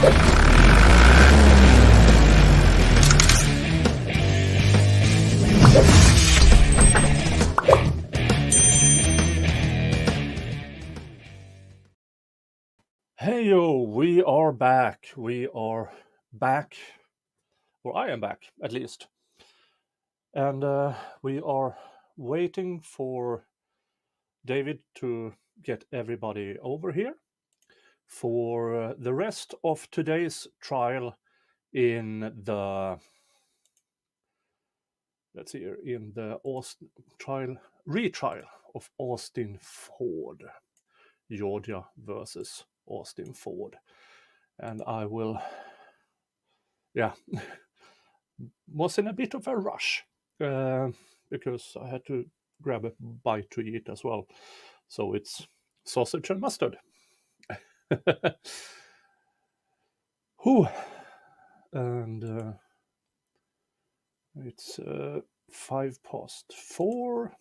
Hey yo, we are back. We are back, or I am back at least. And we are waiting for David to get everybody over here for the rest of today's trial in the, let's see here, in the retrial of Austin Ford, Georgia versus Austin Ford. And I will, was in a bit of a rush because I had to grab a bite to eat as well. So it's sausage and mustard. Whew. And it's 4:05.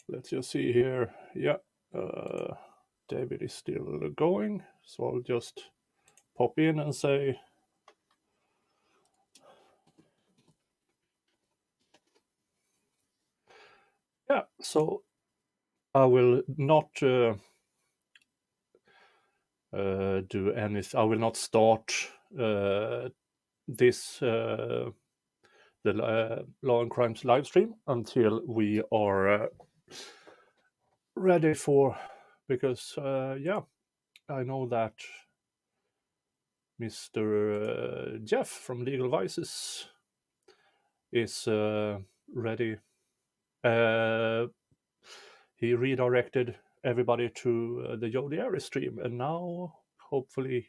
Let's just see here. Yeah, David is still going, so I'll just pop in and say, yeah, so I will not do anything. I will not start this the Law and Crimes live stream until we are ready for, because I know that Mr. Jeff from Legal Vices is ready. He redirected everybody to the Jody Aries stream, and now hopefully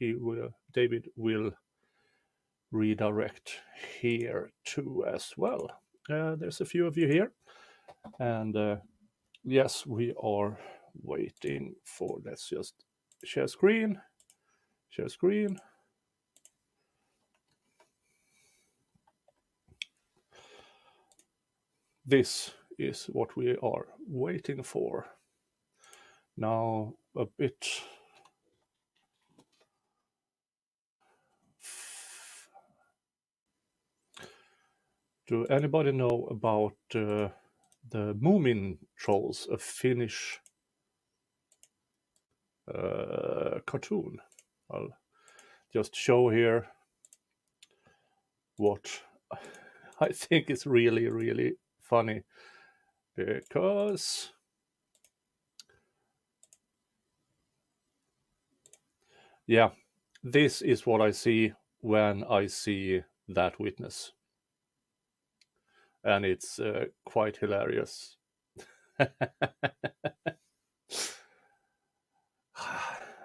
David will redirect here too as well. There's a few of you here, and yes, we are waiting for, let's just share screen. This is what we are waiting for. Now a bit. Do anybody know about the Moomin Trolls, a Finnish cartoon? I'll just show here what I think is really, really funny, because yeah, this is what I see when I see that witness, and it's quite hilarious.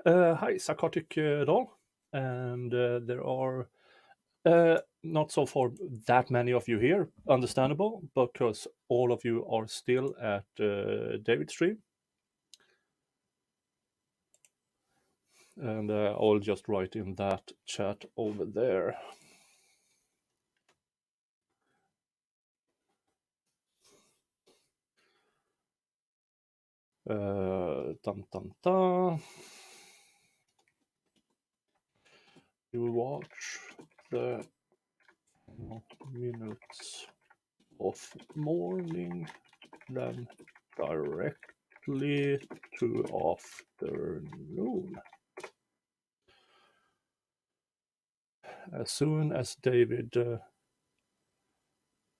Hi, Psychotic Doll, and there are not so far that many of you here, understandable, because all of you are still at David's stream. And I'll just write in that chat over there. You watch the minutes of morning, then directly to afternoon. As soon as David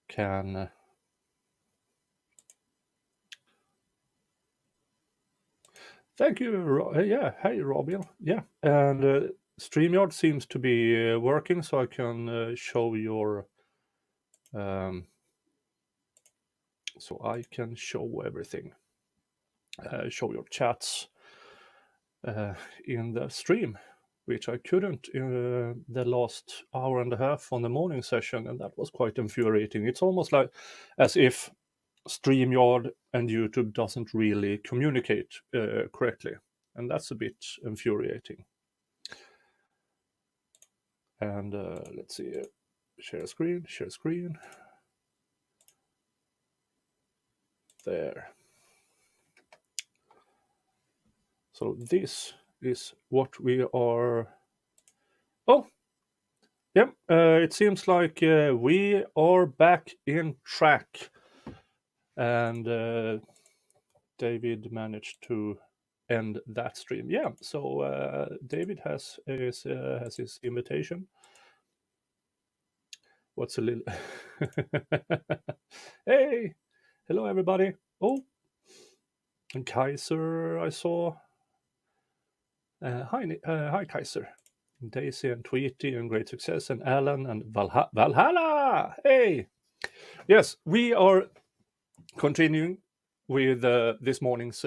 can thank you. Yeah, hey Robin. Yeah, and StreamYard seems to be working, so I can show your so I can show everything, show your chats in the stream, which I couldn't in the last hour and a half on the morning session, and that was quite infuriating. It's almost like as if StreamYard and YouTube doesn't really communicate correctly, and that's a bit infuriating. And let's see, share screen. There. So this is what we are... Oh, yeah, it seems like we are back in track. And David managed to end that stream. Yeah, so David has his invitation. What's a little... Hey, hello everybody. Oh, and Kaiser, I saw. Hi Kaiser. Daisy and Tweety and Great Success and Alan and Valhalla. Hey, yes, we are continuing with this morning's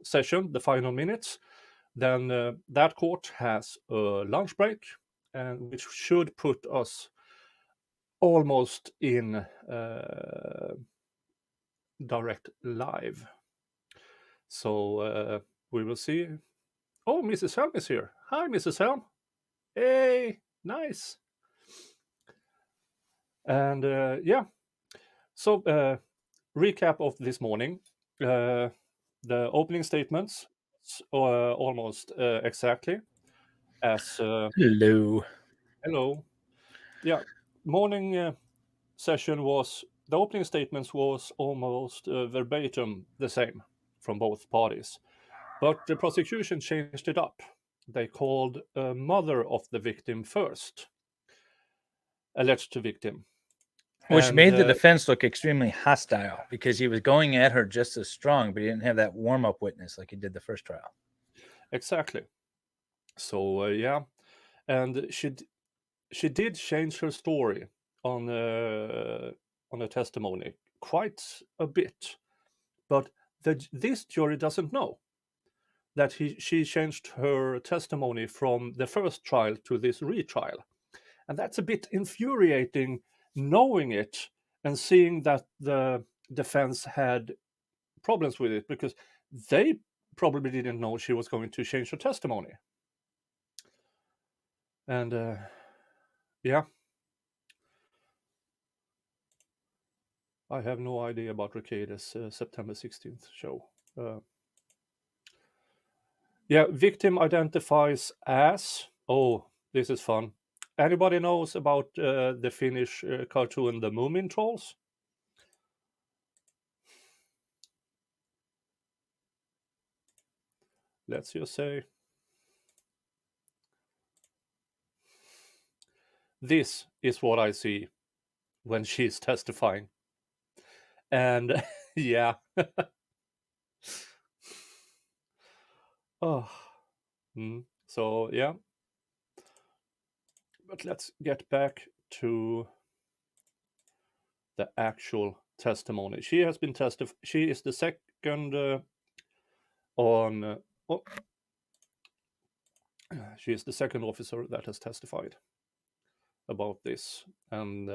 session, the final minutes. Then that court has a lunch break, and which should put us almost in direct live. So we will see. Oh, Mrs. Helm is here. Hi, Mrs. Helm. Hey, nice. And yeah, so recap of this morning. The opening statements almost exactly as... Hello. Hello. Yeah, morning session was... The opening statements was almost verbatim the same from both parties. But the prosecution changed it up. They called a mother of the victim first, alleged victim. Which made the defense look extremely hostile because he was going at her just as strong, but he didn't have that warm-up witness like he did the first trial. Exactly. So yeah, and she did change her story on a testimony quite a bit, but this jury doesn't know that she changed her testimony from the first trial to this retrial, and that's a bit infuriating, knowing it and seeing that the defense had problems with it, because they probably didn't know she was going to change her testimony. And yeah, I have no idea about Recade's September 16th show. Yeah, victim identifies as... Oh, this is fun. Anybody knows about the Finnish cartoon The Moomin Trolls? Let's just say... This is what I see when she's testifying. And yeah. Oh. So yeah. But let's get back to the actual testimony. She has been testified. She is the second on... she is the second officer that has testified about this. And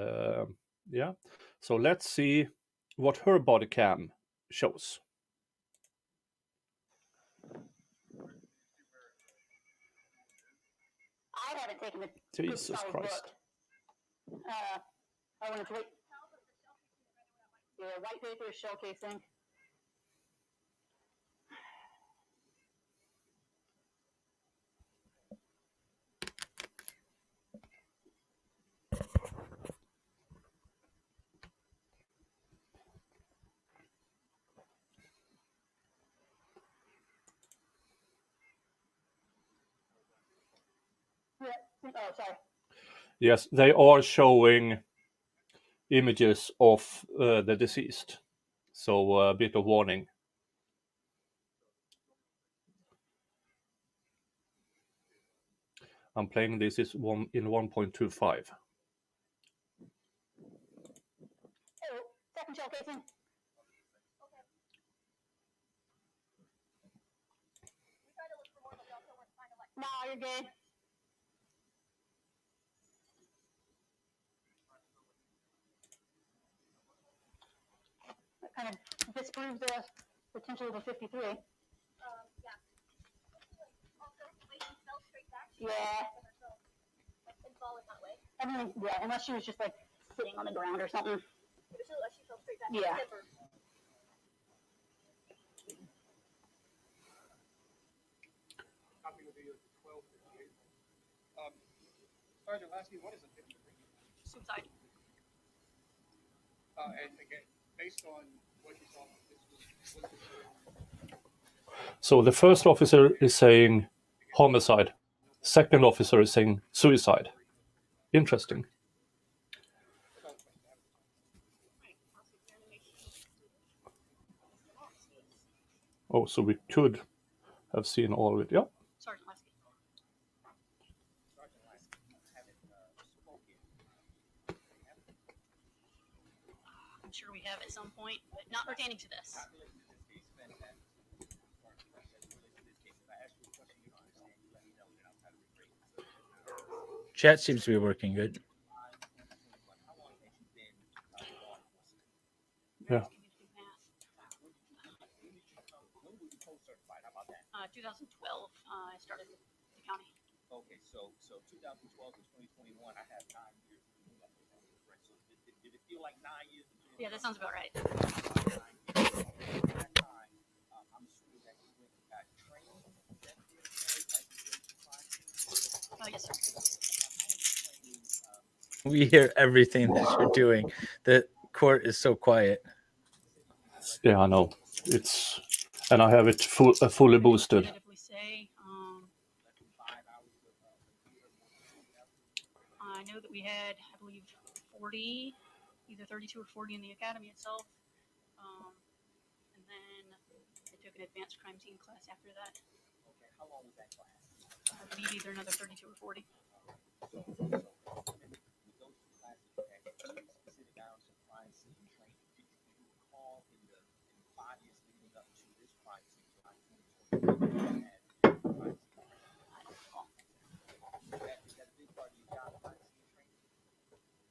yeah, so let's see what her body cam shows. I haven't taken the Jesus Christ. I wanted to wait. Yeah, white paper, shell casing. Yeah. Oh, sorry. Yes, they are showing images of the deceased. So a bit of warning. I'm playing this in 1.25. Oh, second shell casing. Okay. We try to look for more, but we also want to find a light. No, you're good. That kind of disproves the potential of a 53. Yeah. Yeah. I mean, yeah, unless she was just like sitting on the ground or something. She fell straight back. Yeah. Sergeant, lastly, what is a victim? Suicide. And again, based on what you saw, So the first officer is saying homicide. Second officer is saying suicide. Interesting. Oh, so we could have seen all of it. Yeah. Sergeant Lasky. I'm sure we have at some point, but not pertaining to this. Chat seems to be working good. Yeah. 2012, I started with the county. okay, so 2012 to 2021, I have 9 years. So did it feel like 9 years? Yeah, that sounds about right. I'm assuming that you went and got trained. Yes, sir. We hear everything that you're doing. The court is so quiet. Yeah, I know. It's, and I have it fully boosted. Say, I know that we had, I believe, 40, either 32 or 40 in the academy itself. And then I took an advanced crime scene class after that. Okay, how long was that class? I believe either another 32 or 40.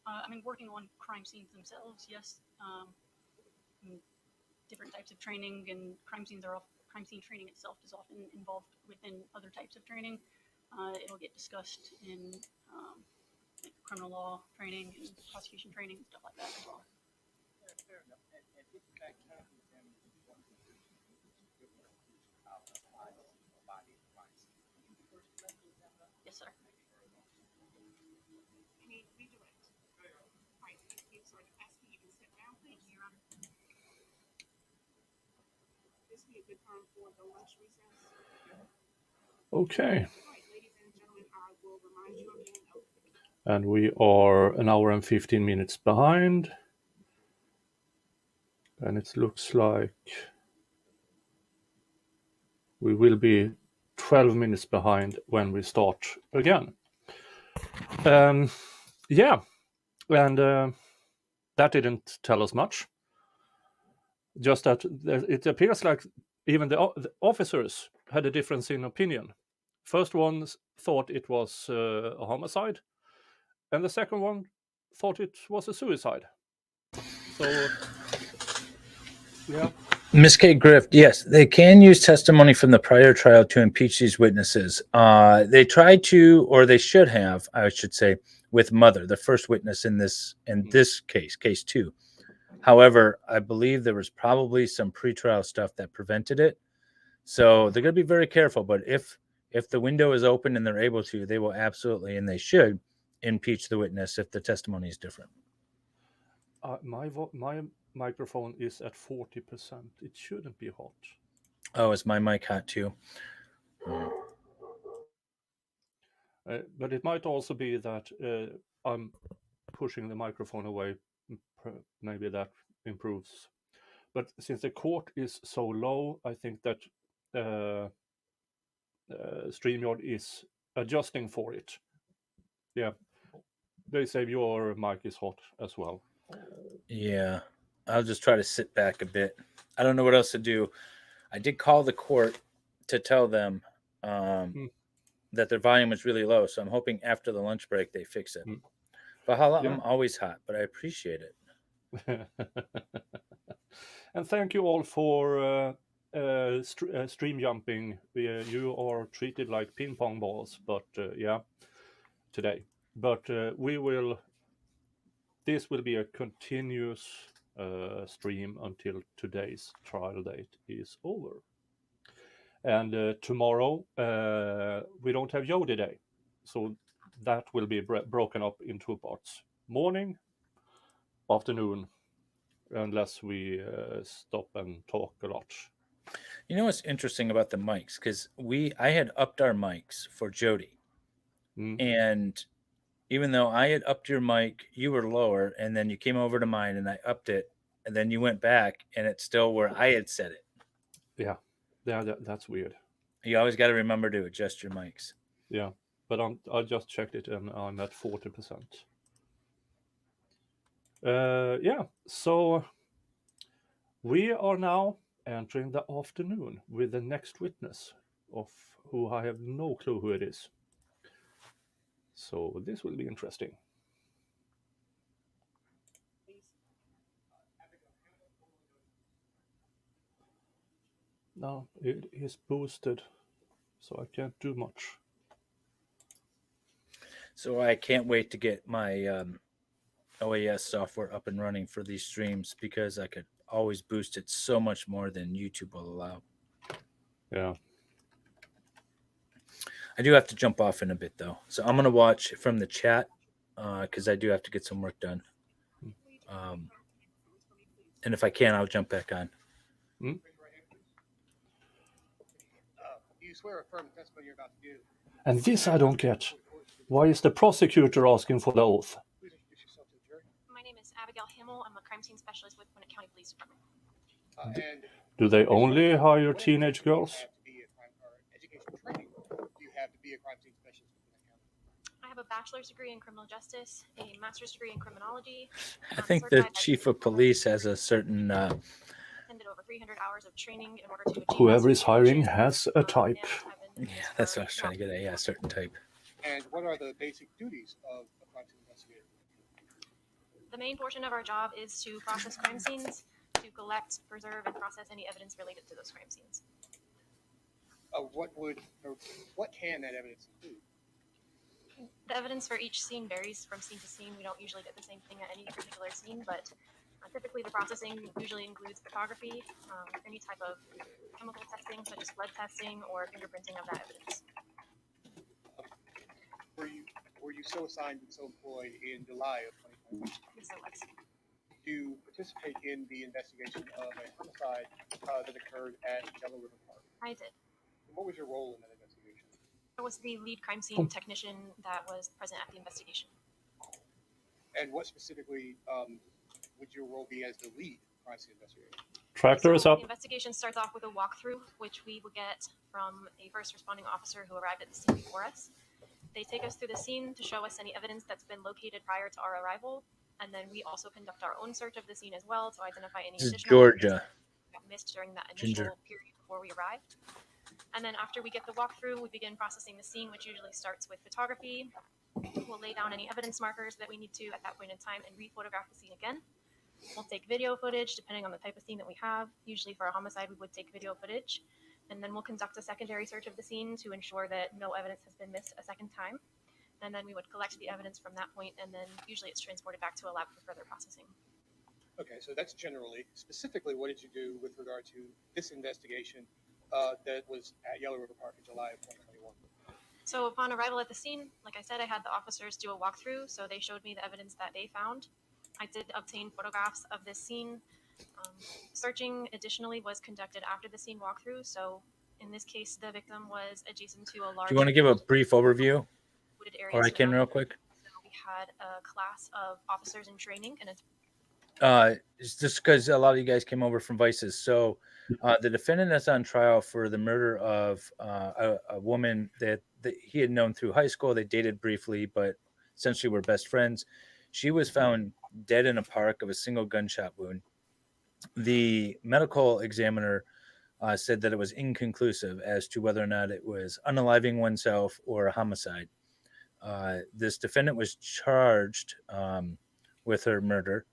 I mean, working on crime scenes themselves, yes. Different types of training, and crime scene training itself is often involved within other types of training. It'll get discussed in like criminal law training and prosecution training and stuff like that as well. Fair enough. And if that county examination is one of the yes, sir. Okay. And we are an hour and 15 minutes behind. And it looks like we will be 12 minutes behind when we start again. Yeah, and that didn't tell us much. Just that it appears like even the officers had a difference in opinion. First one thought it was a homicide, and the second one thought it was a suicide. So, yeah. Ms. K. Grift, yes, they can use testimony from the prior trial to impeach these witnesses. They tried to, or they should have, I should say, with Mother, the first witness in this case, case 2. However, I believe there was probably some pretrial stuff that prevented it. So they're going to be very careful. But if the window is open and they're able to, they will absolutely, and they should, impeach the witness if the testimony is different. My microphone is at 40%. It shouldn't be hot. Oh, is my mic hot too? But it might also be that I'm pushing the microphone away. Maybe that improves. But since the court is so low, I think that StreamYard is adjusting for it. Yeah. They say your mic is hot as well. Yeah. I'll just try to sit back a bit. I don't know what else to do. I did call the court to tell them that their volume was really low. So I'm hoping after the lunch break they fix it. Valhalla, yeah. I'm always hot, but I appreciate it. And thank you all for stream jumping. You are treated like ping pong balls, but yeah, today. But this will be a continuous stream until today's trial date is over. And tomorrow we don't have Yodi Day, so that will be broken up in 2 parts: morning, afternoon, unless we stop and talk a lot. You know what's interesting about the mics? Because I had upped our mics for Jody, and even though I had upped your mic, you were lower, and then you came over to mine, and I upped it, and then you went back, and it's still where I had set it. Yeah, that's weird. You always got to remember to adjust your mics. Yeah, but I just checked it, and I'm at 40%. Yeah, so we are now entering the afternoon with the next witness, of who I have no clue who it is. So this will be interesting. Now it is boosted, so I can't do much. So I can't wait to get my OAS software up and running for these streams, because I could always boost it so much more than YouTube will allow. Yeah. I do have to jump off in a bit, though. So I'm going to watch from the chat, because I do have to get some work done. And if I can, I'll jump back on. Do you swear or affirm the testimony you're about to give? And this I don't get. Why is the prosecutor asking for the oath? Please introduce yourself to the jury. My name is Abigail Himmel. I'm a crime scene specialist with Gwinnett County Police Department. And Do they only hire teenage girls? Education training do you have to be a crime scene specialist with Gwinnett County? I have a bachelor's degree in criminal justice, a master's degree in criminology. I think the chief of police has a certain. Attended over 300 hours of training in order to achieve Whoever is hiring certification. has a type. And I've been Yeah, that's what I was trying to get at. Yeah, a certain type. And what are the basic duties of a crime scene investigator? The main portion of our job is to process crime scenes, to collect, preserve, and process any evidence related to those crime scenes. What can that evidence include? The evidence for each scene varies from scene to scene. We don't usually get the same thing at any particular scene, but typically the processing usually includes photography, any type of chemical testing, such as blood testing or fingerprinting of that evidence. Were you so assigned and so employed in July of 2021? Yes, I was. Do you participate in the investigation of a homicide that occurred at Yellow River Park? I did. And what was your role in that investigation? I was the lead crime scene technician that was present at the investigation. And what specifically would your role be as the lead crime scene investigator? Tractor is up. The investigation starts off with a walkthrough, which we would get from a first responding officer who arrived at the scene before us. They take us through the scene to show us any evidence that's been located prior to our arrival, and then we also conduct our own search of the scene as well to identify any additional Georgia. evidence that got missed during that initial period before we arrived. And then after we get the walkthrough, we begin processing the scene, which usually starts with photography. We'll lay down any evidence markers that we need to at that point in time and re-photograph the scene again. We'll take video footage depending on the type of scene that we have. Usually for a homicide, we would take video footage. And then we'll conduct a secondary search of the scene to ensure that no evidence has been missed a second time. And then we would collect the evidence from that point, and then usually it's transported back to a lab for further processing. Okay, so that's generally. Specifically, what did you do with regard to this investigation that was at Yellow River Park in July of 2021? So upon arrival at the scene, like I said, I had the officers do a walkthrough, so they showed me the evidence that they found. I did obtain photographs of this scene. Searching additionally was conducted after the scene walkthrough. So in this case, the victim was adjacent to a large. Do you want to give a brief overview? Or I can real quick. So we had a class of officers in training, and it's just because a lot of you guys came over from Vices. So the defendant is on trial for the murder of a woman that he had known through high school. They dated briefly, but essentially were best friends. She was found dead in a park of a single gunshot wound. The medical examiner said that it was inconclusive as to whether or not it was unaliving oneself or a homicide. This defendant was charged with her murder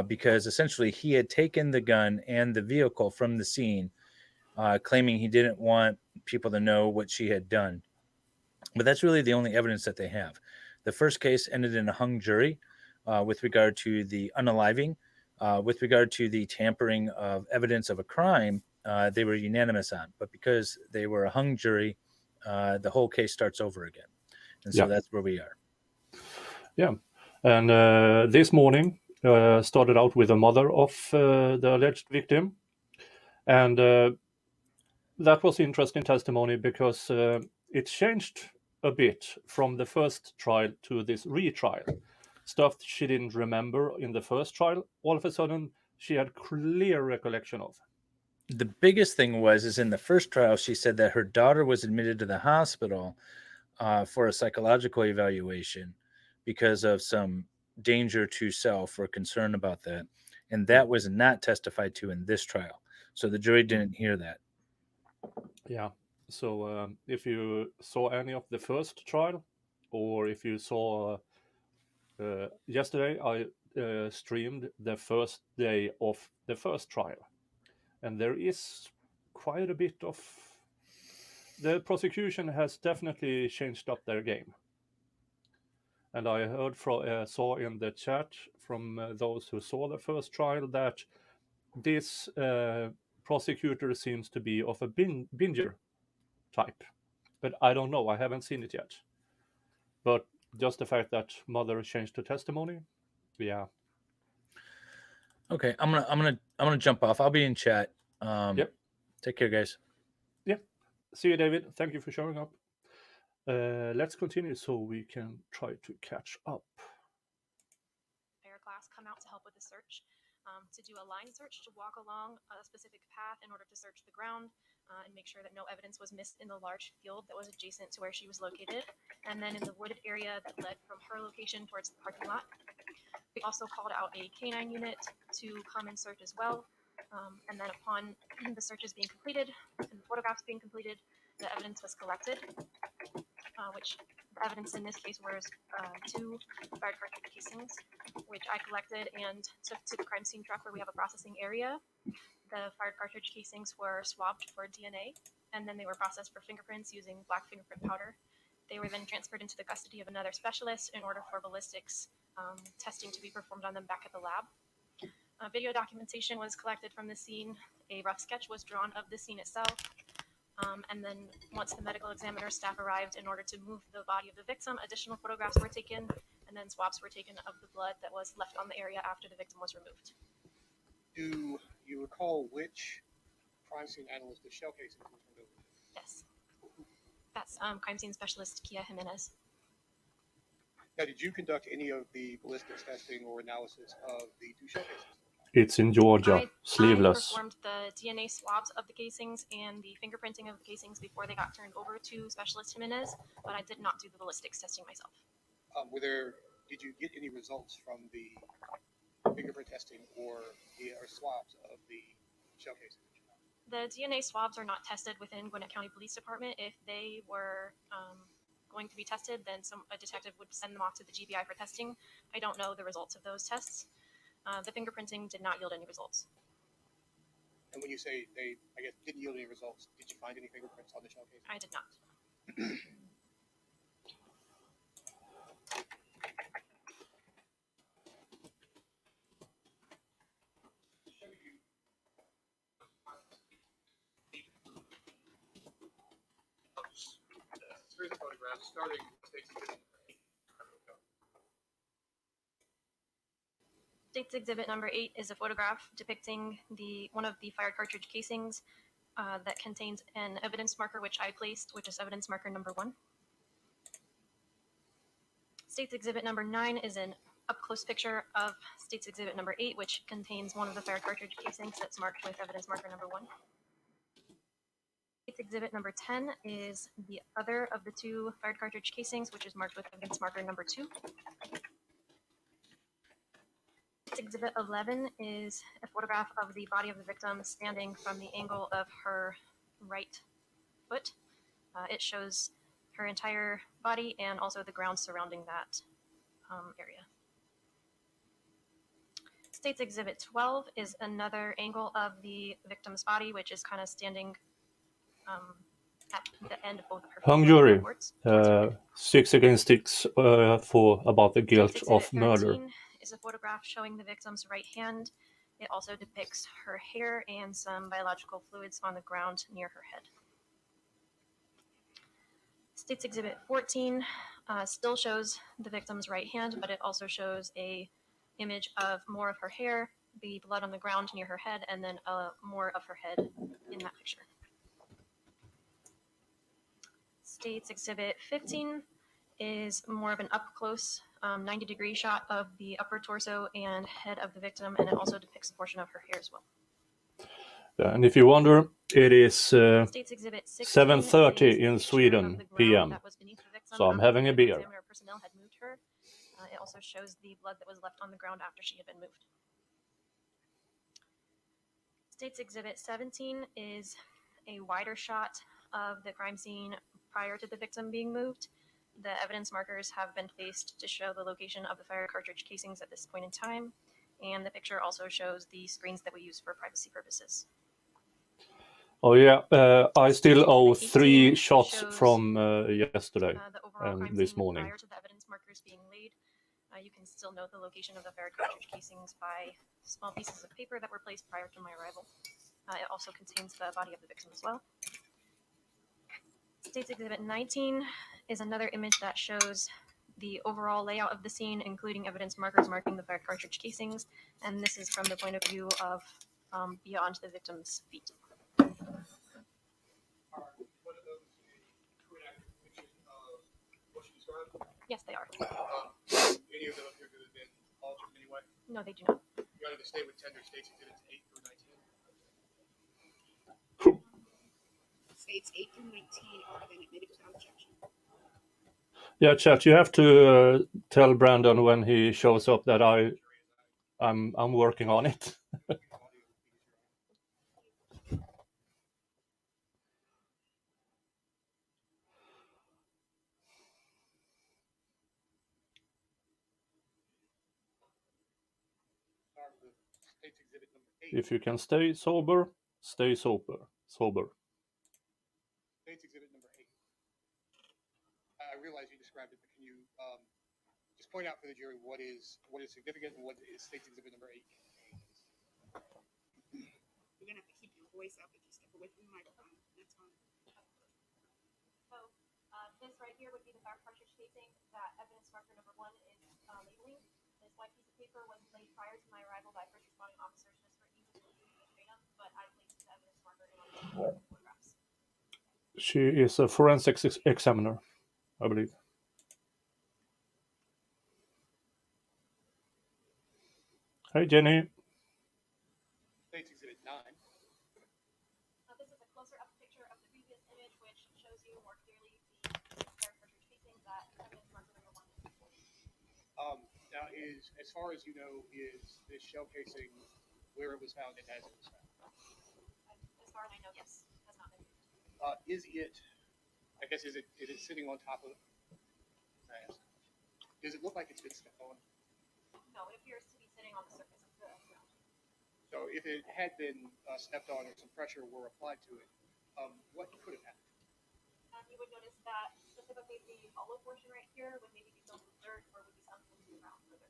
because essentially he had taken the gun and the vehicle from the scene, claiming he didn't want people to know what she had done. But that's really the only evidence that they have. The first case ended in a hung jury with regard to the unaliving. With regard to the tampering of evidence of a crime, they were unanimous on. But because they were a hung jury, the whole case starts over again. And so that's where we are. Yeah. And this morning started out with the mother of the alleged victim. And that was interesting testimony because it changed a bit from the first trial to this retrial. Stuff she didn't remember in the first trial, all of a sudden she had clear recollection of. The biggest thing is in the first trial, she said that her daughter was admitted to the hospital for a psychological evaluation because of some danger to self or concern about that. And that was not testified to in this trial. So the jury didn't hear that. Yeah. So if you saw any of the first trial, or if you saw yesterday, I streamed the first day of the first trial. And there is quite a bit of... The prosecution has definitely changed up their game. And I heard saw in the chat from those who saw the first trial that this prosecutor seems to be of a binger type. But I don't know. I haven't seen it yet. But just the fact that mother changed her testimony, yeah. Okay, I'm gonna jump off. I'll be in chat. Yep. Take care, guys. Yeah. See you, David. Thank you for showing up. Let's continue so we can try to catch up. Class come out to help with the search, to do a line search, to walk along a specific path in order to search the ground and make sure that no evidence was missed in the large field that was adjacent to where she was located, and then in the wooded area that led from her location towards the parking lot. We also called out a canine unit to come and search as well, and then upon the searches being completed and the photographs being completed, the evidence was collected, which the evidence in this case was 2 fired cartridge casings, which I collected and took to the crime scene truck where we have a processing area. The fired cartridge casings were swabbed for DNA, and then they were processed for fingerprints using black fingerprint powder. They were then transferred into the custody of another specialist in order for ballistics testing to be performed on them back at the lab. Video documentation was collected from the scene. A rough sketch was drawn of the scene itself. And then once the medical examiner staff arrived in order to move the body of the victim, additional photographs were taken, and then swabs were taken of the blood that was left on the area after the victim was removed. Do you recall which crime scene analyst the shell casing was turned over to? Yes. That's crime scene specialist Kia Jimenez. Now, did you conduct any of the ballistics testing or analysis of the 2 shell casings? It's in Georgia, sleeveless. I performed the DNA swabs of the casings and the fingerprinting of the casings before they got turned over to Specialist Jimenez, but I did not do the ballistics testing myself. Did you get any results from the fingerprint testing or swabs of the shell casings? The DNA swabs are not tested within Gwinnett County Police Department. If they were going to be tested, then a detective would send them off to the GBI for testing. I don't know the results of those tests. The fingerprinting did not yield any results. And when you say they, I guess, didn't yield any results, did you find any fingerprints on the shell casing? I did not. Here's a photograph starting State's Exhibit number 8 is a photograph depicting one of the fired cartridge casings that contains an evidence marker which I placed, which is evidence marker number 1. State's Exhibit number 9 is an up-close picture of State's Exhibit number 8, which contains one of the fired cartridge casings that's marked with evidence marker number 1. State's Exhibit number 10 is the other of the 2 fired cartridge casings, which is marked with evidence marker number 2. Exhibit 11 is a photograph of the body of the victim standing from the angle of her right foot. It shows her entire body and also the ground surrounding that area. State's Exhibit 12 is another angle of the victim's body, which is kind of standing at the end of both of her Hung jury, 6 against 6 for about the guilt of murder. Is a photograph showing the victim's right hand It also depicts her hair and some biological fluids on the ground near her head. State's Exhibit 14 still shows the victim's right hand, but it also shows a image of more of her hair, the blood on the ground near her head, and then more of her head in that picture. State's Exhibit 15 is more of an up-close 90-degree shot of the upper torso and head of the victim, and it also depicts a portion of her hair as well. And if you wonder, it is State's Exhibit 16 7:30 is a in picture Sweden of the ground p.m. that was beneath the victim So I'm after having the a beer. examiner personnel had moved her. It also shows the blood that was left on the ground after she had been moved. State's Exhibit 17 is a wider shot of the crime scene prior to the victim being moved. The evidence markers have been placed to show the location of the fire cartridge casings at this point in time, and the picture also shows the screens that we use for privacy purposes. Oh yeah, I still owe 18 3 shots shows, from yesterday the overall and crime this scene morning. prior to the evidence markers being laid. You can still note the location of the fire cartridge casings by small pieces of paper that were placed prior to my arrival. It also contains the body of the victim as well. State's Exhibit 19 is another image that shows the overall layout of the scene, including evidence markers marking the fire cartridge casings, and this is from the point of view of beyond the victim's feet. Are one of those a true and accurate depiction of what she described? Yes, they are. Any of them appear to have been altered in any way? No, they do not. Your Honor, the state would tender States Exhibits 8 through 19. States 8 through 19 are then admitted without objection. Yeah, chat. You have to tell Brandon when he shows up that I'm working on it. States Exhibit number 8. If you can stay sober, stay sober. States Exhibit number 8. I realize you described it, but can you just point out for the jury what is significant and what is States Exhibit number 8? You're gonna have to keep your voice up if you step away from the microphone. That's fine. So this right here would be the fire cartridge casing. That evidence marker number 1 is labeling. This white piece of paper was laid prior to my arrival by first responding officers just for ease of administrative, but I placed the evidence marker in all the photographs. She is a forensics examiner, I believe. Hey, Jenny. States Exhibit 9. This is a closer up picture of the previous image, which shows you more clearly the fire cartridge casing that evidence marker number 1 is. Now, as far as you know, is this shell casing where it was found and as it was found? As far as I know, yes, has not been. Is it? I guess is it sitting on top of? Does it look like it's been stepped on? No, it appears to be sitting on the surface of the ground. So if it had been stepped on or some pressure were applied to it, what could have happened? You would notice that specifically the hollow portion right here would maybe be filled with dirt or would be sunk into the ground further.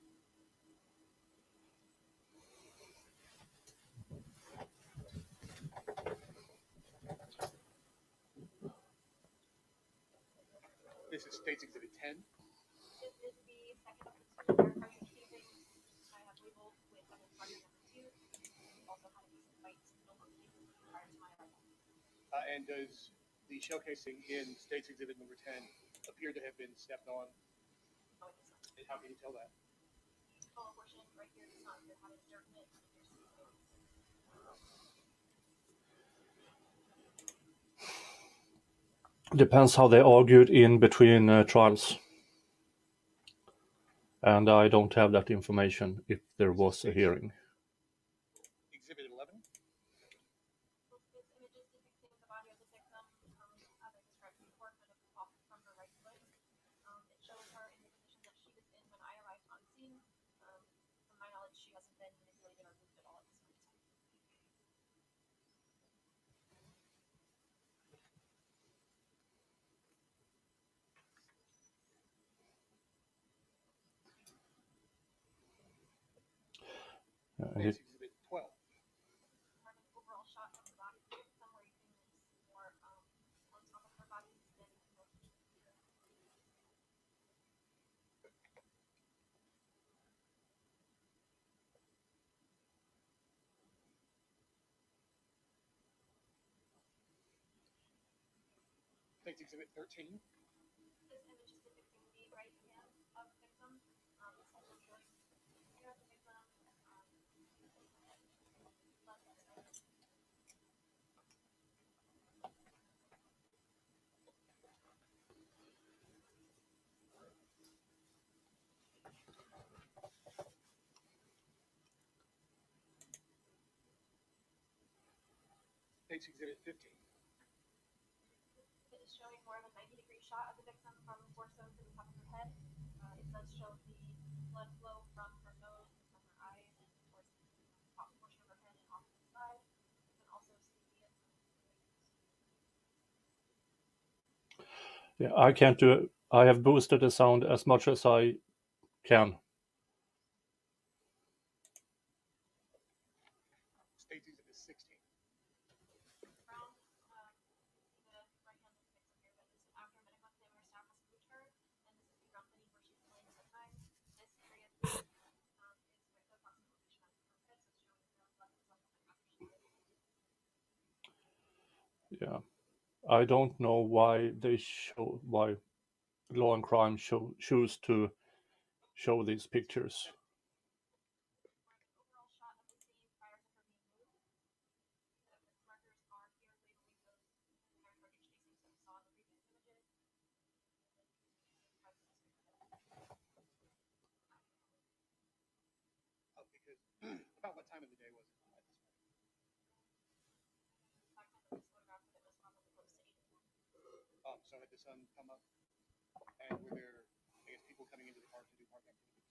This is States Exhibit 10. This is the second of the 2 fire cartridge casings I have labeled with evidence marker number 2. Also had a piece of white film prior to my arrival. And does the shell casing in States Exhibit number 10 appear to have been stepped on? Oh, it is not. And how can you tell that? The hollow portion right here does not appear to have any dirt in it. It appears to be filled. Depends how they argued in between trials. And I don't have that information if there was a hearing. Exhibit 11. This image is depicting the body of the victim, as I described before, kind of off from her right foot. It shows her in the position that she was in when I arrived on scene. From my knowledge, she hasn't been manipulated or moved at all at this point. States Exhibit 12. State's Exhibit 13. This image is depicting the right hand of the victim. Essentially showing here of the victim. Left hand side. State's Exhibit 15. It is showing more of a 90-degree shot of the victim from the torso to the top of her head. It does show the blood flow from her nose and from her eyes and towards the top portion of her head and off to the side. You can also see Yeah, I can't do it. I have boosted the sound as much as I can. State's Exhibit 16. Brown, the right hand of the victim here, but this is after medical examiner staff has moved her, and this is the ground setting where she was laying at the time. This area here is where the proximate location of her head, so it's showing the ground level after she did. Yeah, I don't know why Law and Crime choose to show these pictures. Overall shot of the scene prior to her being moved. The markers are here labeling those entire cartridge casings that we saw in the previous images. Because about what time of the day was it at this point? Back then this photograph, it was probably close to 8. So had the sun come up, and were there, I guess, people coming into the park to do park activities?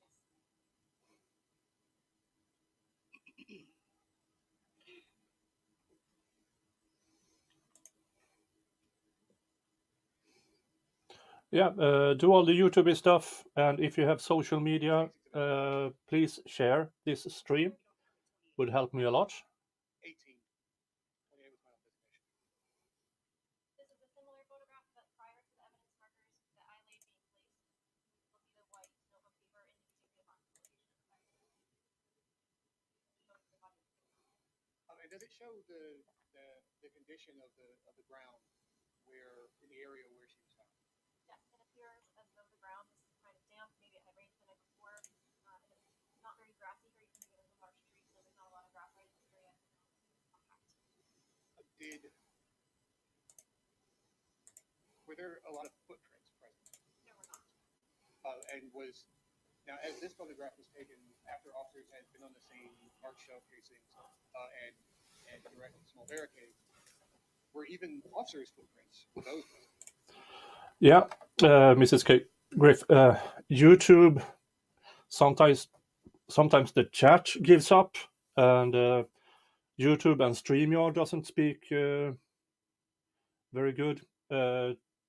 Yeah, do all the YouTube stuff, and if you have social media, please share this stream. Would help me a lot. 18. 28 was my own designation. This is a similar photograph, but prior to the evidence markers, the eye laid being placed. Will be the white notebook paper indicating the approximate location of the fire. And does it show the condition of the ground where in the area where she was found? Yes, it appears as though the ground is kind of damp. Maybe it had rained the night before. And it's not very grassy here. You can see there's a large tree, so there's not a lot of grass right in this area. Were there a lot of footprints present? There were not. Now, as this photograph was taken after officers had been on the scene, marked shell casings, and erected small barricades, were even officers' footprints? Were those present? Yeah, Mrs. Griff, YouTube, sometimes the chat gives up, and YouTube and StreamYard doesn't speak very good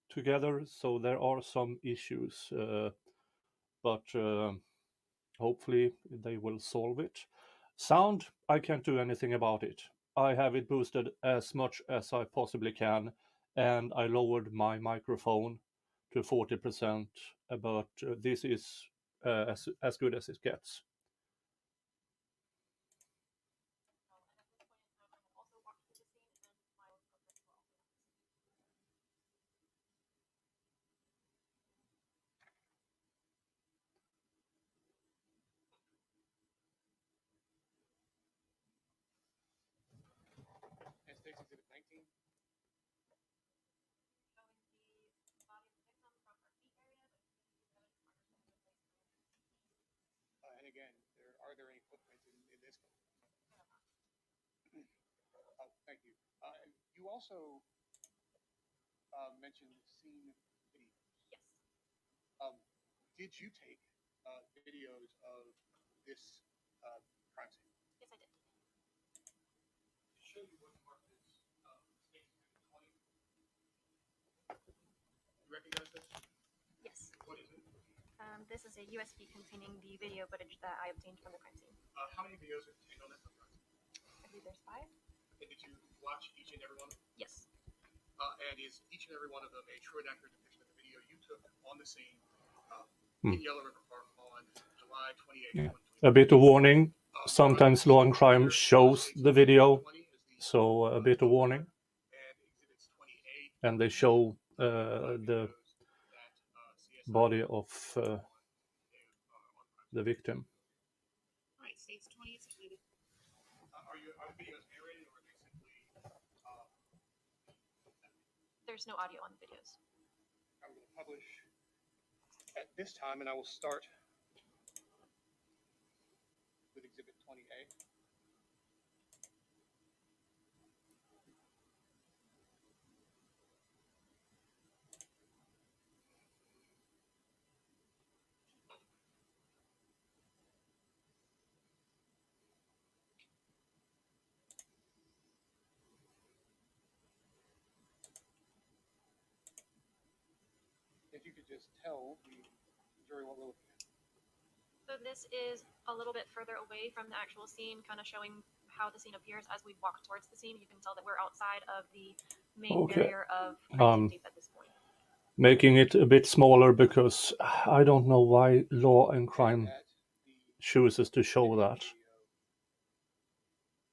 together, so there are some issues, but hopefully they will solve it. Sound, I can't do anything about it. I have it boosted as much as I possibly can, and I lowered my microphone to 40%, but this is as good as it gets. And State's Exhibit 19? Showing the body of the victim from her feet area, but And again, are there any footprints in this photograph? Thank you. You also mentioned scene video. yes. Did you take videos of this crime scene? Yes, I did. Show you what marked as State Exhibit 20. You recognize this? Yes. What is it? This is a USB containing the video footage that I obtained from the crime scene. How many videos are contained on that photograph? I believe there's 5. And did you watch each and every one of them? Yes. And is each and every one of them a true and accurate depiction of the video you took on the scene in Yellow River Park on July 28th? A bit of warning. Sometimes Law and Crime shows the video, so a bit of warning. And they show the body of the victim. All right, states 20 submitted. Are the videos narrated or are they simply? There's no audio on the videos. I'm going to publish at this time, and I will start with Exhibit 20A. If you could just tell the jury what we're looking at. So this is a little bit further away from the actual scene, kind of showing how the scene appears as we walk towards the scene. You can tell that we're outside of the main Okay. barrier of crime scene tape at this point. Making it a bit smaller because I don't know why Law and Crime chooses to show that.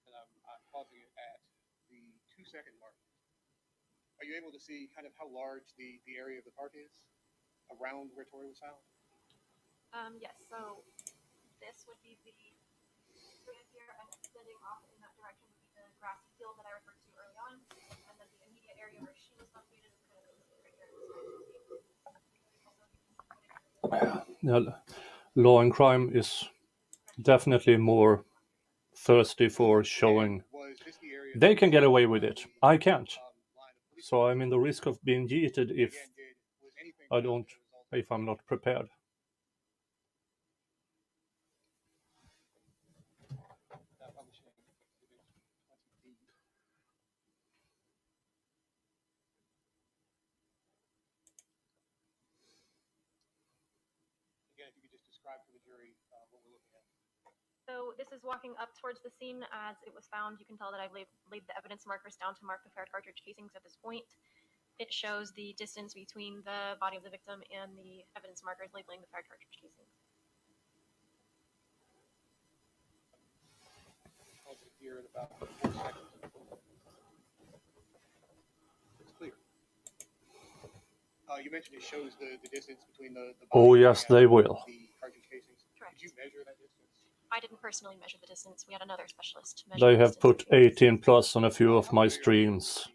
And I'm pausing it at the 2-second mark. Are you able to see kind of how large the area of the park is around where Tori was found? Yes, so this would be the right here, and extending off in that direction would be the grassy field that I referred to early on, and then the immediate area where she was located is kind of right here. Law and Crime is definitely more thirsty for showing they can get away with it. I can't. So I'm in the risk of being yeeted if I'm not prepared. Again, if you could just describe for the jury what we're looking at. So this is walking up towards the scene as it was found. You can tell that I've laid the evidence markers down to mark the fair cartridge casings at this point. It shows the distance between the body of the victim and the evidence markers labeling the fair cartridge casings. Pause it here in about 4 seconds. It's clear. You mentioned it shows the distance between the body. Oh yes, they will. The cartridge casings. Correct. Did you measure that distance? I didn't personally measure the distance. We had another specialist measure. They the have distance put between the 18 plus on a few of my streams.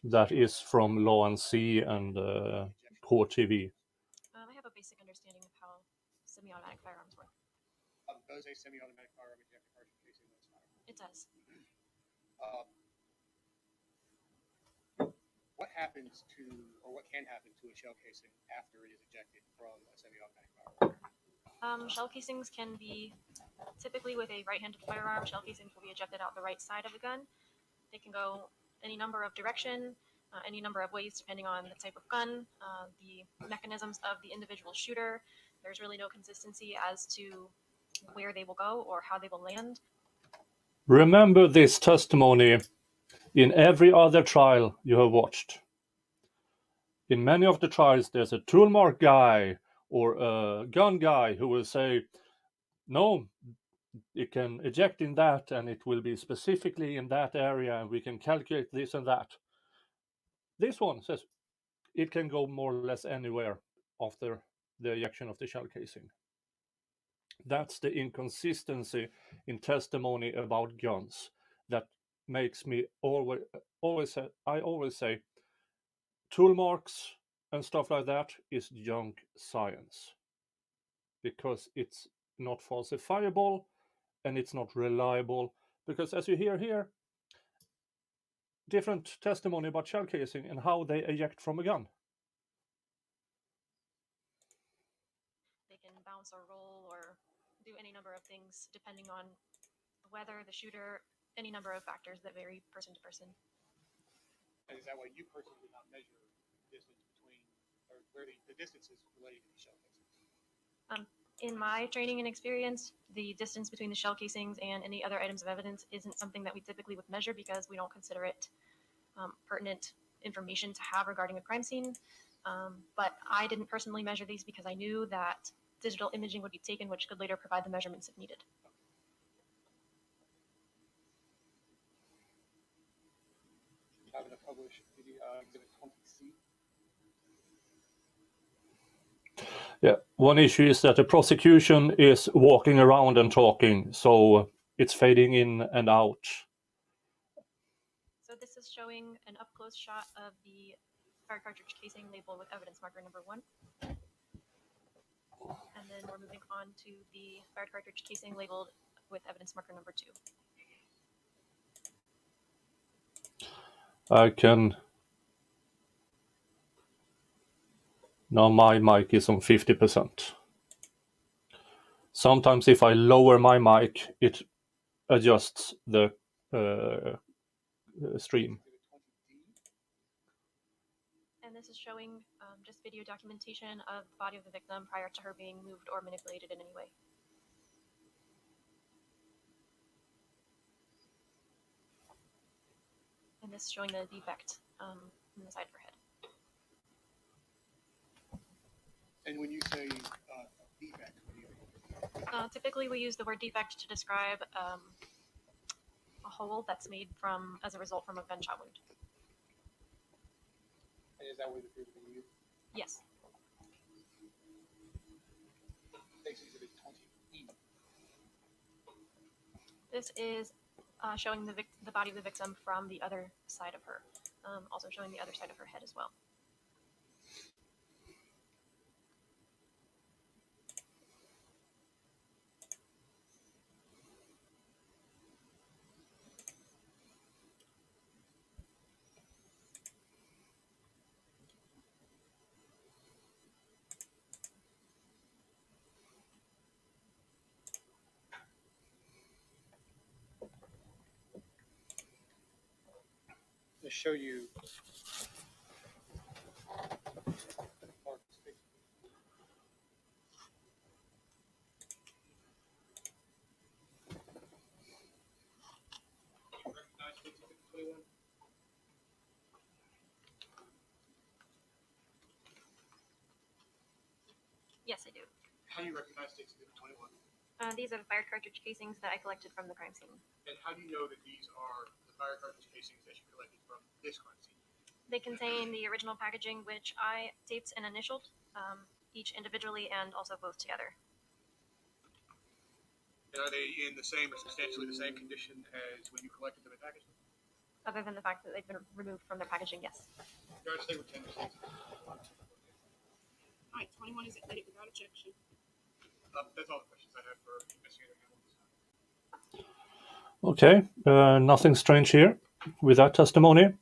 That is from Law and C and Core TV. I have a basic understanding of how semi-automatic firearms work. Does a semi-automatic firearm eject a cartridge casing when it's fired? It does. What happens to, or what can happen to a shell casing after it is ejected from a semi-automatic firearm? Shell casings can be, typically with a right-handed firearm, shell casings will be ejected out the right side of the gun. They can go any number of direction, any number of ways depending on the type of gun, the mechanisms of the individual shooter. There's really no consistency as to where they will go or how they will land. Remember this testimony in every other trial you have watched. In many of the trials, there's a tool mark guy or a gun guy who will say, no, it can eject in that and it will be specifically in that area and we can calculate this and that. This one says it can go more or less anywhere after the ejection of the shell casing. That's the inconsistency in testimony about guns that makes me always say tool marks and stuff like that is junk science because it's not falsifiable and it's not reliable, because as you hear here, different testimony about shell casing and how they eject from a gun. They can bounce or roll or do any number of things depending on the weather, the shooter, any number of factors that vary person to person. And is that why you personally did not measure the distance between, or where the distance is related to the shell casings? In my training and experience, the distance between the shell casings and any other items of evidence isn't something that we typically would measure because we don't consider it pertinent information to have regarding a crime scene. But I didn't personally measure these because I knew that digital imaging would be taken, which could later provide the measurements if needed. You have to publish Exhibit 20C. Yeah, one issue is that the prosecution is walking around and talking, so it's fading in and out. So this is showing an up-close shot of the fire cartridge casing labeled with evidence marker number 1. And then we're moving on to the fire cartridge casing labeled with evidence marker number 2. I can... Now my mic is on 50%. Sometimes if I lower my mic, it adjusts the stream. And this is showing just video documentation of the body of the victim prior to her being moved or manipulated in any way. And this is showing the defect in the side of her head. And when you say defect, what do you mean? Typically, we use the word defect to describe a hole that's made as a result from a gunshot wound. And is that what it appears to be used? Yes. Exhibit 20E. This is showing the body of the victim from the other side of her, also showing the other side of her head as well. To show you recognize Exhibit 21? Yes, I do. How do you recognize Exhibit 21? These are the fire cartridge casings that I collected from the crime scene. And how do you know that these are the fire cartridge casings that you collected from this crime scene? They contain the original packaging, which I taped and initialed, each individually and also both together. And are they in the same or substantially the same condition as when you collected them in packaging? Other than the fact that they've been removed from their packaging, yes. You gotta stay with 10%. All right, 21 is admitted without objection. That's all the questions I have for Investigator Hamilton. Okay, nothing strange here with that testimony.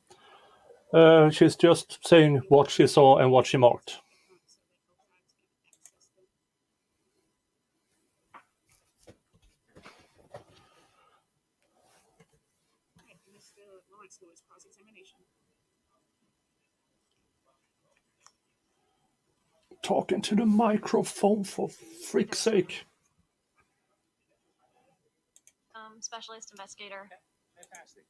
She's just saying what she saw and what she marked. All right, so they both sides can access them. All right, Mr. Lawrence Lewis, cross-examination. Talking to the microphone, for frick's sake. Specialist investigator. Fantastic.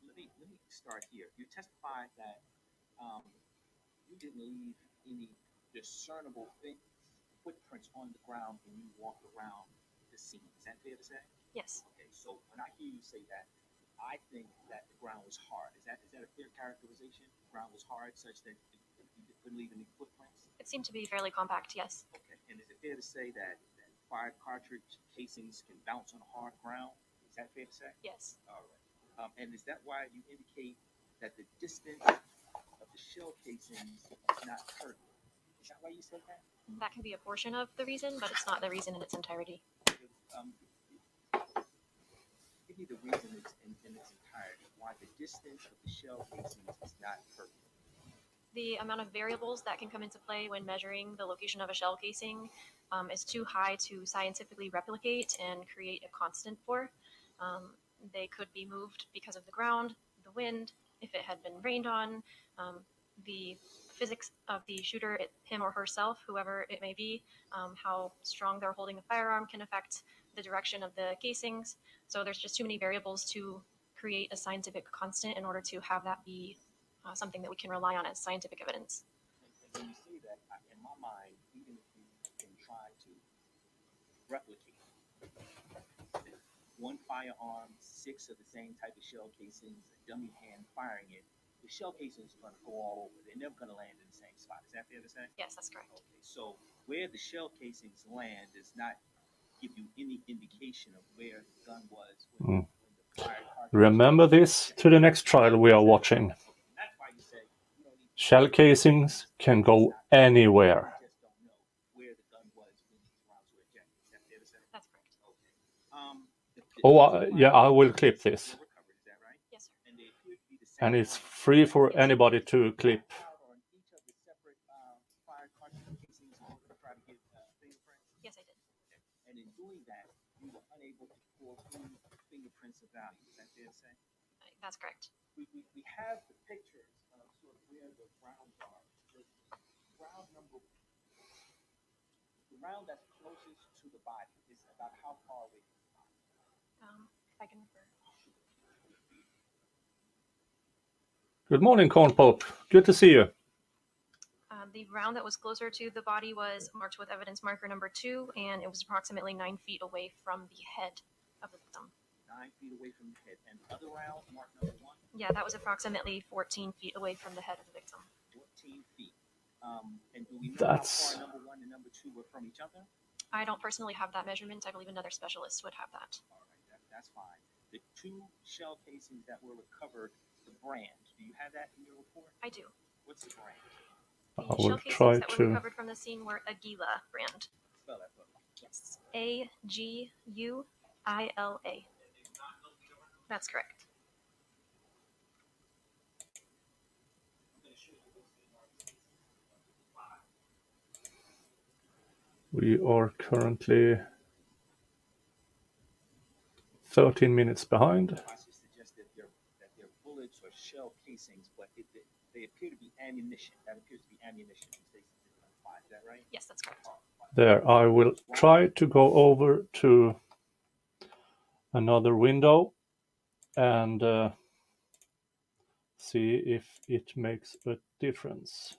Let me start here. You testified that you didn't leave any discernible footprints on the ground when you walked around the scene. Is that fair to say? Yes. Okay, so when I hear you say that, I think that the ground was hard. Is that a fair characterization? The ground was hard such that you couldn't leave any footprints? It seemed to be fairly compact, yes. Okay, and is it fair to say that fire cartridge casings can bounce on hard ground? Is that fair to say? Yes. All right. And is that why you indicate that the distance of the shell casings is not pertinent? Is that why you said that? That can be a portion of the reason, but it's not the reason in its entirety. Give me the reason in its entirety why the distance of the shell casings is not pertinent. The amount of variables that can come into play when measuring the location of a shell casing is too high to scientifically replicate and create a constant for. They could be moved because of the ground, the wind, if it had been rained on, the physics of the shooter, him or herself, whoever it may be, how strong they're holding a firearm can affect the direction of the casings. So there's just too many variables to create a scientific constant in order to have that be something that we can rely on as scientific evidence. And when you say that, in my mind, even if you can try to replicate one firearm, 6 of the same type of shell casings, a dummy hand firing it, the shell casings are going to go all over. They're never going to land in the same spot. Is that fair to say? Yes, that's correct. Okay, so where the shell casings land does not give you any indication of where the gun was when the fire cartridge. Remember this to the next trial we are watching. Okay, and that's why you say you don't need to Shell casings can go anywhere. you just don't know where the gun was when these rounds were ejected. Is that fair to say? That's correct. Okay. Oh, yeah, I will clip this. Were recovered, is that right? Yes, sir. And they appear to be the same. And it's free for anybody to clip. On each of the separate fire cartridge casings in order to try to get fingerprints. Yes, I did. And in doing that, you were unable to pull through fingerprints of value. Is that fair to say? That's correct. We have the pictures of sort of where the rounds are. The round that's closest to the body is about how far away from the body? If I can refer. Good morning, Corn Pope. Good to see you. The round that was closer to the body was marked with evidence marker number 2, and it was approximately 9 feet away from the head of the victim. 9 feet away from the head. And the other round, marked number 1? Yeah, that was approximately 14 feet away from the head of the victim. 14 feet. And do we know That's- how far number 1 and number 2 were from each other? I don't personally have that measurement. I believe another specialist would have that. All right, that's fine. The 2 shell casings that were recovered, the brand, do you have that in your report? I do. What's the brand? The I shell will casings try that were to. recovered from the scene were Aguila brand. Spell that for me. Yes. Aguila. That's correct. We are currently 13 minutes behind. I should suggest that they're bullets or shell casings, but they appear to be ammunition. That appears to be ammunition. Is that right? Yes, that's correct. There, I will try to go over to another window and see if it makes a difference.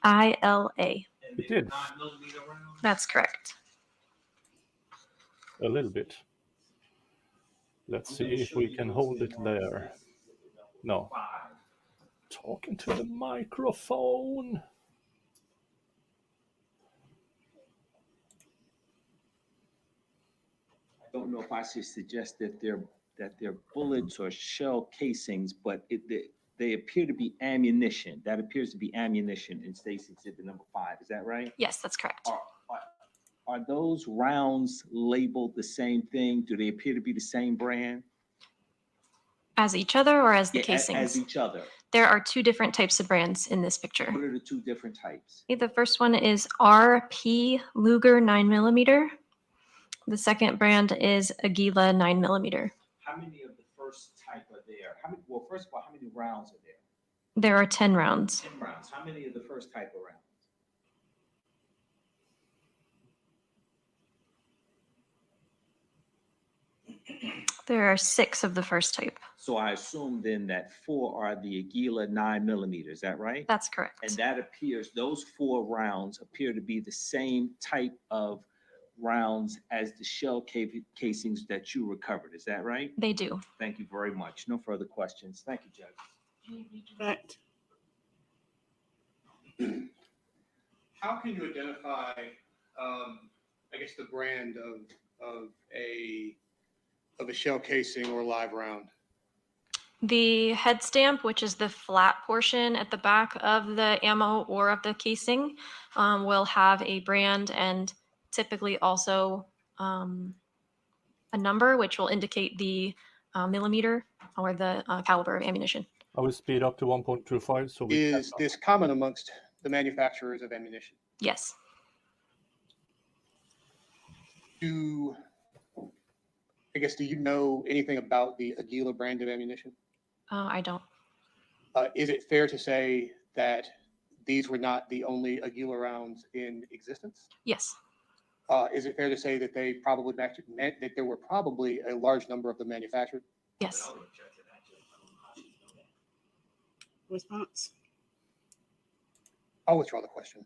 ILA. It did. That's correct. A little bit. Let's see if we can hold it there. No. Talking to the microphone. I don't know if I should suggest that they're bullets or shell casings, but they appear to be ammunition. That appears to be ammunition in State's Exhibit number 5. Is that right? Yes, that's correct. Are those rounds labeled the same thing? Do they appear to be the same brand? As each other or as the Yeah, casings? as each other. There are 2 different types of brands in this picture. What are the 2 different types? The first one is RP Luger 9mm. The second brand is Aguila 9mm. How many of the first type are there? Well, first of all, how many rounds are there? There are 10 rounds. 10 rounds. How many of the first type are rounds? There are 6 of the first type. So I assume then that 4 are the Aguila 9mm. Is that right? That's correct. And that appears, those 4 rounds appear to be the same type of rounds as the shell casings that you recovered. Is that right? They do. Thank you very much. No further questions. Thank you, Judge. Correct. How can you identify, I guess, the brand of a shell casing or live round? The head stamp, which is the flat portion at the back of the ammo or of the casing, will have a brand and typically also a number, which will indicate the millimeter or the caliber of ammunition. I will speed up to 1.25 so we Is this common amongst the manufacturers of ammunition? Yes. Do you know anything about the Aguila brand of ammunition? I don't. Is it fair to say that these were not the only Aguila rounds in existence? Yes. Is it fair to say that they probably that there were probably a large number of them manufactured? Yes. Response? I'll withdraw the question.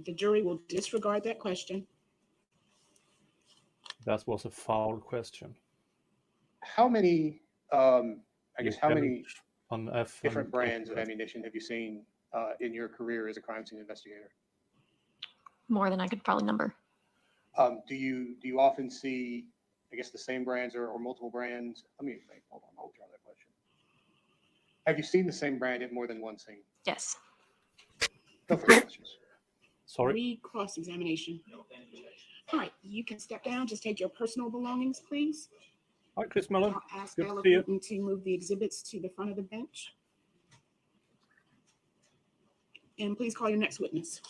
The jury will disregard that question. That was a foul question. How many, I guess, how You many on F different brands of ammunition have you seen in your career as a crime scene investigator? More than I could probably number. Do you often see, I guess, the same brands or multiple brands? Let me think. Hold on, I'll withdraw that question. Have you seen the same brand at more than one scene? Yes. No further questions. Sorry. Cross-examination. All right, you can step down. Just take your personal belongings, please. Hi, Chris Mellon. I'll ask Good to Ella see you. Putin to move the exhibits to the front of the bench. And please call your next witness.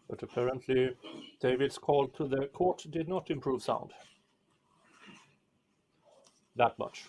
But apparently, David's call to the court did not improve sound. That much.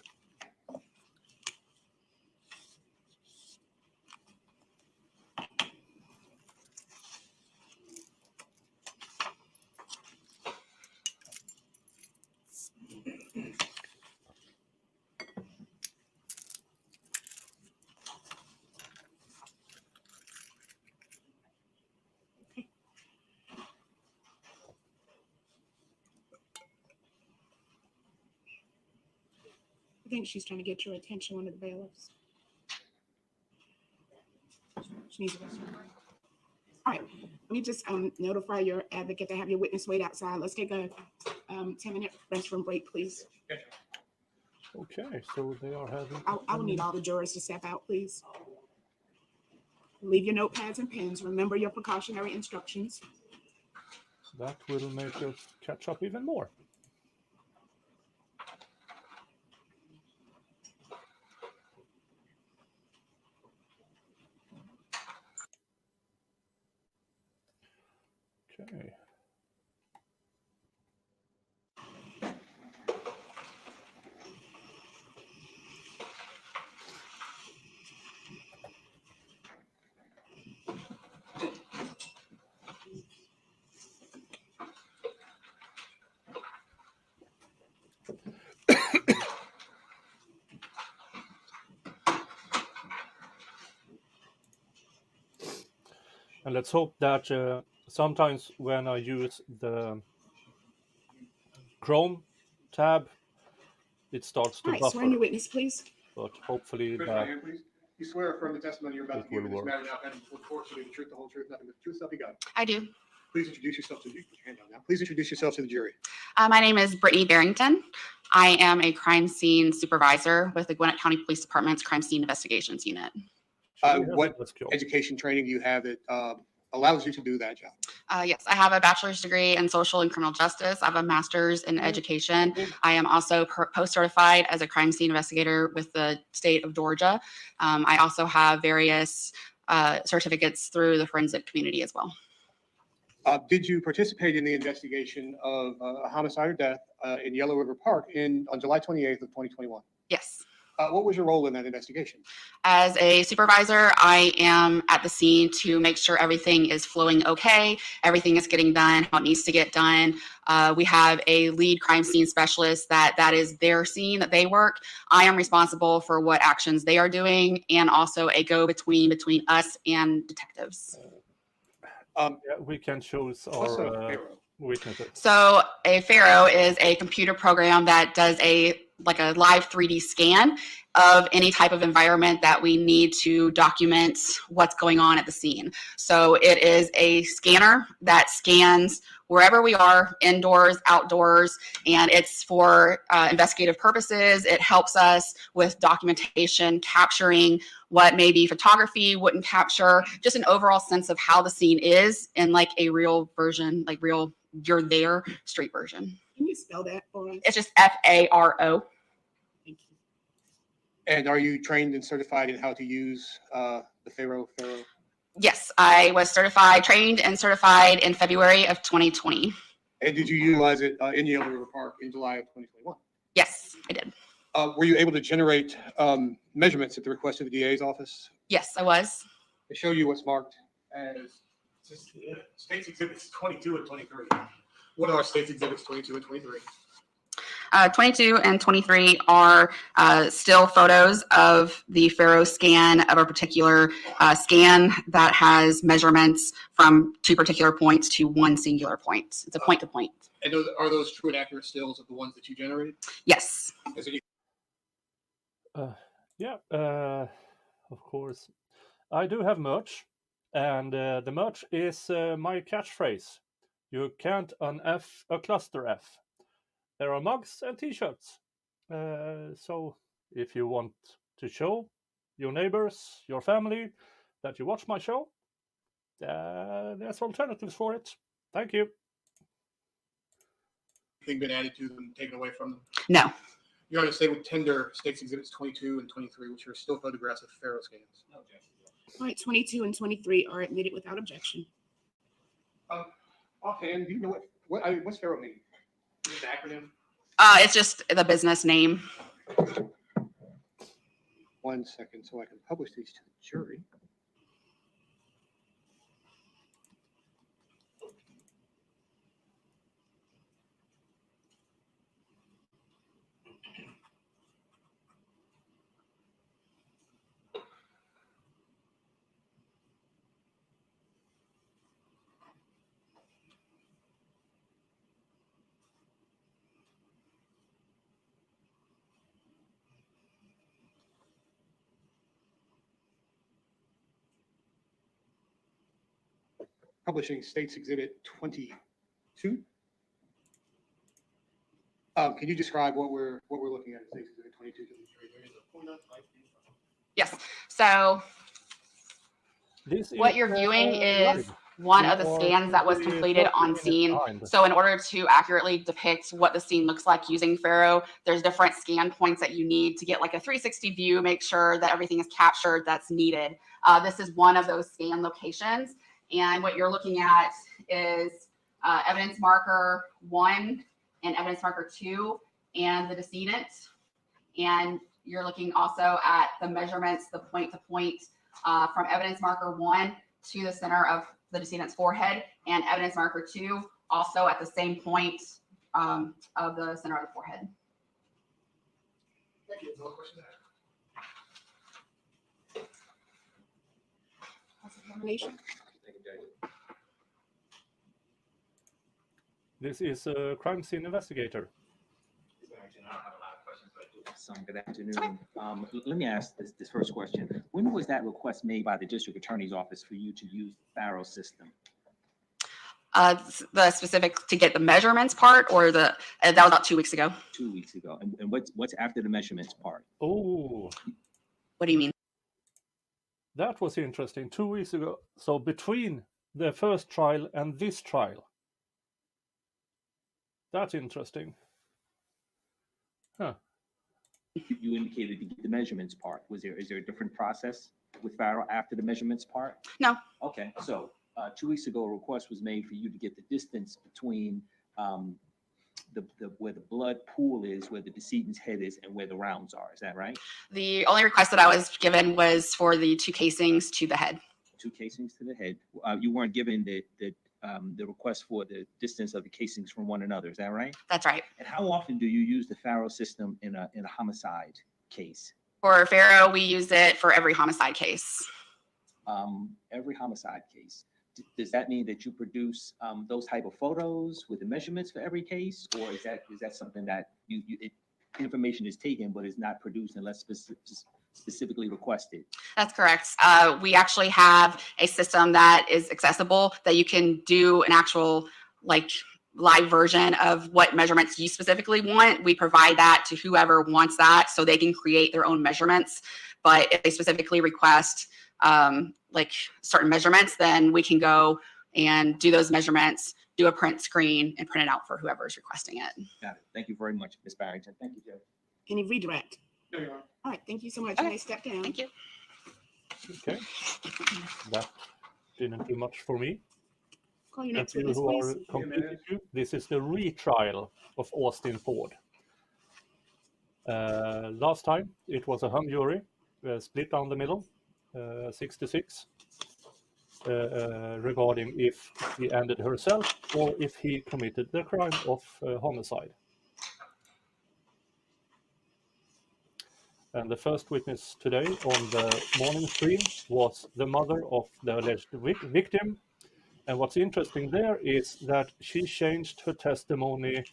I think she's trying to get your attention, one of the bailiffs. She needs a restroom. All right, let me just notify your advocate to have your witness wait outside. Let's take a 10-minute restroom break, please. Okay, so they are having. I will need all the jurors to step out, please. Leave your notepads and pens. Remember your precautionary instructions. That will make us catch up even more. Okay. And let's hope that sometimes when I use the Chrome tab, it starts to All right, buffer. swear in your witness, please. But hopefully Raise your that hand, please. You swear affirm the testimony you're about It to give will in this work. matter now, and will court to the truth, the whole truth, nothing but the truth, so help you God. I do. Please introduce yourself to the, put your hand down now. Please introduce yourself to the jury. My name is Brittany Barrington. I am a crime scene supervisor with the Gwinnett County Police Department's Crime Scene Investigations Unit. What education training do you have that allows you to do that job? Yes, I have a bachelor's degree in social and criminal justice. I have a master's in education. I am also post-certified as a crime scene investigator with the state of Georgia. I also have various certificates through the forensic community as well. Did you participate in the investigation of a homicide or death in Yellow River Park on July 28th of 2021? Yes. What was your role in that investigation? As a supervisor, I am at the scene to make sure everything is flowing okay, everything is getting done how it needs to get done. We have a lead crime scene specialist that is their scene that they work. I am responsible for what actions they are doing and also a go-between between us and detectives. Yeah, we can choose our witnesses. So a Pharaoh is a computer program that does like a live 3D scan of any type of environment that we need to document what's going on at the scene. So it is a scanner that scans wherever we are, indoors, outdoors, and it's for investigative purposes. It helps us with documentation, capturing what maybe photography wouldn't capture, just an overall sense of how the scene is in like a real version, like real you're there street version. Can you spell that for us? It's just Pharo. Thank you. And are you trained and certified in how to use the Pharaoh? Yes, I was trained and certified in February of 2020. And did you utilize it in Yellow River Park in July of 2021? Yes, I did. Were you able to generate measurements at the request of the DA's office Yes, I was. I show you what's marked as States Exhibits 22 and 23. What are States Exhibits 22 and 23? 22 and 23 are still photos of the Pharaoh scan of a particular scan that has measurements from two particular points to one singular point. It's a point to point. And are those true and accurate stills of the ones that you generated? Yes. Is it Yeah, of course. I do have merch, and the merch is my catchphrase. You can't un-F a cluster F. There are mugs and t-shirts. So if you want to show your neighbors, your family, that you watch my show, there's alternatives for it. Thank you. anything been added to them, taken away from them? No. You're going to stay with tender States Exhibits 22 and 23, which are still photographs of Pharaoh scans. All right, 22 and 23 are admitted without objection. Offhand, do you know what's Pharaoh mean? Is it an acronym? It's just the business name. 1 second, so I can publish these to the jury. Publishing States Exhibit 22. Can you describe what we're looking at in States Exhibit 22? Yes. So This what you're viewing is one of the scans that was completed on scene. So in order to accurately depict what the scene looks like using Pharaoh, there's different scan points that you need to get like a 360 view, make sure that everything is captured that's needed. This is one of those scan locations. And what you're looking at is evidence marker 1 and evidence marker 2 and the decedent. And you're looking also at the measurements, the point to point from evidence marker 1 to the center of the decedent's forehead, and evidence marker 2 also at the same point of the center of the forehead. Thank you. No questions asked. Examination. This is a crime scene investigator. I don't have a lot of questions, but I do have some. Good afternoon. Let me ask this first question. When was that request made by the district attorney's office for you to use the Pharaoh system? The specific to get the measurements part, or that was about 2 weeks ago. 2 weeks ago. And what's after the measurements part? Oh, What do you mean? that was interesting. 2 weeks ago. So between the first trial and this trial. That's interesting. Huh. You indicated to get the measurements part. Is there a different process with Pharaoh after the measurements part? No. Okay, so 2 weeks ago, a request was made for you to get the distance between where the blood pool is, where the decedent's head is, and where the rounds are. Is that right? The only request that I was given was for the 2 casings to the head. 2 casings to the head. You weren't given the request for the distance of the casings from one another. Is that right? That's right. And how often do you use the Pharaoh system in a homicide case? For Pharaoh, we use it for every homicide case. Every homicide case. Does that mean that you produce those type of photos with the measurements for every case, or is that something that information is taken but is not produced unless specifically requested? That's correct. We actually have a system that is accessible that you can do an actual live version of what measurements you specifically want. We provide that to whoever wants that so they can create their own measurements. But if they specifically request certain measurements, then we can go and do those measurements, do a print screen, and print it out for whoever is requesting it. Got it. Thank you very much, Ms. Barrington. Thank you, Judge. Any redirect? There you are. All right, thank you so much. Okay. You may step down. Thank you. Okay. That didn't do much for me. Call your And next for you witness, who please. are completely new, this is the retrial of Austin Ford. Last time it was a hung jury, split down the middle. 66 regarding if she ended herself or if he committed the crime of homicide. And the first witness today on the morning stream was the mother of the alleged victim. And what's interesting there is that she changed her testimony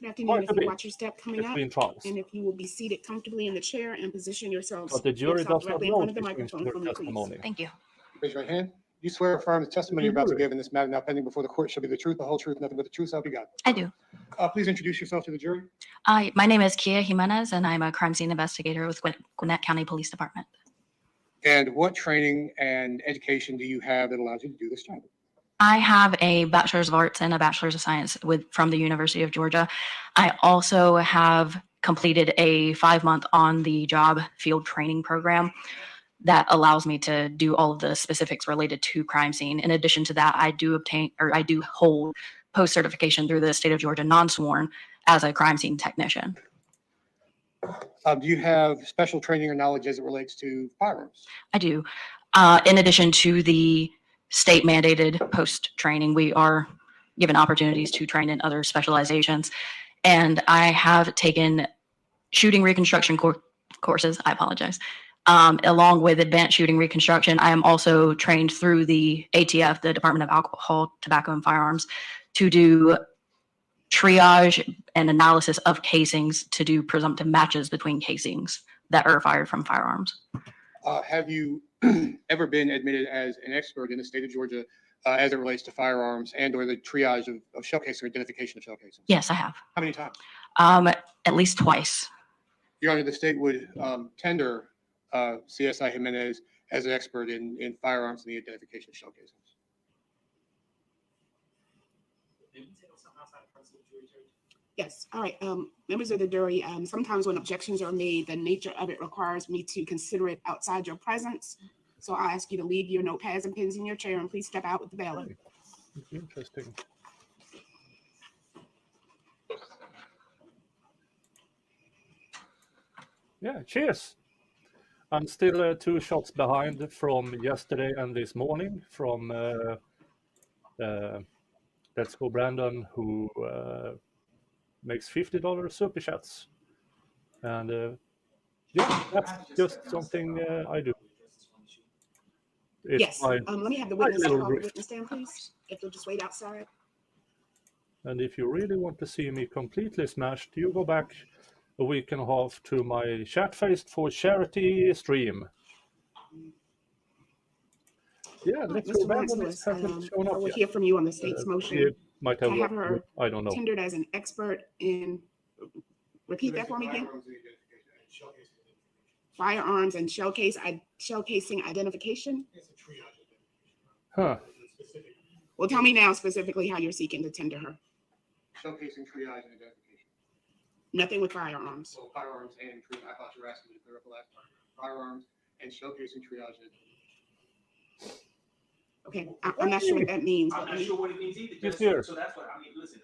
Good afternoon. quite If a you bit watch your step coming up, between trials. and if you will be seated comfortably in the chair and position yourselves But the jury yourself does not directly in know front of the she changed microphone her for me, please. testimony. Thank you. Raise your right hand. You swear or affirm the testimony you're about to give in this matter now pending before the court shall be the truth, the whole truth, nothing but the truth, so help you God. I do. Please introduce yourself to the jury. My name is Kia Jimenez, and I'm a crime scene investigator with Gwinnett County Police Department. And what training and education do you have that allows you to do this job? I have a Bachelor's of Arts and a Bachelor's of Science from the University of Georgia. I also have completed a 5-month on-the-job field training program that allows me to do all of the specifics related to crime scene. In addition to that, I do hold post-certification through the state of Georgia, non-sworn, as a crime scene technician. Do you have special training or knowledge as it relates to firearms? I do. In addition to the state mandated post training, we are given opportunities to train in other specializations. And I have taken shooting reconstruction courses. I apologize. Along with advanced shooting reconstruction, I am also trained through the ATF, the Department of Alcohol, Tobacco, and Firearms, to do triage and analysis of casings to do presumptive matches between casings that are fired from firearms. Have you ever been admitted as an expert in the state of Georgia as it relates to firearms and or the triage of shell casing or identification of shell casings? Yes, I have. How many times? At least twice. Your Honor, the state would tender CSI Jimenez as an expert in firearms and the identification of shell casings. Yes, all right, members of the jury, sometimes when objections are made, the nature of it requires me to consider it outside your presence. So I'll ask you to leave your notepads and pens in your chair and please step out with the bailiff. Interesting. Yeah, cheers. I'm still 2 shots behind from yesterday and this morning from Let's Go Brandon, who makes $50 super chats. And yeah, that's just something I do. It's Yes, my let me have the witness little call the brief. witness stand, please. If you'll just wait outside. And if you really want to see me completely smashed, you go back a week and a half to my Chat-Faced for Charity stream. Yeah, let's go Mr. back Lawrence on Lewis, this. Hasn't shown I up will yet. hear from you on the state's motion It might to have have worked, her but I don't know. tendered as an expert in, repeat that for me again? Firearms and shell casing identification? Huh. Well, tell me now specifically how you're seeking to tender her. Shell casing, triage, and identification. Nothing with firearms. So firearms and triage. I thought you were asking me to clear up the last part. Firearms and shell casing, triage, and Okay, I'm not sure what that means. I'm not sure what it means either. Yes, Judge. sir. So that's what I mean. Listen,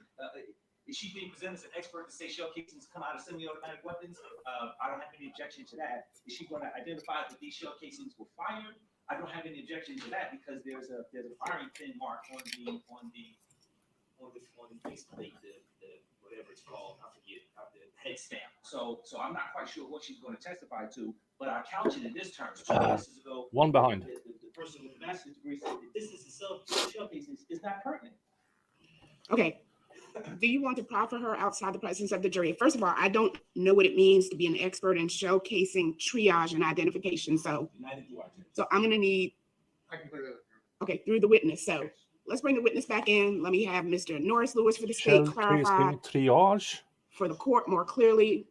is she being presented as an expert to say shell casings come out of semi-automatic weapons? I don't have any objection to that. Is she going to identify that these shell casings were fired? I don't have any objection to that because there's a firing pin mark on the faceplate, the whatever it's called, I forget, the head stamp. So I'm not quite sure what she's going to testify to, but I couch it in this terms. 2 witnesses ago, One behind. the person with the master's degree said that this is a shell casings is not pertinent. Okay. Do you want to proffer her outside the presence of the jury? First of all, I don't know what it means to be an expert in shell casing, triage, and identification. So I'm going to need, I can clear that up. okay, through the witness. So let's bring the witness back in. Let me have Mr. Norris Lewis for the state Shell clarify casing triage. for the court more clearly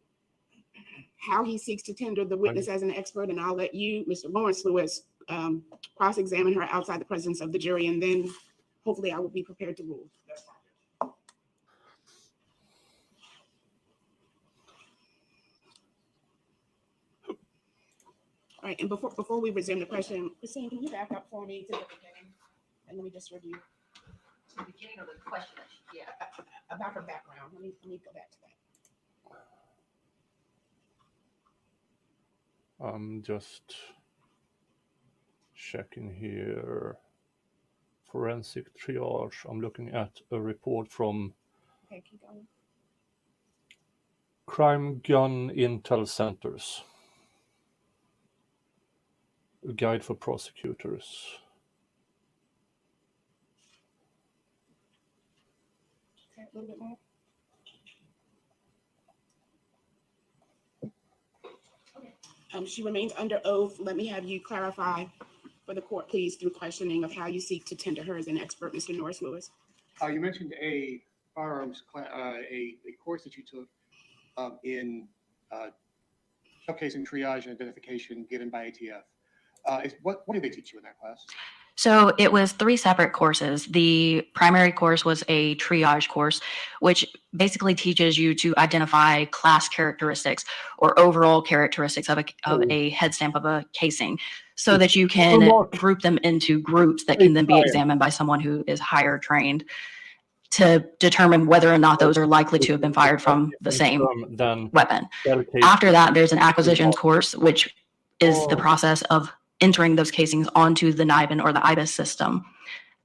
how he seeks to tender the witness as an expert. And I'll let you, Mr. Lawrence Lewis, cross-examine her outside the presence of the jury. And then hopefully I will be prepared to rule. That's fine. All right, and before we resume the question, Christine, can you back up for me to the beginning? And let me just review. To the beginning of the question, yeah. About her background. Let me go back to that. I'm just checking here. Forensic triage. I'm looking at a report from Okay, keep going. Crime Gun Intel Centers. A guide for prosecutors. Okay, a little bit more. She remains under oath. Let me have you clarify for the court, please, through questioning of how you seek to tender her as an expert, Mr. Norris Lewis. You mentioned a firearms a course that you took in shell casing triage and identification given by ATF. What did they teach you in that class? So it was 3 separate courses. The primary course was a triage course, which basically teaches you to identify class characteristics or overall characteristics of a head stamp of a casing, so that you can group them into groups that can then be examined by someone who is higher trained to determine whether or not those are likely to have been fired from the same weapon. After that, there's an acquisitions course, which is the process of entering those casings onto the NIBIN or the IBIS system.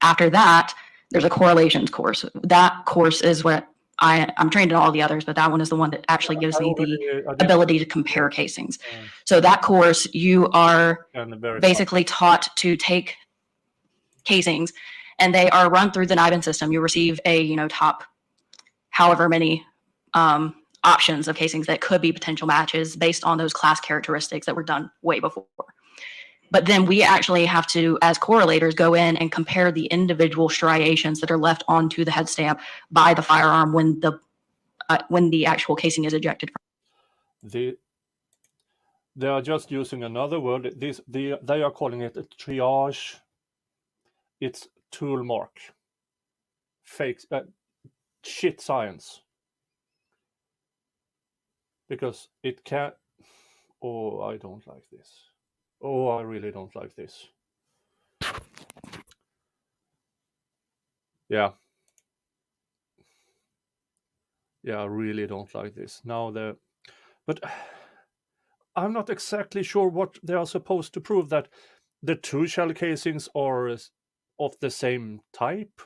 After that, there's a correlations course. That course is what I'm trained in all the others, but that one is the one that actually gives me the ability to compare casings. So that course, you are basically taught to take casings, and they are run through the NIBIN system. You receive a top however many options of casings that could be potential matches based on those class characteristics that were done way before. But then we actually have to, as correlators, go in and compare the individual striations that are left onto the head stamp by the firearm when the actual casing is ejected. They are just using another word. They are calling it a triage. It's tool mark. Fake shit science. Because it can. Oh, I don't like this. Oh, I really don't like this. Yeah. Yeah, I really don't like this. But I'm not exactly sure what they are supposed to prove, that the 2 shell casings are of the same type,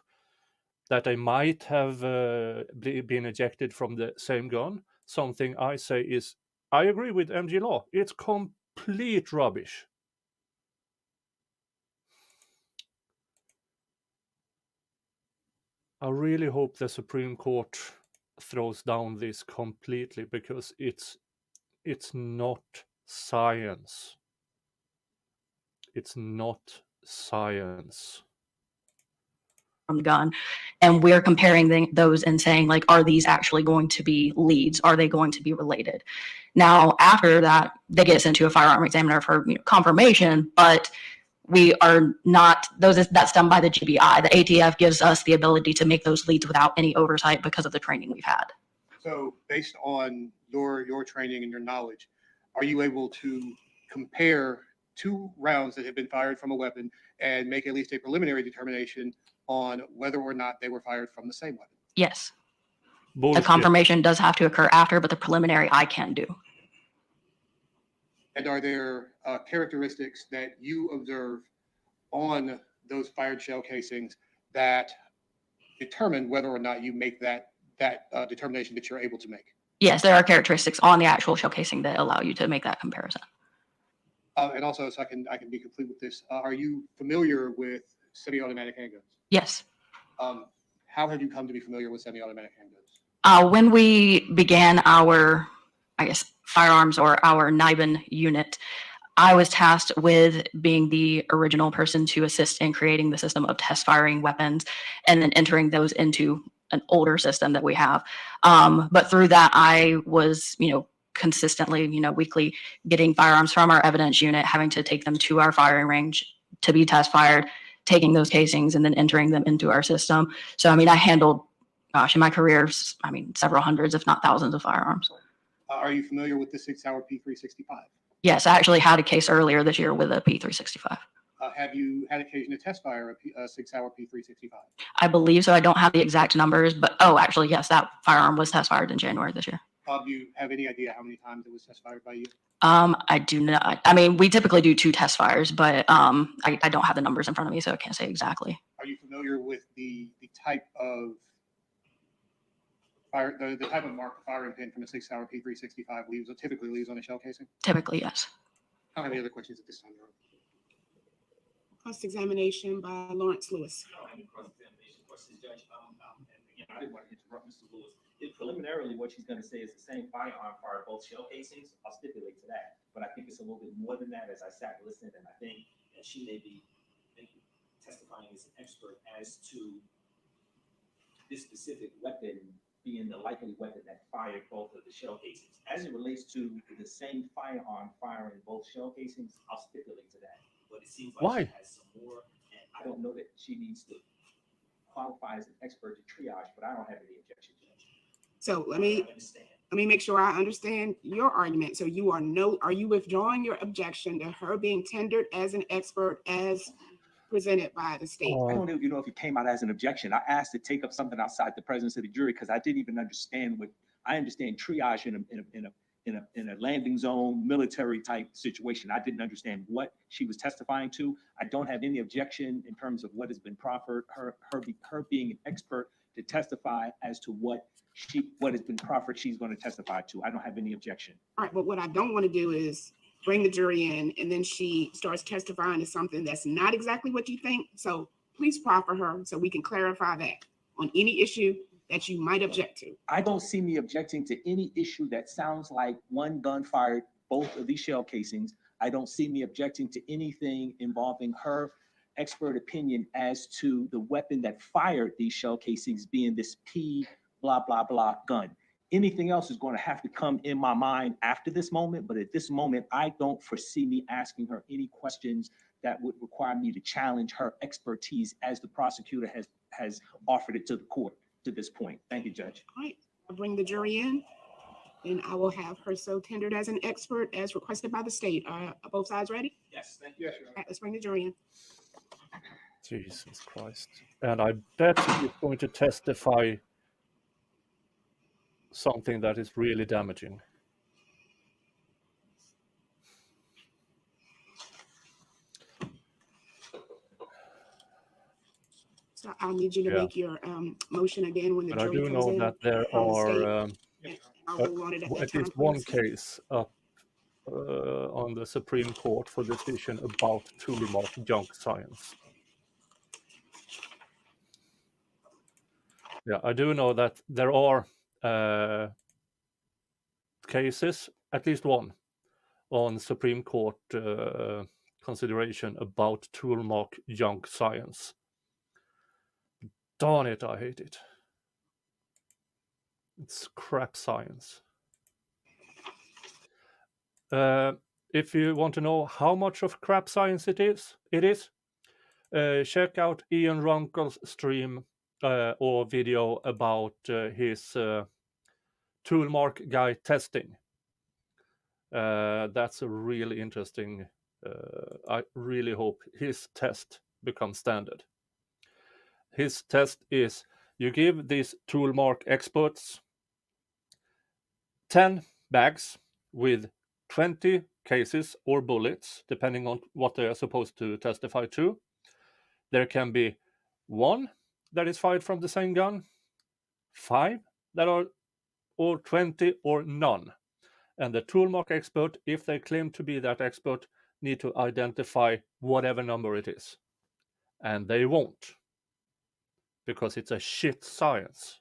that they might have been ejected from the same gun. Something I say is, I agree with MG Law. It's complete rubbish. I really hope the Supreme Court throws down this completely, because it's not science. It's not science. From the gun, and we're comparing those and saying, like, are these actually going to be leads? Are they going to be related? Now, after that, they get sent to a firearm examiner for confirmation, but we are not, that's done by the GBI. The ATF gives us the ability to make those leads without any oversight because of the training we've had. So based on your training and your knowledge, are you able to compare 2 rounds that have been fired from a weapon and make at least a preliminary determination on whether or not they were fired from the same weapon? Yes. Bullshit. The confirmation does have to occur after, but the preliminary I can do. And are there characteristics that you observe on those fired shell casings that determine whether or not you make that determination that you're able to make? Yes, there are characteristics on the actual shell casing that allow you to make that comparison. And also, so I can be complete with this, are you familiar with semi-automatic handguns? Yes. How have you come to be familiar with semi-automatic handguns? When we began our, firearms or our NIBIN unit, I was tasked with being the original person to assist in creating the system of test firing weapons and then entering those into an older system that we have. But through that, I was, consistently, weekly getting firearms from our evidence unit, having to take them to our firing range to be test fired, taking those casings and then entering them into our system. So, I handled, in my career, several hundreds, if not thousands of firearms. Are you familiar with the 6-hour P365? Yes, I actually had a case earlier this year with a P365. Have you had occasion to test fire a 6-hour P365? I believe so. I don't have the exact numbers, but yes, that firearm was test fired in January this year. Do you have any idea how many times it was test fired by you? I do not. I mean, we typically do 2 test fires, but I don't have the numbers in front of me, so I can't say exactly. Are you familiar with the type of fire, the type of mark the firing pin from a 6-hour P365 leaves, typically leaves on a shell casing? Typically, yes. I don't have any other questions at this time, Your Honor. Cross-examination by Lawrence Lewis. I don't have any cross-examination questions, Judge. And again, I didn't want to interrupt Mr. Lewis. If preliminarily what she's going to say is the same firearm fired both shell casings, I'll stipulate to that. But I think it's a little bit more than that as I sat and listened, and I think that she may be testifying as an expert as to this specific weapon being the likely weapon that fired both of the shell casings. As it relates to the same firearm firing both shell casings, I'll stipulate to that. But it seems like Why? she has some more, and I don't know that she needs to qualify as an expert to triage, but I don't have any objection to that. So let me make sure I understand your argument. So you are you withdrawing your objection to her being tendered as an expert as presented by the state? I don't even know if it came out as an objection. I asked to take up something outside the presence of the jury because I didn't even understand what I understand triage in a landing zone military type situation. I didn't understand what she was testifying to. I don't have any objection in terms of what has been proffered, her being an expert to testify as to what has been proffered she's going to testify to. I don't have any objection. All right, but what I don't want to do is bring the jury in and then she starts testifying to something that's not exactly what you think. So please proffer her so we can clarify that on any issue that you might object to. I don't see me objecting to any issue that sounds like one gun fired both of these shell casings. I don't see me objecting to anything involving her expert opinion as to the weapon that fired these shell casings being this P blah, blah, blah gun. Anything else is going to have to come in my mind after this moment. But at this moment, I don't foresee me asking her any questions that would require me to challenge her expertise as the prosecutor has offered it to the court to this point. Thank you, Judge. All right, I'll bring the jury in and I will have her so tendered as an expert as requested by the state. Are both sides ready? Yes, thank you. Yes, Your All right, let's bring the jury in. Jesus Christ. And I bet he's going to testify something that is really damaging. So I'll need you to make your motion again when the But I jury do comes know in. that there are I'll rule on it at that at time, least one please. case up on the Supreme Court for decision about toolmark junk science. Yeah, I do know that there are cases, at least one, on Supreme Court consideration about toolmark junk science. Darn it, I hate it. It's crap science. If you want to know how much of crap science it is, check out Ian Runkle's stream or video about his toolmark guy testing. That's a really interesting. I really hope his test becomes standard. His test is you give these toolmark experts 10 bags with 20 cases or bullets, depending on what they are supposed to testify to. There can be 1 that is fired from the same gun, 5 that are, or 20 or none. And the toolmark expert, if they claim to be that expert, need to identify whatever number it is. And they won't, because it's a shit science.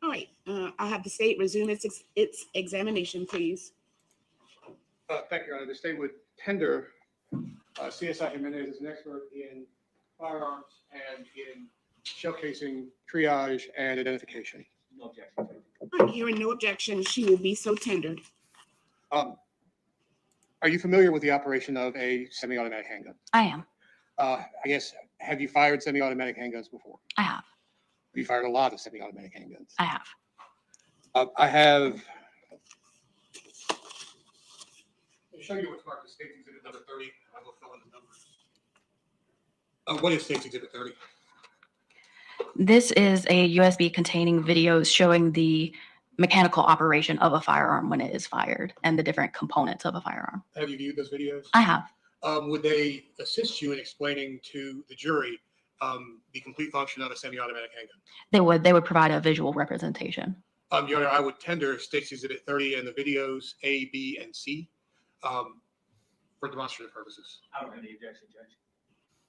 All right, I'll have the state resume its examination, please. Thank you, Your Honor. The state would tender CSI Jimenez is an expert in firearms and in shell casing, triage, and identification. No objection. All right, hearing no objection, she will be so tendered. Are you familiar with the operation of a semi-automatic handgun? I am. I guess, have you fired semi-automatic handguns before? I have. You fired a lot of semi-automatic handguns. I have. I have. I'll show you what's marked as State's Exhibit number 30. I will fill in the numbers. What is State's Exhibit 30? This is a USB containing videos showing the mechanical operation of a firearm when it is fired and the different components of a firearm. Have you viewed those videos? I have. Would they assist you in explaining to the jury the complete function of a semi-automatic handgun? They would provide a visual representation. Your Honor, I would tender State's Exhibit 30 and the videos A, B, and C for demonstrative purposes. I don't have any objection, Judge.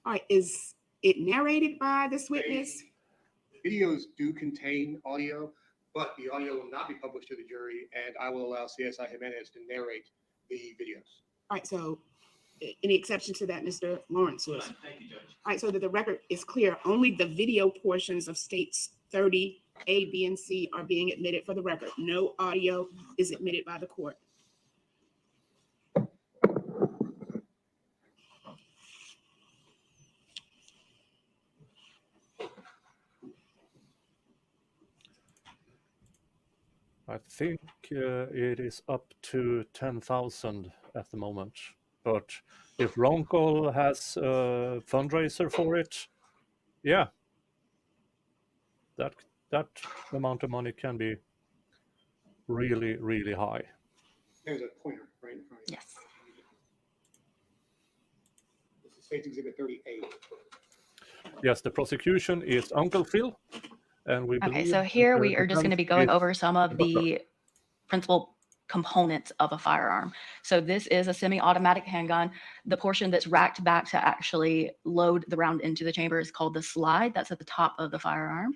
All right, is it narrated by this witness? The videos do contain audio, but the audio will not be published to the jury, and I will allow CSI Jimenez to narrate the videos. All right, so any exception to that, Mr. Lawrence? Thank you, Judge. All right, so that the record is clear, only the video portions of States 30, A, B, and C are being admitted for the record. No audio is admitted by the court. I think it is up to 10,000 at the moment. But if Roncall has a fundraiser for it, yeah, that amount of money can be really, really high. There's a pointer right in front of you. Yes. This is State's Exhibit 30A. Yes, the prosecution is Uncle Phil. And we Okay, so here we are just going to be going over some of the principal components of a firearm. So this is a semi-automatic handgun. The portion that's racked back to actually load the round into the chamber is called the slide. That's at the top of the firearm.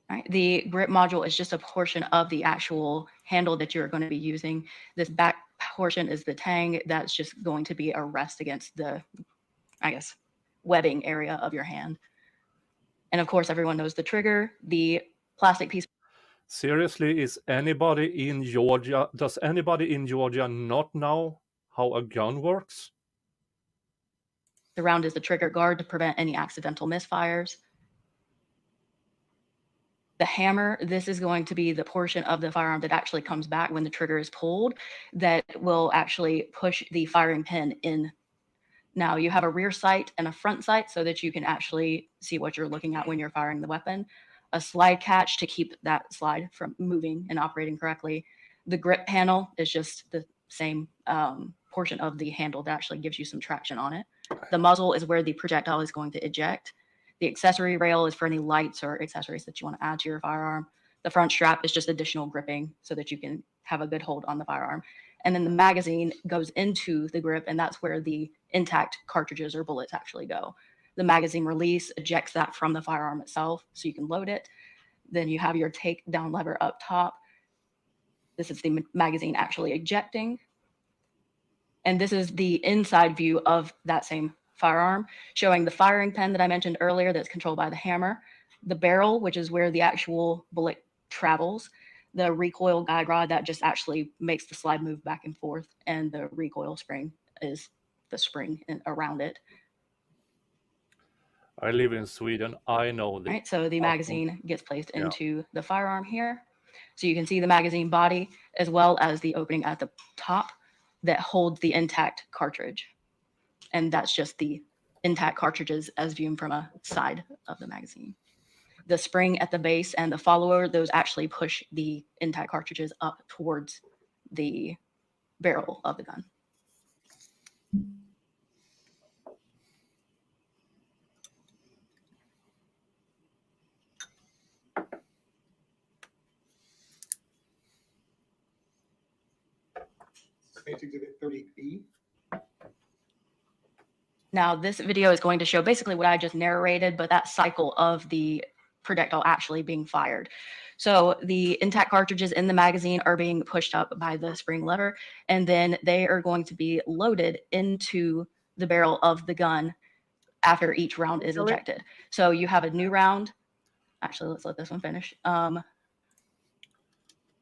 Right. The grip module is just a portion of the actual handle that you're going to be using. This back portion is the tang. That's just going to be a rest against the, I guess, webbing area of your hand. And of course, everyone knows the trigger, the plastic piece. Seriously, does anybody in Georgia not know how a gun works? The round is the trigger guard to prevent any accidental misfires. The hammer, this is going to be the portion of the firearm that actually comes back when the trigger is pulled that will actually push the firing pin in. Now you have a rear sight and a front sight so that you can actually see what you're looking at when you're firing the weapon. A slide catch to keep that slide from moving and operating correctly. The grip panel is just the same portion of the handle that actually gives you some traction on it. The muzzle is where the projectile is going to eject. The accessory rail is for any lights or accessories that you want to add to your firearm. The front strap is just additional gripping so that you can have a good hold on the firearm. And then the magazine goes into the grip, and that's where the intact cartridges or bullets actually go. The magazine release ejects that from the firearm itself so you can load it. Then you have your take down lever up top. This is the magazine actually ejecting. And this is the inside view of that same firearm, showing the firing pin that I mentioned earlier that's controlled by the hammer, the barrel, which is where the actual bullet travels, the recoil guide rod that just actually makes the slide move back and forth, and the recoil spring is the spring around it. I live in Sweden. I know this. Right, so the magazine gets placed into the firearm here. So you can see the magazine body as well as the opening at the top that holds the intact cartridge. And that's just the intact cartridges as viewed from a side of the magazine. The spring at the base and the follower, those actually push the intact cartridges up towards the barrel of the gun. State's Exhibit 30B. Now, this video is going to show basically what I just narrated, but that cycle of the projectile actually being fired. So the intact cartridges in the magazine are being pushed up by the spring lever, and then they are going to be loaded into the barrel of the gun after each round is ejected. So you have a new round. Actually, let's let this one finish.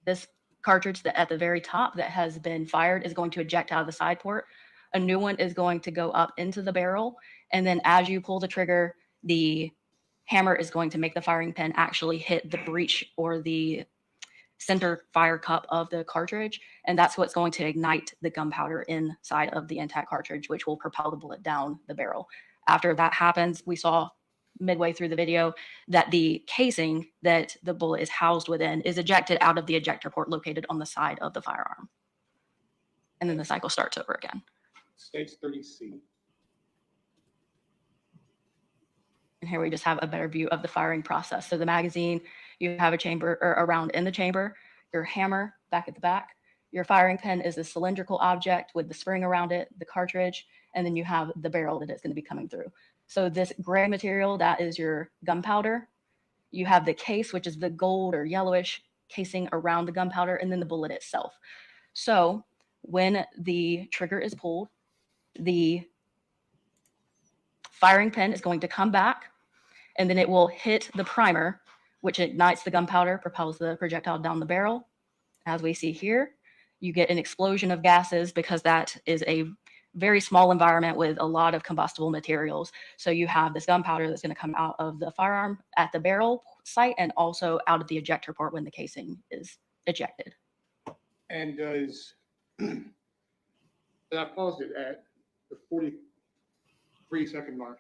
This cartridge that at the very top that has been fired is going to eject out of the side port. A new one is going to go up into the barrel. And then as you pull the trigger, the hammer is going to make the firing pin actually hit the breech or the center fire cup of the cartridge. And that's what's going to ignite the gunpowder inside of the intact cartridge, which will propel the bullet down the barrel. After that happens, we saw midway through the video that the casing that the bullet is housed within is ejected out of the ejector port located on the side of the firearm. And then the cycle starts over again. States 30C. And here we just have a better view of the firing process. So the magazine, you have a chamber or a round in the chamber, your hammer back at the back. Your firing pin is a cylindrical object with the spring around it, the cartridge, and then you have the barrel that it's going to be coming through. So this gray material, that is your gunpowder. You have the case, which is the gold or yellowish casing around the gunpowder, and then the bullet itself. So when the trigger is pulled, the firing pin is going to come back, and then it will hit the primer, which ignites the gunpowder, propels the projectile down the barrel. As we see here, you get an explosion of gases because that is a very small environment with a lot of combustible materials. So you have this gunpowder that's going to come out of the firearm at the barrel site and also out of the ejector port when the casing is ejected. And does, and I paused it at the 43-second mark.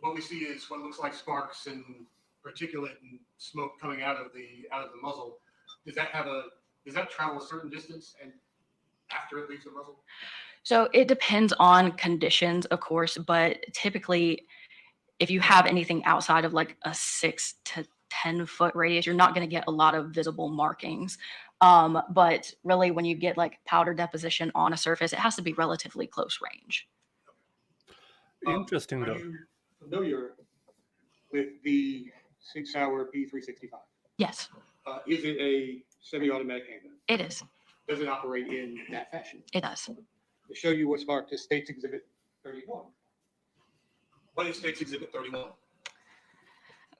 What we see is what looks like sparks and particulate and smoke coming out of the muzzle. Does that travel a certain distance and after it leaves the muzzle? So it depends on conditions, of course, but typically if you have anything outside of like a 6 to 10 foot radius, you're not going to get a lot of visible markings. But really when you get like powder deposition on a surface, it has to be relatively close range. Interesting, Are though. you familiar with the Sig Sauer P365? Yes, Is it a semi-automatic handgun? it is. Does it operate in that fashion? It does. To show you what's marked as States Exhibit 31. What is States Exhibit 31?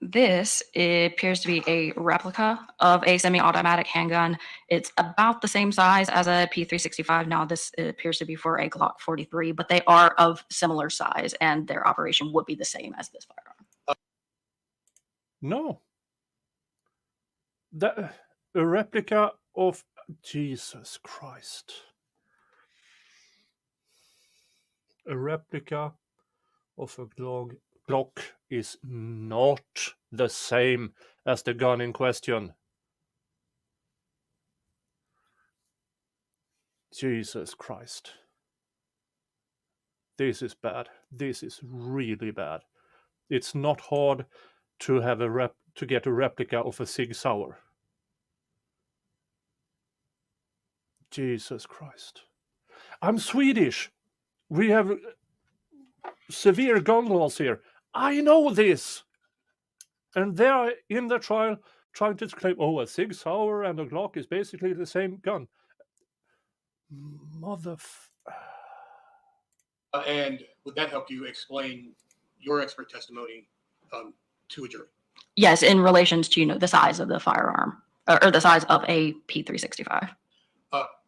This appears to be a replica of a semi-automatic handgun. It's about the same size as a P365. Now, this appears to be for a Glock 43, but they are of similar size, and their operation would be the same as this firearm. No. A replica of Jesus Christ. A replica of a Glock is not the same as the gun in question. Jesus Christ. This is bad. This is really bad. It's not hard to have to get a replica of a Sig Sauer. Jesus Christ. I'm Swedish. We have severe gun laws here. I know this. And they are in the trial trying to claim, a Sig Sauer and a Glock is basically the same gun. And would that help you explain your expert testimony to a jury? Yes, in relations to the size of the firearm or the size of a P365.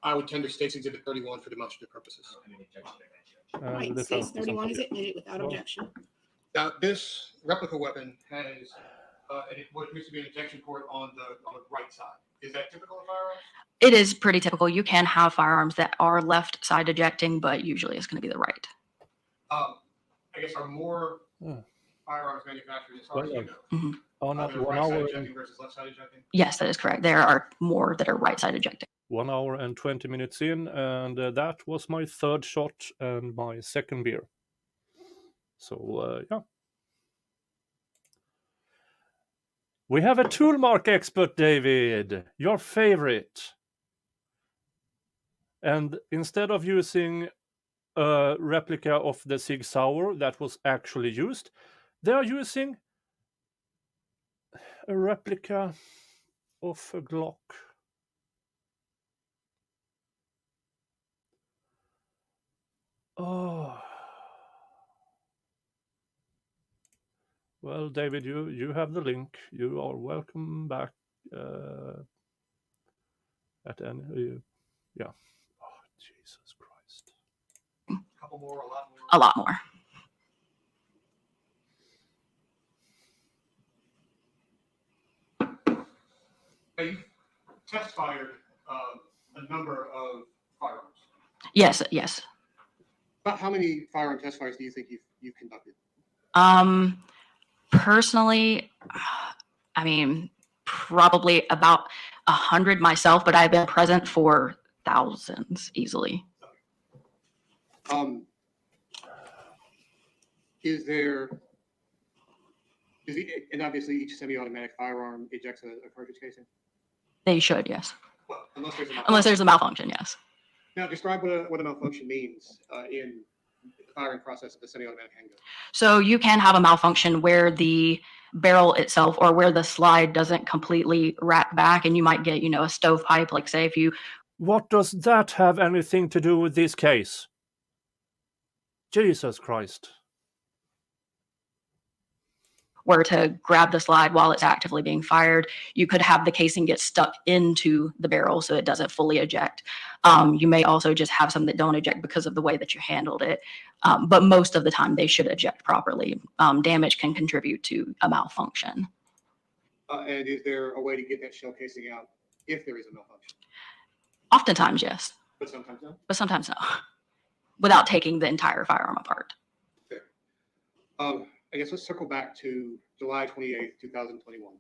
I would tender States Exhibit 31 for demonstrative purposes. Right, States 31 is admitted without objection. Now, this replica weapon has what appears to be an ejection port on the right side. Is that typical of firearms? It is pretty typical. You can have firearms that are left side ejecting, but usually it's going to be the right. I guess are more firearms manufactured as far as you know? Mm-hmm. Right side ejecting versus left side ejecting? Yes, that is correct. There are more that are right side ejecting. 1 hour and 20 minutes in, and that was my third shot and my second beer. So, yeah. We have a toolmark expert, David, your favorite. And instead of using a replica of the Sig Sauer that was actually used, They are using a replica of a Glock. Oh. Well, David, you have the link. You are welcome back at any. Yeah. Oh, Jesus Christ. A couple more, a lot more. A lot more. Now, you test fired a number of firearms. Yes, yes. About how many firearm test fires do you think you've conducted? Personally, I mean, probably about 100 myself, but I've been present for thousands easily. And obviously each semi-automatic firearm ejects a cartridge casing? They should, yes. Well, unless there's a malfunction. Unless there's a malfunction, yes. Now describe what a malfunction means in the firing process of the semi-automatic handgun. So you can have a malfunction where the barrel itself or where the slide doesn't completely rack back, and you might get, a stovepipe, like say if you... What does that have anything to do with this case? Jesus Christ. were to grab the slide while it's actively being fired, you could have the casing get stuck into the barrel so it doesn't fully eject. You may also just have some that don't eject because of the way that you handled it. But most of the time they should eject properly. Damage can contribute to a malfunction. And is there a way to get that shell casing out if there is a malfunction? Oftentimes, yes. But sometimes no? But sometimes no. Without taking the entire firearm apart. Fair. I guess let's circle back to July 28th, 2021.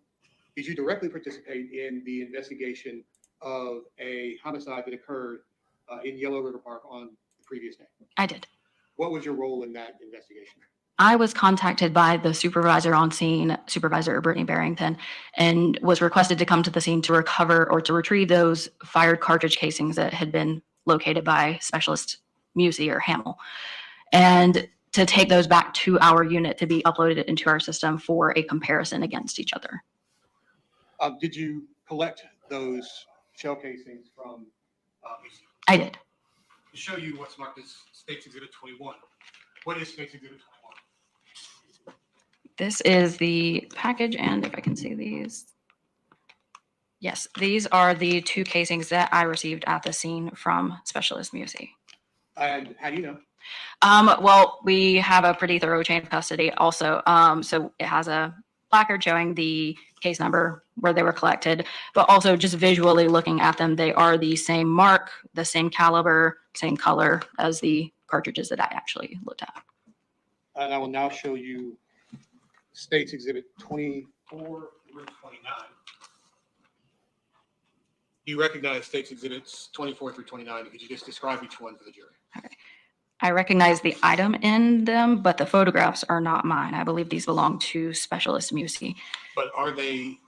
Did you directly participate in the investigation of a homicide that occurred in Yellow River Park on the previous day? I did. What was your role in that investigation? I was contacted by the supervisor on scene, Supervisor Brittany Barrington, and was requested to come to the scene to recover or to retrieve those fired cartridge casings that had been located by Specialist Musey or Hamill, and to take those back to our unit to be uploaded into our system for a comparison against each other. Did you collect those shell casings from Musey? I did. To show you what's marked as States Exhibit 21. What is States Exhibit 21? This is the package, and if I can see these. Yes, these are the two casings that I received at the scene from Specialist Musey. And how do you know? Well, we have a pretty thorough chain of custody also. So it has a placard showing the case number where they were collected, but also just visually looking at them, they are the same mark, the same caliber, same color as the cartridges that I actually looked at. And I will now show you States Exhibit 24 through 29. You recognize States Exhibits 24 through 29. Could you just describe each one for the jury? Okay. I recognize the item in them, but the photographs are not mine. I believe these belong to Specialist Musey. But are they,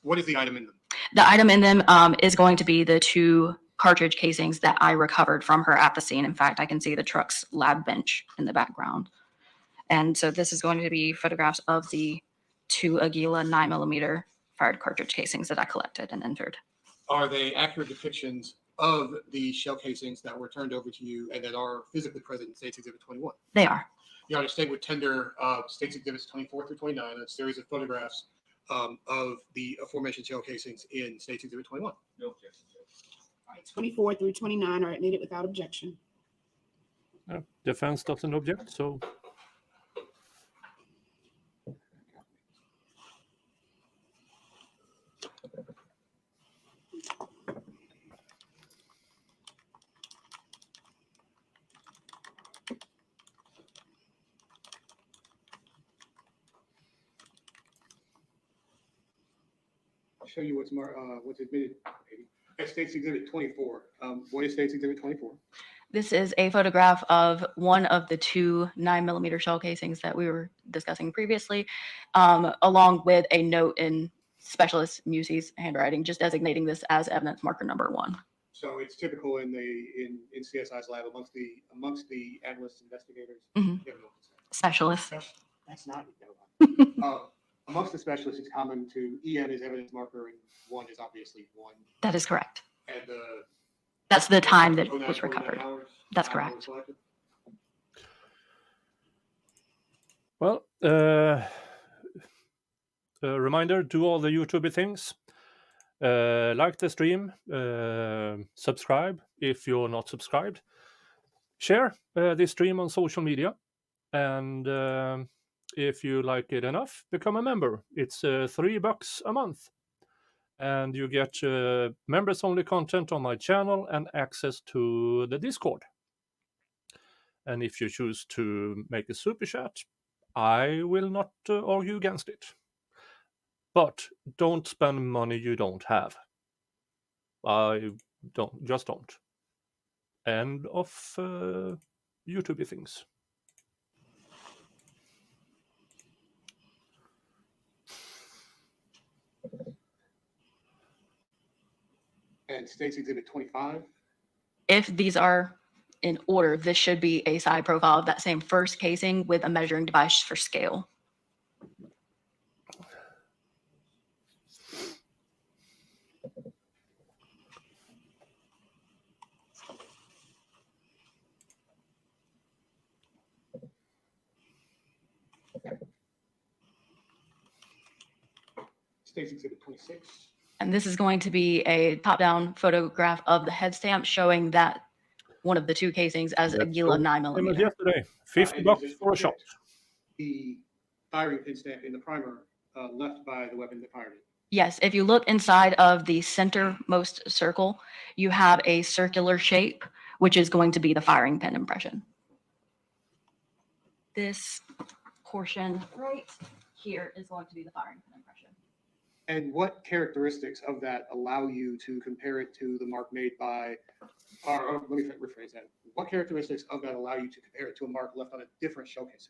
what is the item in them? The item in them is going to be the two cartridge casings that I recovered from her at the scene. In fact, I can see the truck's lab bench in the background. And so this is going to be photographs of the two Aguila 9mm fired cartridge casings that I collected and entered. Are they accurate depictions of the shell casings that were turned over to you and that are physically present in States Exhibit 21? They are. Your Honor, State would tender States Exhibits 24 through 29, a series of photographs of the aforementioned shell casings in States Exhibit 21. No objection. All right, 24 through 29 are admitted without objection. Defense doesn't object, so I'll show you what's admitted. At States Exhibit 24. What is States Exhibit 24? This is a photograph of one of the two 9mm shell casings that we were discussing previously, along with a note in Specialist Musey's handwriting, just designating this as evidence marker number 1. So it's typical in CSI's lab amongst the analysts, investigators. Mhm. You have no concern. Specialist. That's not. Amongst the specialists, it's common to EN is evidence marker and 1 is obviously 1. That is correct. And That's the time that 09, was 29 recovered. hours, That's time correct. was collected. Well, a reminder, do all the YouTube things. Like the stream, subscribe if you're not subscribed. Share this stream on social media. And if you like it enough, become a member. It's $3 a month. And you get members-only content on my channel and access to the Discord. And if you choose to make a super chat, I will not argue against it. But don't spend money you don't have. Just don't. End of YouTube things. And State's Exhibit 25. If these are in order, this should be a side profile of that same first casing with a measuring device for scale. State's Exhibit 26. And this is going to be a top-down photograph of the head stamp showing that one of the two casings as a Gila 9mm. Yesterday, $50 for a shot. The firing pin stamp in the primer left by the weapon that fired it. Yes, if you look inside of the centermost circle, you have a circular shape, which is going to be the firing pin impression. This portion right here is going to be the firing pin impression. And what characteristics of that allow you to compare it to the mark made by, or let me rephrase that. What characteristics of that allow you to compare it to a mark left on a different showcasing?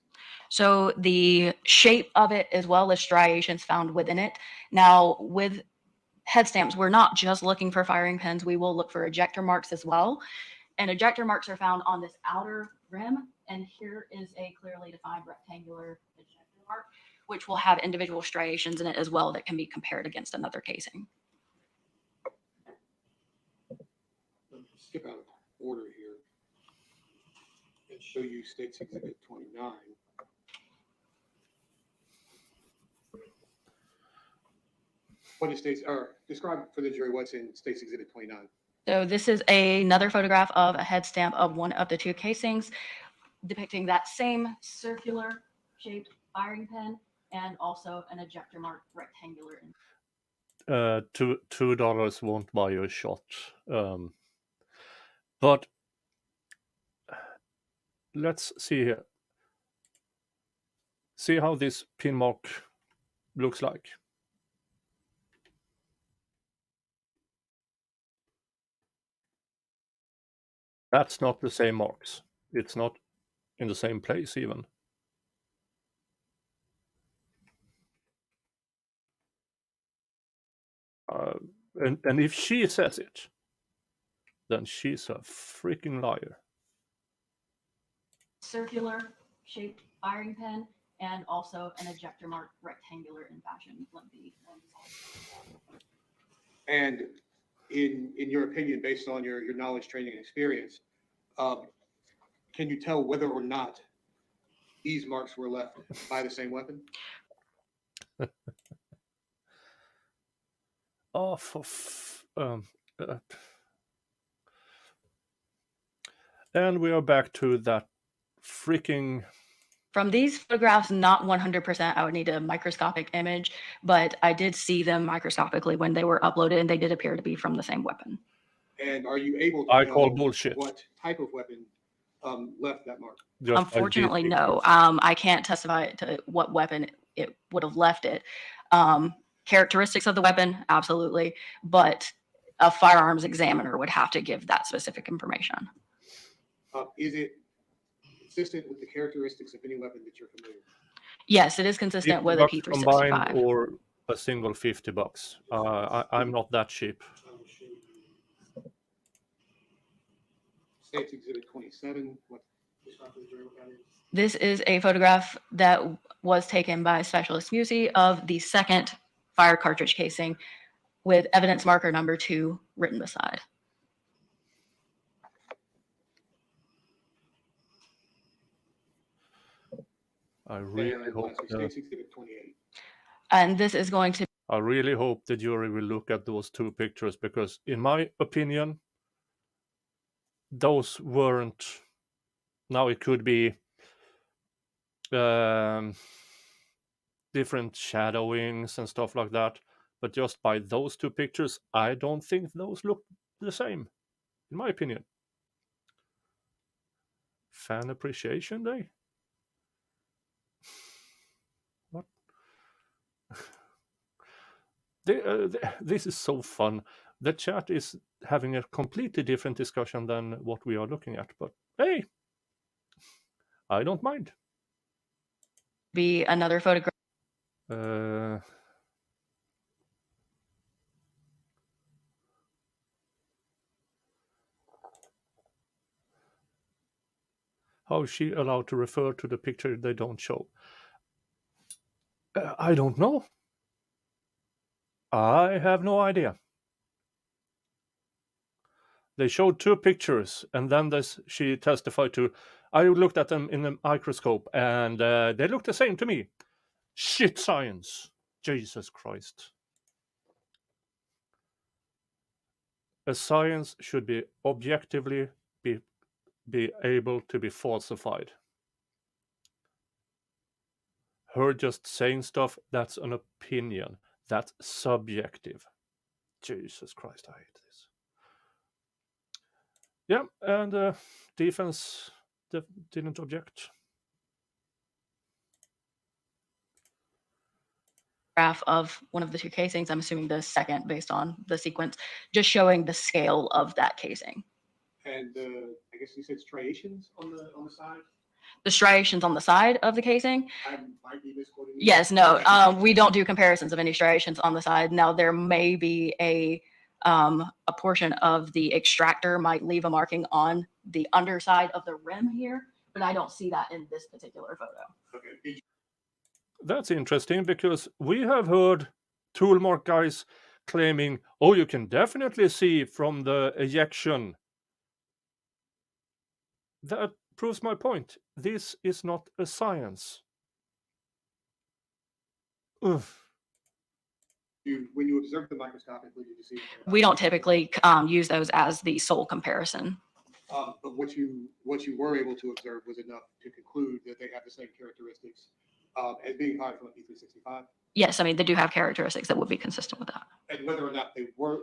So the shape of it as well as striations found within it. Now with head stamps, we're not just looking for firing pins. We will look for ejector marks as well. And ejector marks are found on this outer rim. And here is a clearly defined rectangular ejector mark, which will have individual striations in it as well that can be compared against another casing. Skip out of order here and show you State's Exhibit 29. What is State's, or describe for the jury what's in State's Exhibit 29. So this is another photograph of a head stamp of one of the two casings depicting that same circular shaped firing pin and also an ejector mark rectangular. $2 won't buy you a shot. But let's see here. See how this pin mark looks like. That's not the same marks. It's not in the same place even. And if she says it, then she's a freaking liar. Circular shaped firing pin and also an ejector mark rectangular in fashion. And in your opinion, based on your knowledge, training, and experience, can you tell whether or not these marks were left by the same weapon? Oh, and we are back to that freaking... From these photographs, not 100%, I would need a microscopic image, but I did see them microscopically when they were uploaded, and they did appear to be from the same weapon. And are you able to I know call bullshit. What type of weapon left that mark? Just Unfortunately, no. I can't testify to what weapon it would have left it. Characteristics of the weapon, absolutely, but a firearms examiner would have to give that specific information. Is it consistent with the characteristics of any weapon that you're familiar with? Yes, it is consistent with a $50 combined P365. or a single $50. I'm not that cheap. State's Exhibit 27. What? Describe for the jury what that is. This is a photograph that was taken by Specialist Musi of the second fire cartridge casing with evidence marker number 2 written beside. I really And hope lastly, the, State's Exhibit 28. And this is going to I really hope the jury will look at those 2 pictures, because in my opinion, those weren't. Now it could be different shadowings and stuff like that, but just by those 2 pictures, I don't think those look the same, in my opinion. Fan Appreciation Day? What? This is so fun. The chat is having a completely different discussion than what we are looking at, but hey, I don't mind. be another photograph. How is she allowed to refer to the picture they don't show? I don't know. I have no idea. They showed 2 pictures, and then she testified to, I looked at them in the microscope, and they look the same to me. Shit science. Jesus Christ. A science should be objectively be able to be falsified. Her just saying stuff, that's an opinion. That's subjective. Jesus Christ, I hate this. Yeah, and defense didn't object. Graph of one of the 2 casings, I'm assuming the second based on the sequence, just showing the scale of that casing. And I guess you said striations on the side? The striations on the side of the casing? I might be misquoting. Yes, no, we don't do comparisons of any striations on the side. Now, there may be a portion of the extractor might leave a marking on the underside of the rim here, but I don't see that in this particular photo. Okay. That's interesting, because we have heard toolmark guys claiming, oh, you can definitely see from the ejection. That proves my point. This is not a science. Ugh. When you observe the microscopically, did you see? We don't typically use those as the sole comparison. But what you were able to observe was enough to conclude that they have the same characteristics as being fired from a P365. Yes, I mean, they do have characteristics that would be consistent with that. And whether or not they were,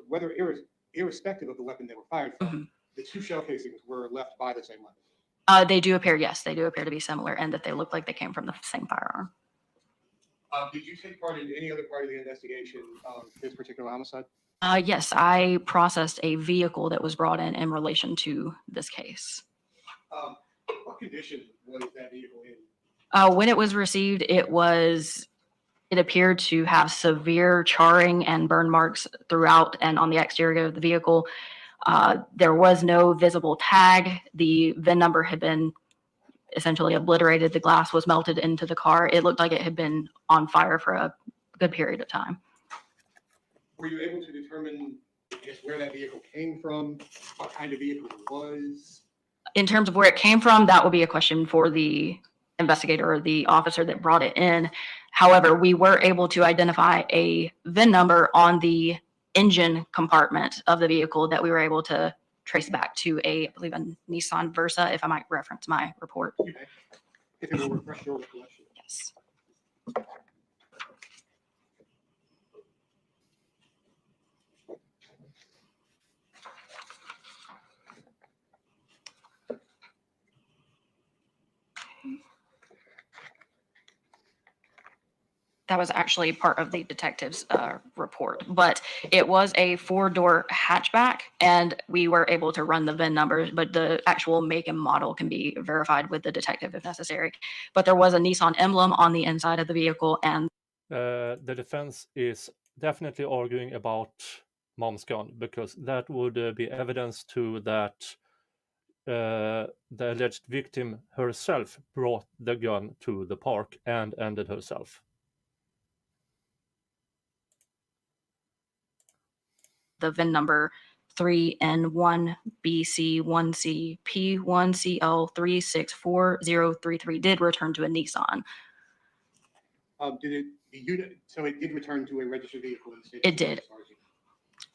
irrespective of the weapon they were fired from, the 2 shell casings were left by the same weapon. They do appear, yes, they do appear to be similar, and that they look like they came from the same firearm. Did you take part in any other part of the investigation of this particular homicide? Yes, I processed a vehicle that was brought in relation to this case. What condition was that vehicle in? When it was received, it appeared to have severe charring and burn marks throughout and on the exterior of the vehicle. There was no visible tag. The VIN number had been essentially obliterated. The glass was melted into the car. It looked like it had been on fire for a good period of time. Were you able to determine, I guess, where that vehicle came from, what kind of vehicle it was? In terms of where it came from, that would be a question for the investigator or the officer that brought it in. However, we were able to identify a VIN number on the engine compartment of the vehicle that we were able to trace back to I believe, a Nissan Versa, if I might reference my report. Okay. If it will refresh your recollection. Yes. That was actually part of the detective's report, but it was a 4-door hatchback, and we were able to run the VIN numbers, but the actual make and model can be verified with the detective if necessary. But there was a Nissan emblem on the inside of the vehicle, and the defense is definitely arguing about mom's gun, because that would be evidence to that the alleged victim herself brought the gun to the park and ended herself. The VIN number 3N1BC1CP1CL364033 did return to a Nissan. The unit, so it did return to a registered vehicle in the state? It did. As far as you know.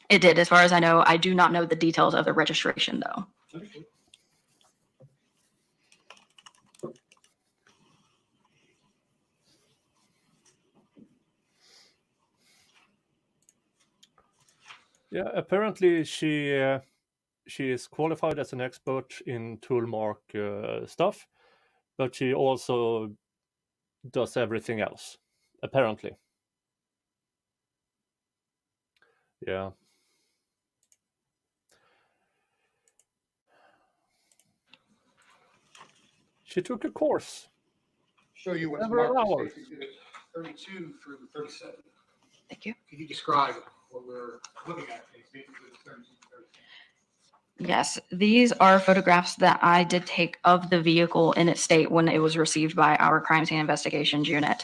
It did, as far as I know. I do not know the details of the registration, though. Understood. Yeah, apparently she is qualified as an expert in toolmark stuff, but she also does everything else, apparently. Yeah. She took a course. Show you what's Several marked hours. as State's Exhibit 32 through 37. Thank you. Can you describe what we're looking at in State's Exhibit 32 through 37? Yes, these are photographs that I did take of the vehicle in its state when it was received by our crime scene investigations unit.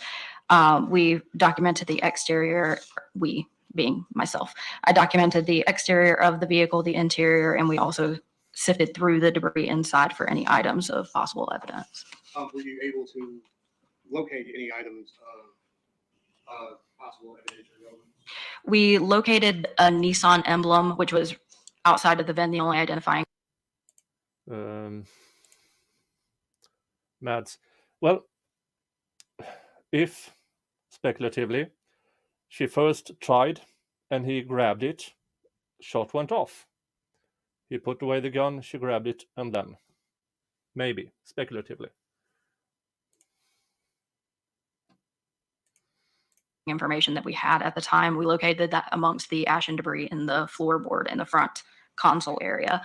We documented the exterior, we being myself. I documented the exterior of the vehicle, the interior, and we also sifted through the debris inside for any items of possible evidence. Were you able to locate any items of possible evidence or relevance? We located a Nissan emblem, which was outside of the VIN, the only identifying. Mads. Well, if speculatively she first tried and he grabbed it, shot went off. He put away the gun, she grabbed it, and then maybe speculatively. Information that we had at the time. We located that amongst the ash and debris in the floorboard in the front console area.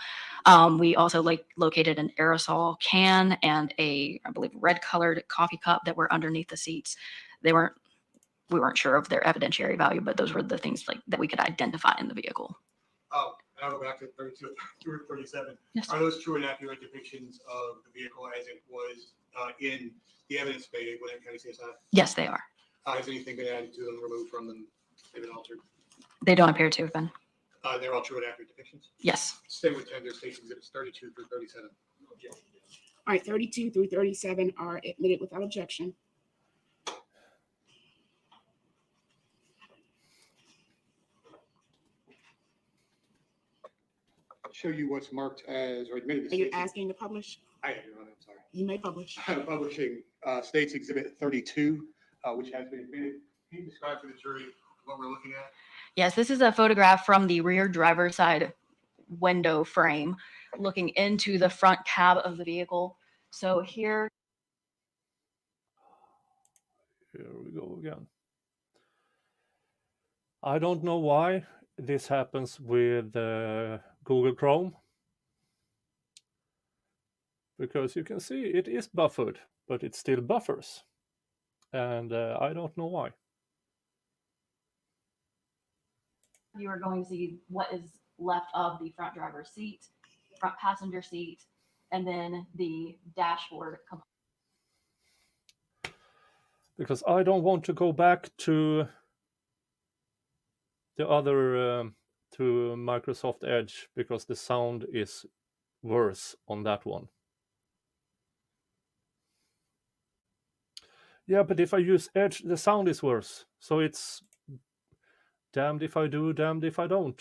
We also located an aerosol can and a, I believe, red colored coffee cup that were underneath the seats. We weren't sure of their evidentiary value, but those were the things that we could identify in the vehicle. Oh, and I'll go back to 32 through 37. Yes. Are those true and accurate depictions of the vehicle as it was in the evidence made at Gwinnett County CSI? Yes, they are. Has anything been added to them, removed from them, they've been altered? They don't appear to have been. They're all true and accurate depictions? Yes. Stay with tender State Exhibits 32 through 37. All right, 32 through 37 are admitted without objection. Show you what's marked as, or admitted as. Are you asking to publish? I am, Your Honor, I'm sorry. You may publish. Publishing State's Exhibit 32, which has been admitted. Can you describe to the jury what we're looking at? Yes, this is a photograph from the rear driver's side window frame looking into the front cab of the vehicle. So here we go again. I don't know why this happens with Google Chrome, because you can see it is buffered, but it still buffers, and I don't know why. you are going to see what is left of the front driver's seat, front passenger seat, and then the dashboard. Because I don't want to go back to the other to Microsoft Edge, because the sound is worse on that one. Yeah, but if I use Edge, the sound is worse. So it's damned if I do, damned if I don't.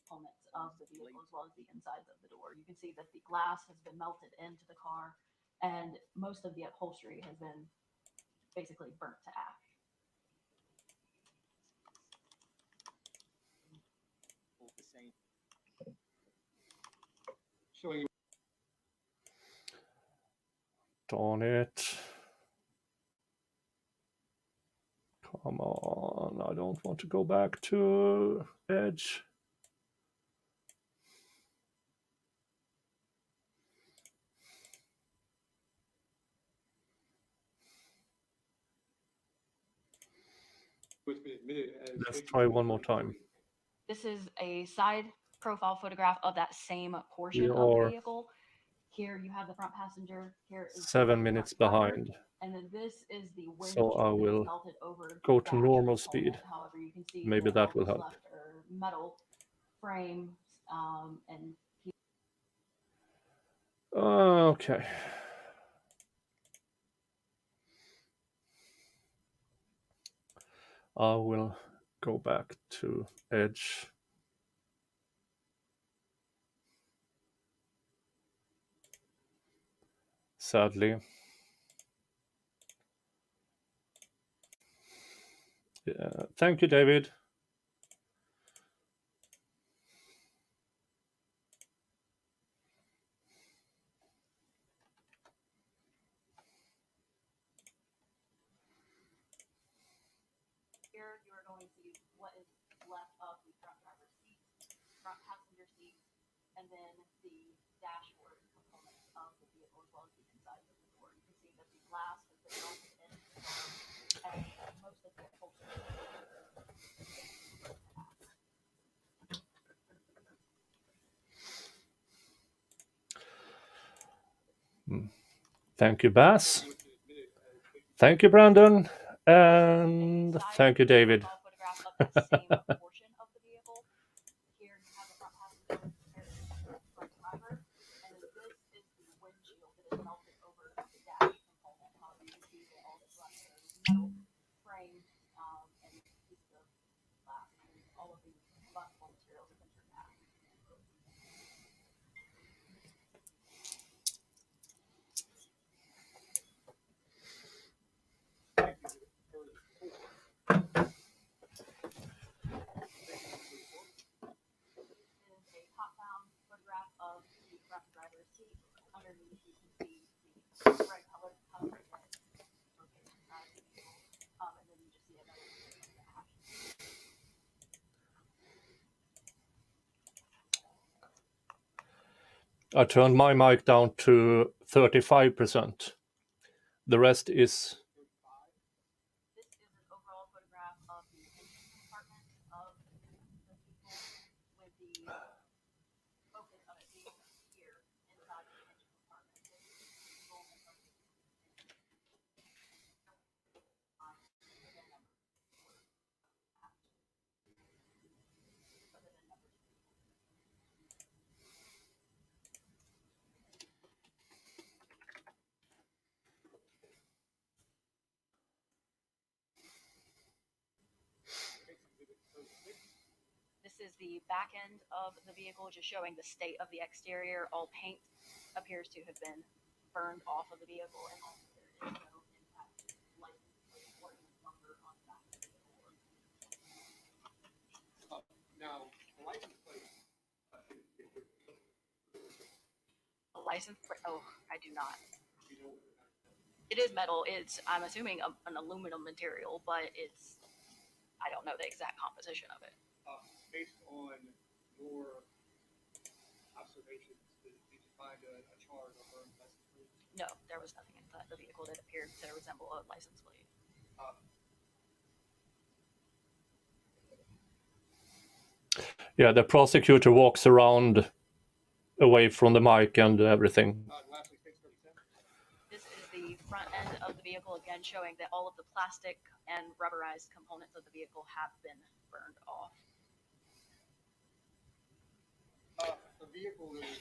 Components of the vehicle as well as the insides of the door. You can see that the glass has been melted into the car, and most of the upholstery has been basically burnt to ash. Showing you. Darn it. Come on, I don't want to go back to Edge. What's been admitted as. Let's try one more time. This is a side profile photograph of that same portion We of the are vehicle. Here you have the front passenger. Here is 7 the minutes front driver, behind. and then this is the So windshield I that is will melted over the go to dash normal component. speed. However, you can see Maybe that will help. left are metal frame, and Okay. I will go back to Edge. Sadly. Yeah. Thank you, David. here you are going to see what is left of the front driver's seat, front passenger seat, and then the dashboard components of the vehicle as well as the inside of the door. You can see that the glass has been melted in, and most of the upholstery. Thank you, Bass. Thank you, Brandon. And thank you, David. A photograph of that same portion of the vehicle. Here you have the front passenger, here is the front driver, and then this is the windshield that is melted over the dash component. However, you can see that all that's left there is metal frame, and pieces of glass, and all of the flexible materials have been turned back. Photograph of the front driver's seat. Underneath, you can see the red colored cover that rotates inside the vehicle, and then you just see another picture of the dash. I turned my mic down to 35%. The rest is. This is an overall photograph of the engine compartment of the vehicle with the focus of it being here inside the engine compartment. This is the enrollment of the This is the back end of the vehicle, just showing the state of the exterior. All paint appears to have been burned off of the vehicle, and also there is no impact license plate or even number on the back of the vehicle. Now, the license plate. A license plate? Oh, I do not. It is metal. It's, I'm assuming, an aluminum material, but it's, I don't know the exact composition of it. Based on your observations, did you find a charred or burned license plate? No, there was nothing inside the vehicle that appeared to resemble a license plate. Yeah, the prosecutor walks around away from the mic and everything. This is the front end of the vehicle, again showing that all of the plastic and rubberized components of the vehicle have been burned off. The vehicle is,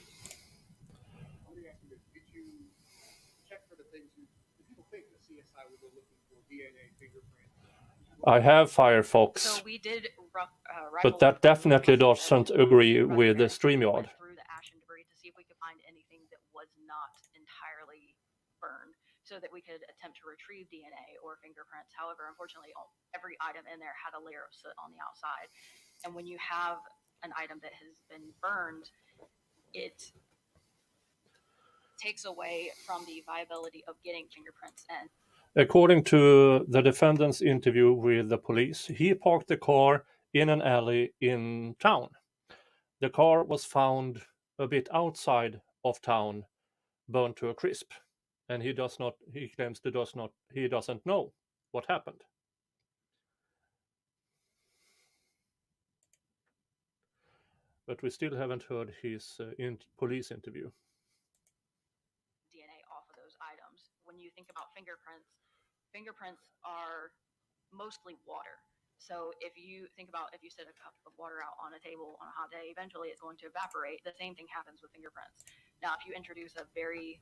let me ask you this, did you check for the things did people think the CSI would go looking for DNA, fingerprints? I have Firefox, So we did but that definitely doesn't agree with the StreamYard. Through the ash and debris to see if we could find anything that was not entirely burned, so that we could attempt to retrieve DNA or fingerprints. However, unfortunately, every item in there had a layer of soot on the outside, and when you have an item that has been burned, it takes away from the viability of getting fingerprints in. According to the defendant's interview with the police, he parked the car in an alley in town. The car was found a bit outside of town, burned to a crisp, and he claims he doesn't know what happened. But we still haven't heard his police interview. think about fingerprints, fingerprints are mostly water. So if you think about if you set a cup of water out on a table on a hot day, eventually it's going to evaporate. The same thing happens with fingerprints. Now, if you introduce a very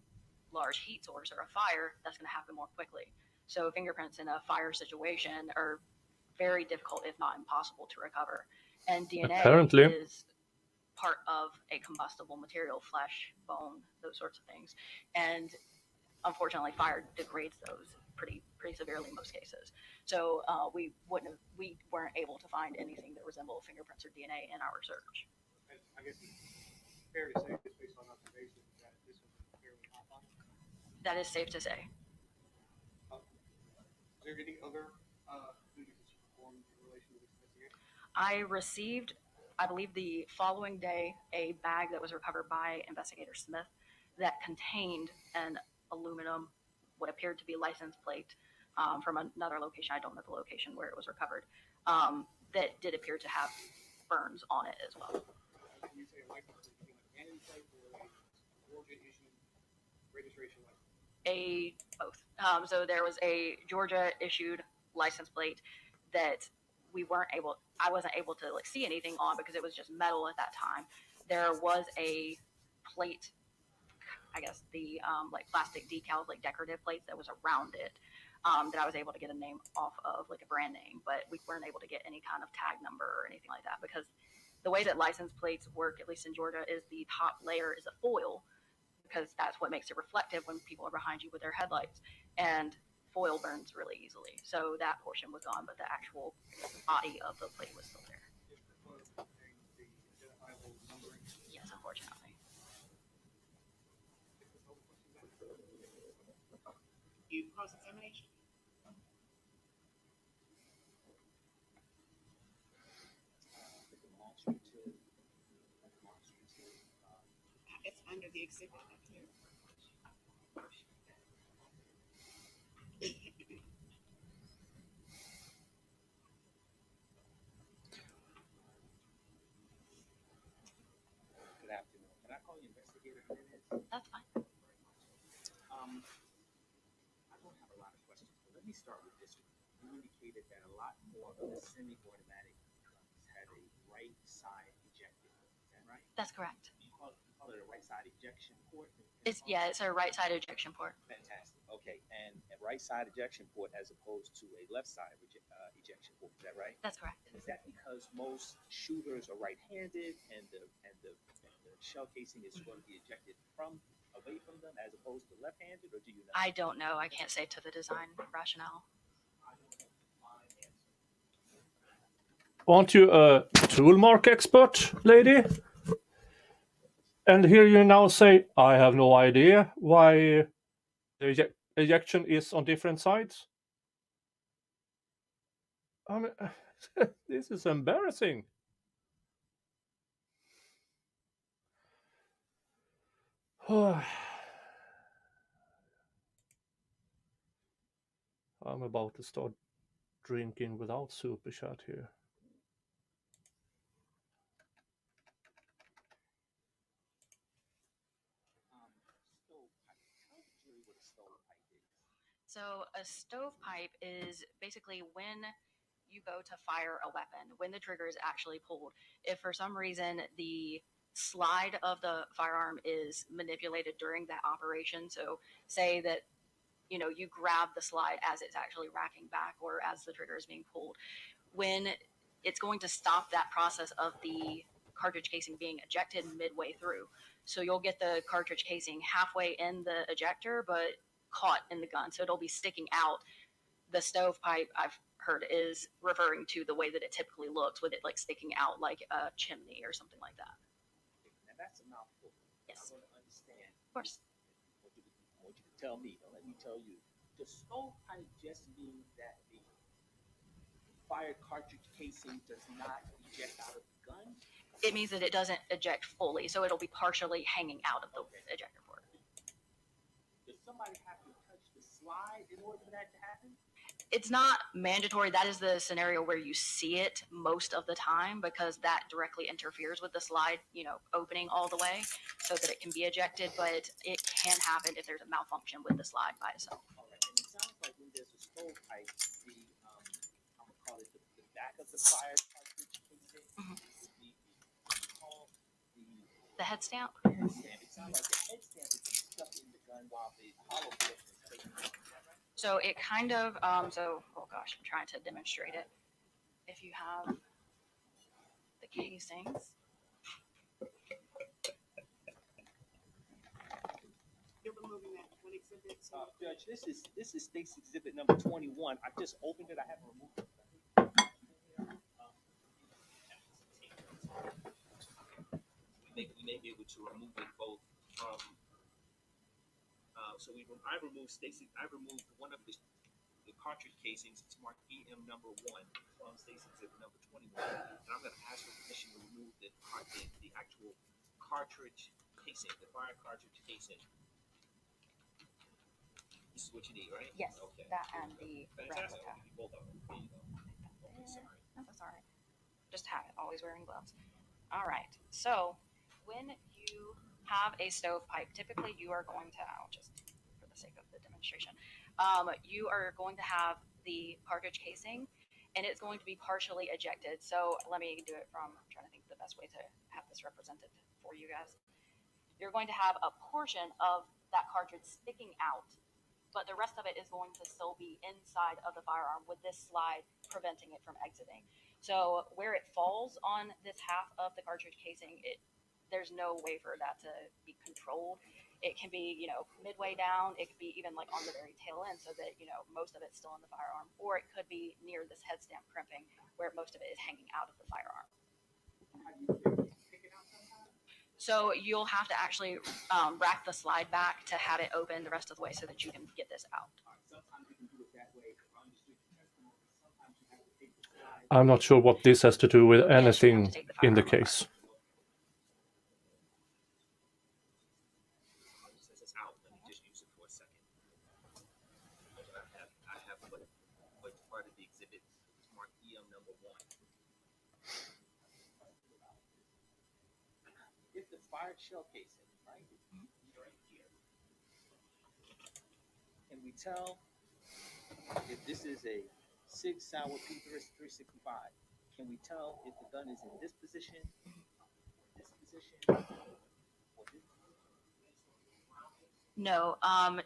large heat source or a fire, that's going to happen more quickly. So fingerprints in a fire situation are very difficult, if not impossible, to recover. And DNA Apparently. is part of a combustible material, flesh, bone, those sorts of things. And unfortunately, fire degrades those pretty severely in most cases. So we weren't able to find anything that resembled fingerprints or DNA in our research. I guess it's fair to say, just based on observation, that this was fairly hot on. That is safe to say. Is there any other duties that you performed in relation to this investigation? I received, I believe the following day, a bag that was recovered by Investigator Smith that contained an aluminum, what appeared to be license plate from another location. I don't know the location where it was recovered. That did appear to have burns on it as well. Can you say a license plate, like an annual plate or a Georgia issued registration license? Both. So there was a Georgia issued license plate that I wasn't able to like see anything on because it was just metal at that time. There was a plate, I guess the like plastic decals, like decorative plates that was around it that I was able to get a name off of, like a brand name, but we weren't able to get any kind of tag number or anything like that because the way that license plates work, at least in Georgia, is the top layer is a foil because that's what makes it reflective when people are behind you with their headlights. And foil burns really easily. So that portion was gone, but the actual body of the plate was still there. Yes, unfortunately. You cross-examination? It's under the exhibit up here. Good afternoon. Can I call you Investigator Jimenez? That's fine. I don't have a lot of questions, but let me start with this one. You indicated that a lot more of the semi-automatic guns had a right side ejector. Is that right? That's correct. You call it a right side ejection port? It's a right side ejection port. Fantastic. Okay, and a right side ejection port as opposed to a left side ejection port. Is that right? That's correct. And is that because most shooters are right-handed and the shell casing is going to be ejected away from them as opposed to left-handed, or do you know? I don't know. I can't say to the design rationale. Aren't you a tool mark expert, lady? And here you now say, I have no idea why the ejection is on different sides. I mean, this is embarrassing. I'm about to start drinking without super chat here. So a stovepipe is basically when you go to fire a weapon, when the trigger is actually pulled. If for some reason the slide of the firearm is manipulated during that operation, so say that you grab the slide as it's actually racking back or as the trigger is being pulled, when it's going to stop that process of the cartridge casing being ejected midway through. So you'll get the cartridge casing halfway in the ejector, but caught in the gun. So it'll be sticking out. The stovepipe, I've heard, is referring to the way that it typically looks, with it like sticking out like a chimney or something like that. Now that's a mouthful. Yes. I want to understand. Of course. I want you to tell me. Don't let me tell you. Does stovepipe just mean that the fired cartridge casing does not eject out of the gun? It means that it doesn't eject fully, so it'll be partially hanging out of the ejector port. Does somebody have to touch the slide in order for that to happen? It's not mandatory. That is the scenario where you see it most of the time, because that directly interferes with the slide, opening all the way so that it can be ejected. But it can happen if there's a malfunction with the slide by itself. All right. stovepipe, I'm gonna call it the back of the fire cartridge casing, Mhm. would be called The head stamp. the head stamp. It sounds like the head stamp is stuck in the gun while the hollow portion is facing out. Is that right? So it kind of, oh gosh, I'm trying to demonstrate it. If you have the casings, You're removing that one exhibit. So Judge, this is state's exhibit number 21. I just opened it. I haven't removed it. We may be able to remove it both from. I removed one of the cartridge casings. It's marked EM number 1 from state's exhibit number 21, and I'm going to ask for permission to remove the actual cartridge casing, the fire cartridge casing. This is what you need, right? yes, Okay. that and the Fantastic. replica. I'll give you both of them. There you go. Okay, sorry. No, that's all right. Just have it. Always wearing gloves. All right. So when you have a stovepipe, typically you are going to, just for the sake of the demonstration, you are going to have the cartridge casing, and it's going to be partially ejected. So let me do it from, I'm trying to think the best way to have this represented for you guys. You're going to have a portion of that cartridge sticking out, but the rest of it is going to still be inside of the firearm with this slide preventing it from exiting. So where it falls on this half of the cartridge casing, there's no way for that to be controlled. It can be, midway down. It could be even like on the very tail end so that, most of it's still in the firearm, or it could be near this head stamp crimping where most of it is hanging out of the firearm. So you'll have to actually rack the slide back to have it open the rest of the way so that you can get this out. Sometimes you can do it that way. If I understood your testimony, sometimes you have to take the slide. I'm not sure what this has to do with anything in the case. Since it's out, let me just use it for a second. I have what's part of the exhibit. It's marked EM number 1. If the fired shell casing, right? Right here. Can we tell if this is a Sig Sauer P365? Can we tell if the gun is in this position, or this position? No,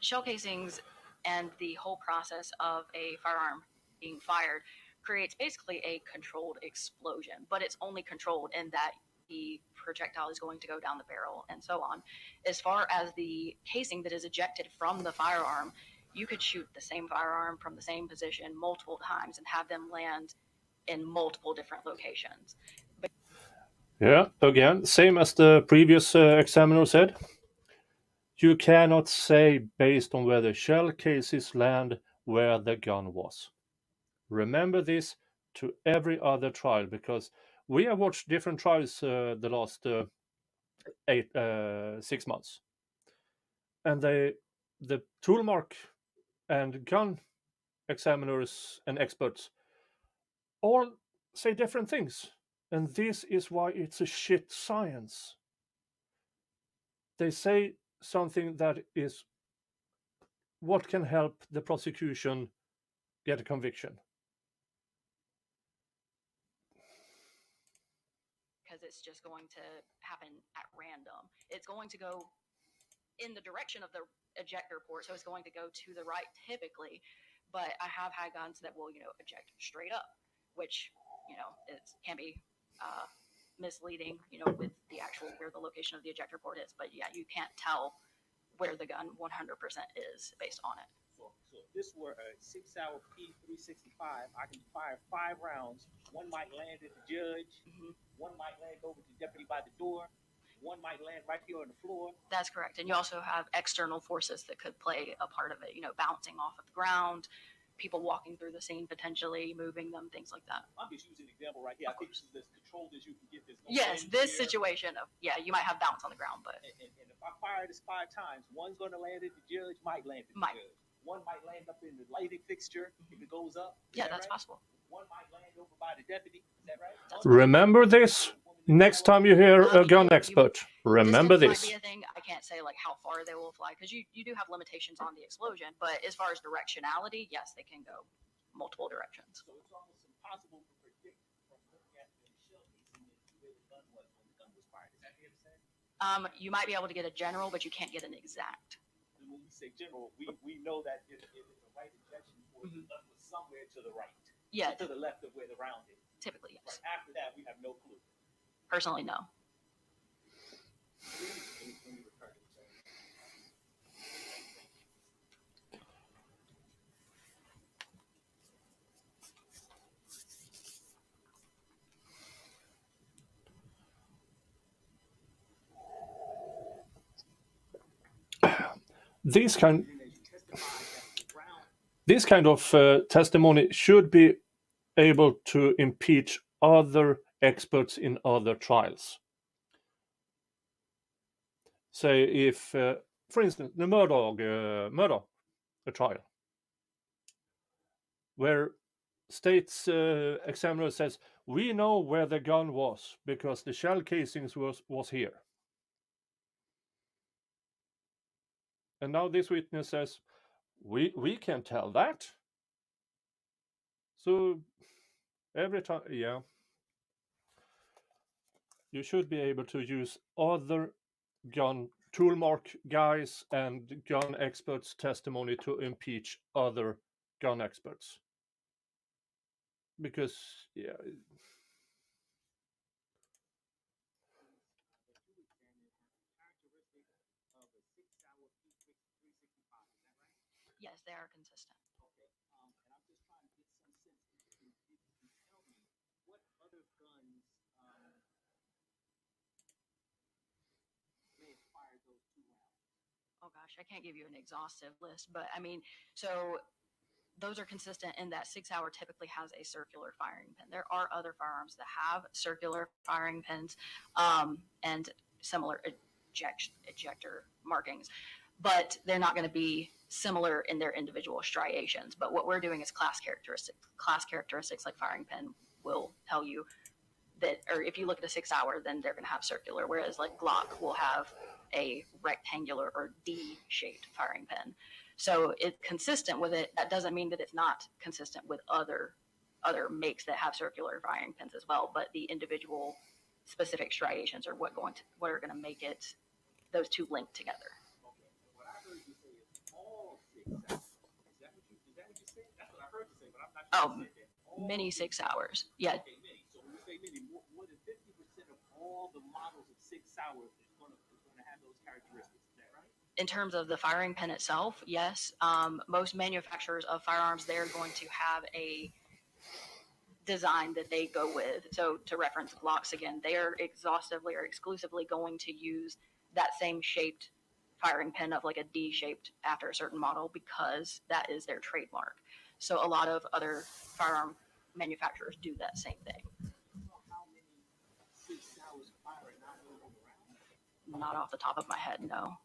shell casings and the whole process of a firearm being fired creates basically a controlled explosion, but it's only controlled in that the projectile is going to go down the barrel and so on. As far as the casing that is ejected from the firearm, you could shoot the same firearm from the same position multiple times and have them land in multiple different locations. Yeah, again, same as the previous examiner said. You cannot say based on where the shell cases land where the gun was. Remember this to every other trial, because we have watched different trials the last 6 months, and the toolmark and gun examiners and experts all say different things, and this is why it's a shit science. They say something that is what can help the prosecution get a conviction. Because it's just going to happen at random. It's going to go in the direction of the ejector port, so it's going to go to the right typically. But I have had guns that will, eject straight up, which, it can be misleading, with the actual where the location of the ejector port is. But yeah, you can't tell where the gun 100% is based on it. So if this were a Sig Sauer P365, I can fire 5 rounds. One might land at the judge. Mm-hmm. One might land over to the deputy by the door. One might land right here on the floor. That's correct. And you also have external forces that could play a part of it, bouncing off of the ground, people walking through the scene, potentially moving them, things like that. I'm just using an example right here. I think this is as controlled as you can get this. Yes, this situation of, you might have bounce on the ground, but. And if I fire this 5 times, one's going to land at the judge, might land at the judge. One might land up in the lighting fixture if it goes up. Yeah, that's possible. One might land over by the deputy. Is that right? Remember this. Next time you hear a gun expert, remember Distance this. might be a thing. I can't say like how far they will fly because you do have limitations on the explosion. But as far as directionality, yes, they can go multiple directions. So it's almost impossible to predict from looking at the shell casing where the gun was when the gun was fired. Is that fair to say? You might be able to get a general, but you can't get an exact. And when we say general, we know that if it's a right injection for the gun was somewhere to the right. Yeah. To the left of where the round is. Typically, yes. But after that, we have no clue. Personally, no. This kind of testimony should be able to impeach other experts in other trials. Say if, for instance, the murder trial, where state's examiner says, we know where the gun was because the shell casings was here. And now this witness says, we can't tell that. So every time, yeah, you should be able to use other gun toolmark guys and gun experts' testimony to impeach other gun experts. Because, yeah. Yes, they are consistent. Okay. And I'm just trying to get some sense. If you tell me what other guns may have fired those 2 rounds. Oh gosh, I can't give you an exhaustive list, but I mean, so those are consistent in that 6 Hour typically has a circular firing pin. There are other firearms that have circular firing pins and similar ejector markings, but they're not going to be similar in their individual striations. But what we're doing is class characteristics. Class characteristics like firing pin will tell you that, or if you look at a 6 Hour, then they're going to have circular, whereas like Glock will have a rectangular or D-shaped firing pin. So it's consistent with it. That doesn't mean that it's not consistent with other makes that have circular firing pins as well. But the individual specific striations are what are going to make it those two linked together. Okay. What I heard you say is all 6 hours. Is that what you said? That's what I heard you say, but I'm not sure you said that. Many 6 Hours. Yeah. Okay, many. So when you say many, more than 50% of all the models of 6 Hours is going to have those characteristics. Is that right? In terms of the firing pin itself, yes. Most manufacturers of firearms, they're going to have a design that they go with. So to reference Glocks again, they are exhaustively or exclusively going to use that same shaped firing pin of like a D-shaped after a certain model because that is their trademark. So a lot of other firearm manufacturers do that same thing. How many 6 Hours fire a 9mm round? Not off the top of my head, no.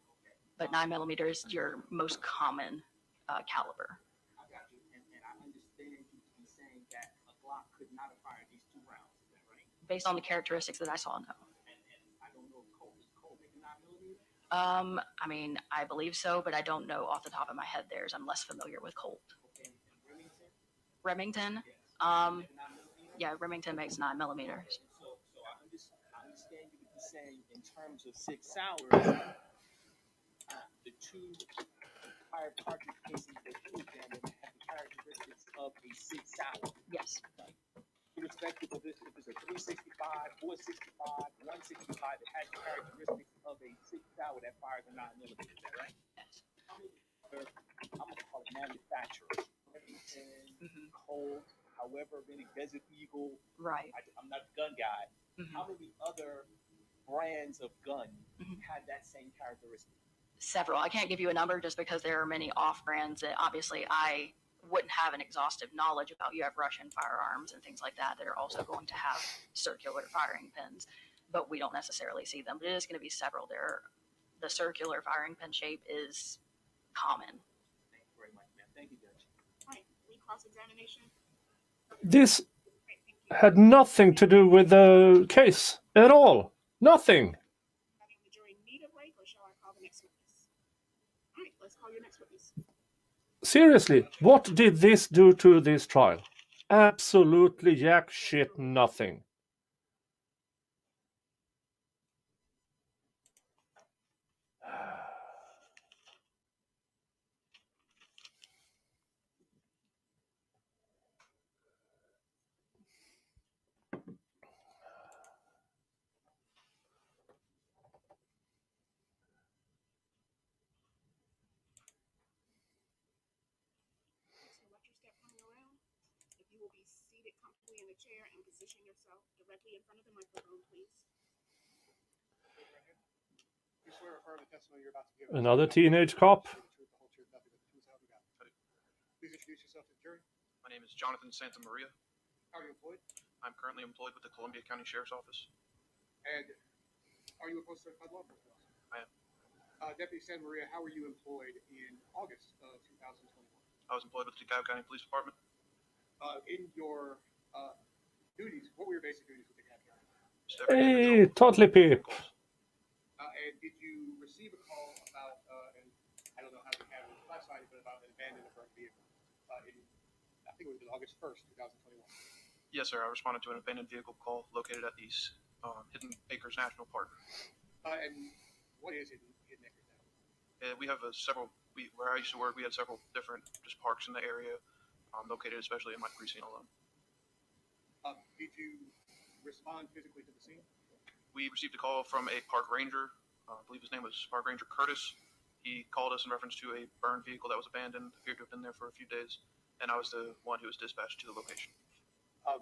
But 9mm is your most common caliber. I got you. And I understand you to be saying that a Glock could not have fired these 2 rounds. Is that right? Based on the characteristics that I saw, no. And I don't know if Colt making 9mm? I mean, I believe so, but I don't know off the top of my head theirs. I'm less familiar with Colt. Okay. And Remington? Remington? Yes. Yeah, Remington makes 9mm. So I understand you to be saying in terms of 6 Hours, the 2 fire cartridge casings that you examined have the characteristics of a 6 Hour. Yes. Irrespective of if it's a 365, 465, 165, it has the characteristics of a 6 Hour that fires a 9mm. Is that right? Yes. How many other, I'm going to call it manufacturers, Remington, Colt, however many, Desert Eagle. Right. I'm not a gun guy. How many other brands of gun had that same characteristic? Several. I can't give you a number just because there are many off brands that obviously I wouldn't have an exhaustive knowledge about. You have Russian firearms and things like that that are also going to have circular firing pins, but we don't necessarily see them. But it is going to be several. The circular firing pin shape is common. Thank you very much, ma'am. Thank you, Judge. All right, cross-examination. This, had nothing to do with the case at all. Nothing. Anybody on the jury need a break, or shall I call the next witness? All right, let's call your next witness. Seriously, what did this do to this trial? Absolutely jack shit nothing. So let your step coming around. If you will be seated comfortably in the chair and position yourself directly in front of the microphone, please. You swear or affirm the testimony you're about to give. Another teenage cop. The truth, the whole truth, nothing but the truth, so help you God. Please introduce yourself to the jury. My name is Jonathan Santamaria. How are you employed? I'm currently employed with the Columbia County Sheriff's Office. And are you a post-certified law enforcement officer? I am. Deputy Santamaria, how were you employed in August of 2021? I was employed with the DeKalb County Police Department. In your duties, what were your basic duties with the DeKalb County? Hey, totally peep. And did you receive a call about, and I don't know how the county classified it, but about an abandoned or burnt vehicle? I think it was August 1st, 2021. Yes, sir. I responded to an abandoned vehicle call located at the Hidden Acres National Park. And what is Hidden Acres National? We have where I used to work, we had several different just parks in the area, located especially in my precinct alone. Did you respond physically to the scene? We received a call from a park ranger. I believe his name was Park Ranger Curtis. He called us in reference to a burned vehicle that was abandoned, appeared to have been there for a few days, and I was the one who was dispatched to the location.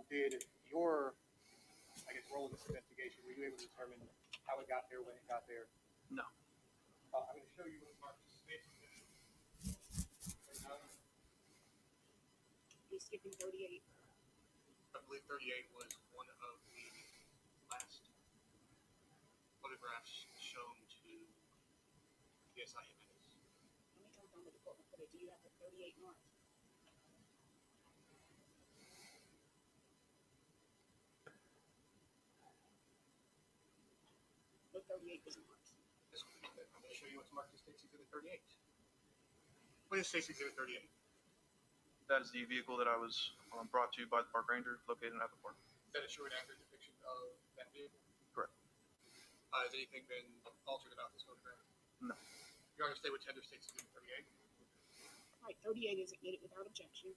Did your, role in this investigation, were you able to determine how it got there, when it got there? No. I'm going to show you what Mark states. You're skipping 38. I believe 38 was one of the last photographs shown to the SIA members. Let me jump down to the court reporter. Do you have the 38 marked? The 38 is marked. I'm going to show you what's marked as State's Exhibit 38. What is State's Exhibit 38? That is the vehicle that I was brought to by the park ranger located at the park. Is that a true and accurate depiction of that vehicle? Correct. Has anything been altered about this photograph? No. Your Honor, stay with tender State's Exhibit 38. All right, 38 is admitted without objection.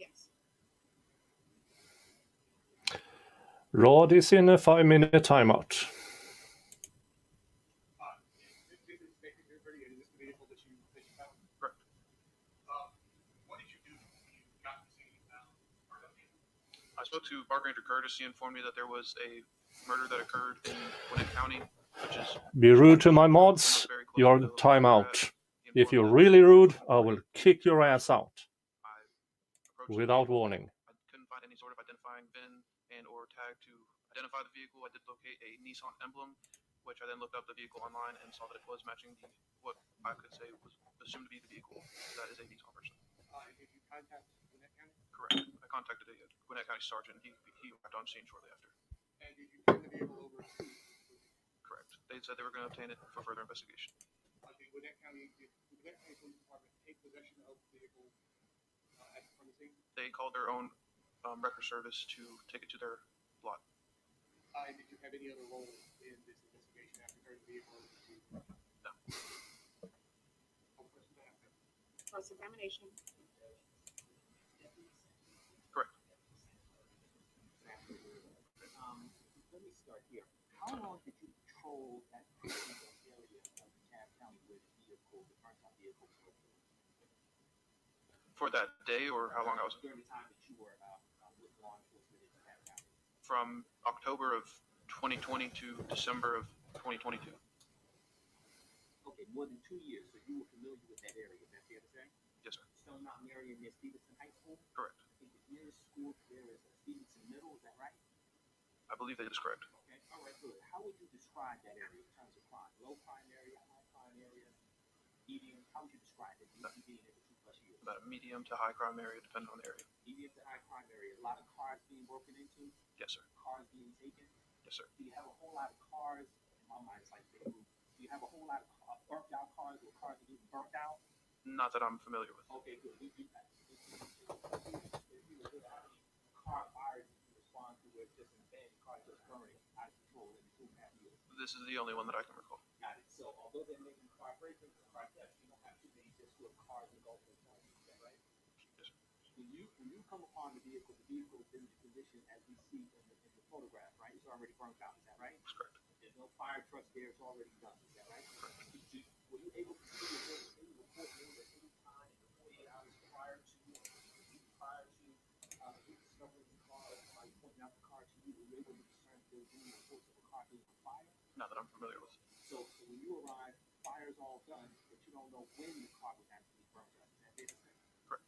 Yes. Rod is in a 5-minute timeout. I spoke to Park Ranger Curtis. He informed me that there was a murder that occurred in Gwinnett County, which is... Be rude to my mods, you're timeout. If you're really rude, I will kick your ass out. Without warning. I couldn't find any sort of identifying VIN and or tag to identify the vehicle. I did locate a Nissan emblem, which I then looked up the vehicle online and saw that it was matching what I could say was assumed to be the vehicle. That is a Nissan person. Did you contact Gwinnett County? Correct. I contacted a Gwinnett County sergeant. He arrived on scene shortly after. And did you turn the vehicle over to? Correct. They said they were going to obtain it for further investigation. Did Gwinnett County Police Department take possession of the vehicle from the scene? They called their own record service to take it to their lot. And did you have any other role in this investigation after turning the vehicle over to? No. Cross-examination. Correct. Let me start here. How long did you patrol that particular area of DeKalb County where the vehicle, the burnt out vehicle was located? For that day, or how long I was? During the time that you were with law enforcement in DeKalb County. From October of 2020 to December of 2022. Okay, more than 2 years. So you were familiar with that area. Is that fair to say? Yes, sir. Stone Mountain area near Stevenson High School? Correct. I think the nearest school there is Stevenson Middle. Is that right? I believe that is correct. Okay. All right. Good. How would you describe that area in terms of crime? Low crime area, high crime area, eating? How would you describe it? You being able to About a medium to high crime area, depending on the area. Medium to high crime area. A lot of cars being broken into. Yes, sir. Cars being taken. Yes, sir. Do you have a whole lot of cars? In my mind, it's like big group. Do you have a whole lot of burnt out cars or cars that get burnt out? Not that I'm familiar with. Okay, good. If you were to have any car fires you respond to where it's just an abandoned car just burning out of control in 2.5 years. This is the only one that I can recall. Got it. So although they're making car break-ins and car thefts, you don't have too many just with cars and golf and cars. Is that right? Yes, sir. When you come upon the vehicle is in the condition as we see in the photograph, right? It's already burnt out. Is that right? That's correct. There's no fire trucks there. It's already done. Is that right? Were you able to see if there was any report made at any time in the 48 hours prior to you discovering the car or somebody pointing out the car to you? Were you able to discern if there was any reports of a car being on fire? Not that I'm familiar with. So when you arrive, fire's all done, but you don't know when the car was actually burned up. Is that fair to say? Correct.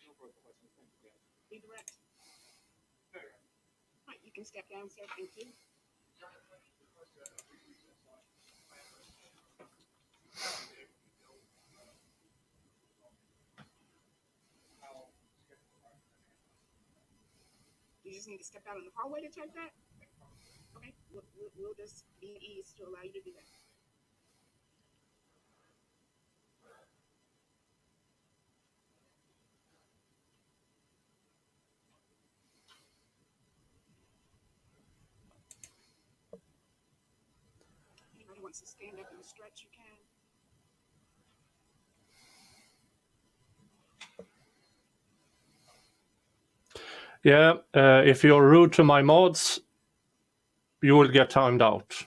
No further questions. Thank you, guys. Be direct. All right, you can step down, sir. Thank you. You just need to step out in the hallway to check that? Okay, we'll just be at ease to allow you to do that. Anybody wants to stand up and stretch, you can. Yeah, if you're rude to my mods, you will get timed out.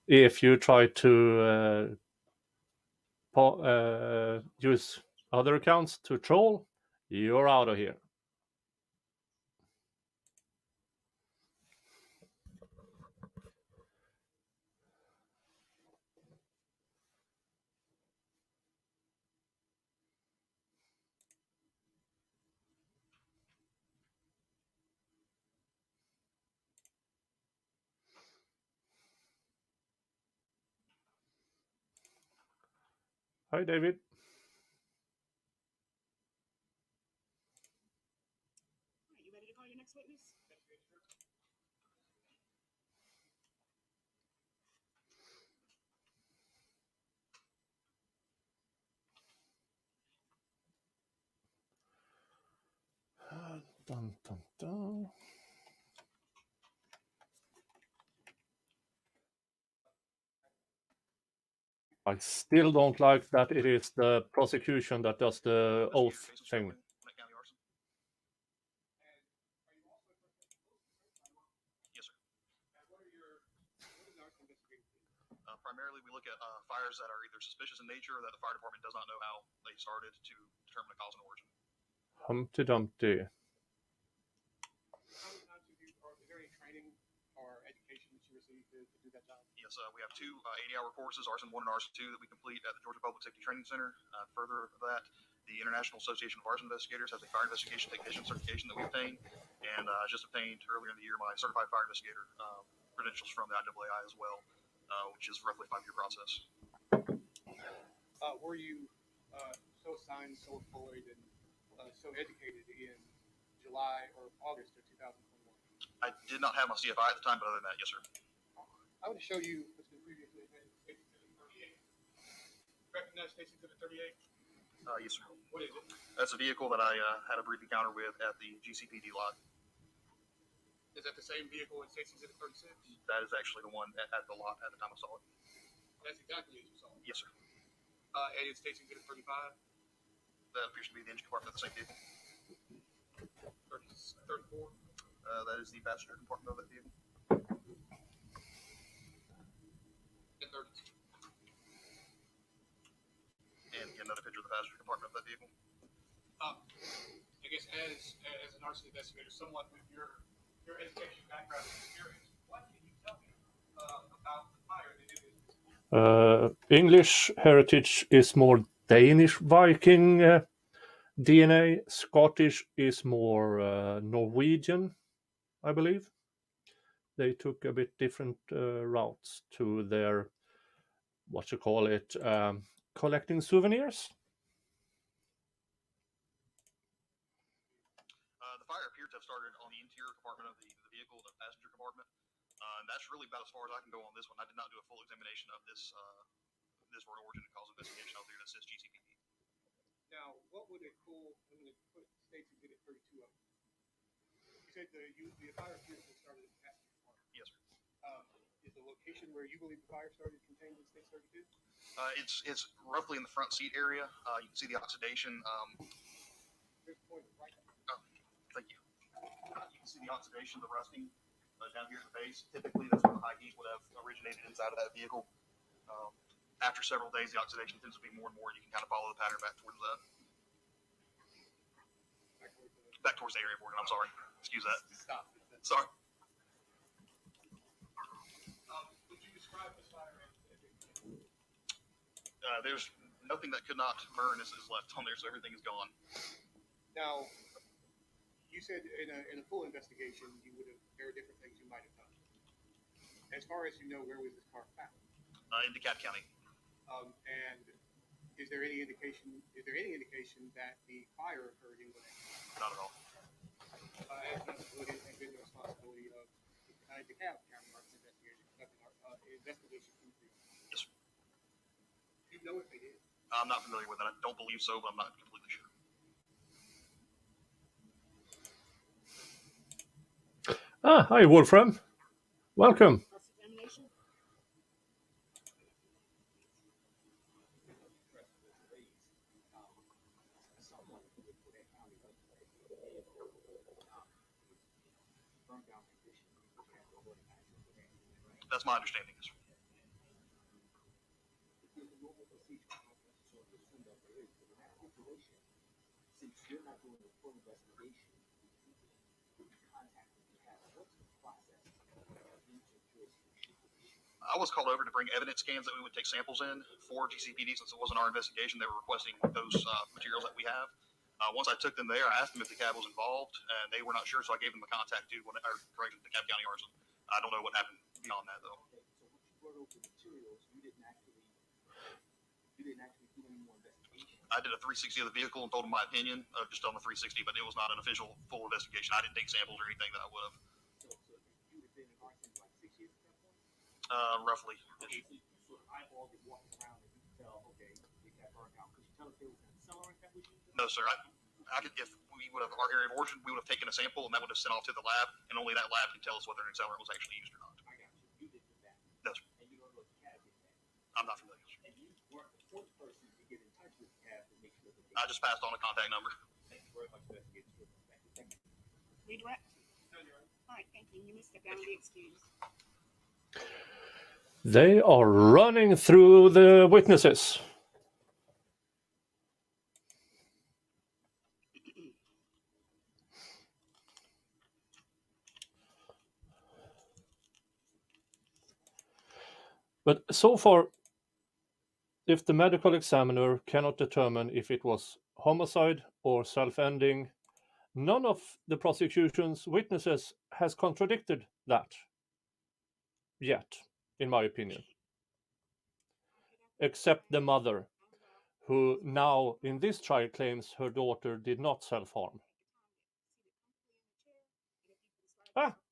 If you try to use other accounts to troll, you're out of here. Hi, David. Are you ready to call your next witness? Dun, dun, dun. I still don't like that it is the prosecution that does the oath thing. Yes, sir. Primarily, we look at fires that are either suspicious in nature or that the fire department does not know how they started to determine the cause and origin. Humpty Dumpty. Is there any training or education that you received to do that job? Yes, we have two 80-hour courses, Arson 1 and Arson 2, that we complete at the Georgia Public Safety Training Center. Further to that, the International Association of Arson Investigators has a fire investigation technician certification that we obtained, and I just obtained earlier in the year my certified fire investigator credentials from the IAAI as well, which is roughly a 5-year process. Were you so assigned, so employed, and so educated in July or August of 2021? I did not have my CFI at the time, but other than that, yes, sir. I want to show you what's been previously named Station 38. Recognize Station 38? Yes, sir. What is it? That's a vehicle that I had a brief encounter with at the GCPD lot. Is that the same vehicle in Station 36? That is actually the one at the lot at the time I saw it. That's exactly as you saw it. Yes, sir. And in Station 35? That appears to be the engine compartment of the same vehicle. 34? That is the passenger compartment of that vehicle. And 32? And again, another picture of the passenger compartment of that vehicle. I guess as an arson investigator, somewhat with your education, background, and experience, what can you tell me about the fire that it is? English heritage is more Danish Viking DNA. Scottish is more Norwegian, I believe. They took a bit different routes to their, collecting souvenirs. have started on the interior compartment of the vehicle, the passenger compartment. And that's really about as far as I can go on this one. I did not do a full examination of this this word origin and cause investigation. I was here to assist GCPD. Now, what would a full, I'm going to put State's Exhibit 32 up. You said the fire appears to have started in the passenger compartment. Yes, sir. Is the location where you believe the fire started contained in State's 32? It's roughly in the front seat area. You can see the oxidation. There's a pointer right there. Oh, thank you. You can see the oxidation, the rusting down here at the base. Typically, that's where the high heat would have originated inside of that vehicle. After several days, the oxidation tends to be more and more. You can kind of follow the pattern back towards the area of organ. I'm sorry. Excuse that. Stop. Sorry. Would you describe this fire as There's nothing that could not burn is left on there, so everything is gone. Now, you said in a full investigation, there are different things you might have done. As far as you know, where was this car found? In DeKalb County. And is there any indication that the fire occurred in Gwinnett? Not at all. As Gwinnett has been the responsibility of DeKalb County investigation. Yes. You know if they did? I'm not familiar with it. I don't believe so, but I'm not completely sure. Hi, Wolfram. Welcome. That's my understanding. Since you're not doing a full investigation, contact the what's the process? I was called over to bring evidence scans that we would take samples in for GCPD since it wasn't our investigation. They were requesting those materials that we have. Once I took them there, I asked them if the cab was involved, and they were not sure, so I gave them a contact to DeKalb County Arson. I don't know what happened beyond that, though. Okay, so when you brought over the materials, you didn't actually do any more investigation. I did a 360 of the vehicle and told them my opinion, just on the 360, but it was not an official full investigation. I didn't take samples or anything that I would have. So you would have been in arson for like 6 years at that point? Roughly. Okay, so you sort of eyeballed it walking around and you could tell, okay, it got burned out. Could you tell if there was an accelerant that was used? No, sir. I could, if we would have our area of origin, we would have taken a sample and that would have sent off to the lab, and only that lab can tell us whether an accelerant was actually used or not. I got you. You did that. No, sir. And you don't know if the cab did that. I'm not familiar. And you weren't the first person to get in touch with the cab to make sure that they I just passed on a contact number. Thank you very much, investigator. Thank you. Redirect? All right, thank you. You may step down and be excused. They are running through the witnesses. But so far, if the medical examiner cannot determine if it was homicide or self-ending, none of the prosecution's witnesses has contradicted that yet, in my opinion. Except the mother, who now in this trial claims her daughter did not self-harm.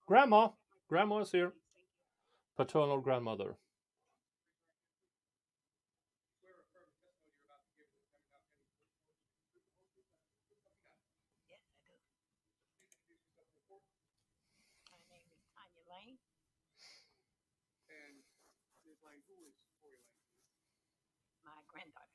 Grandma! Grandma is here. Paternal grandmother. My granddaughter.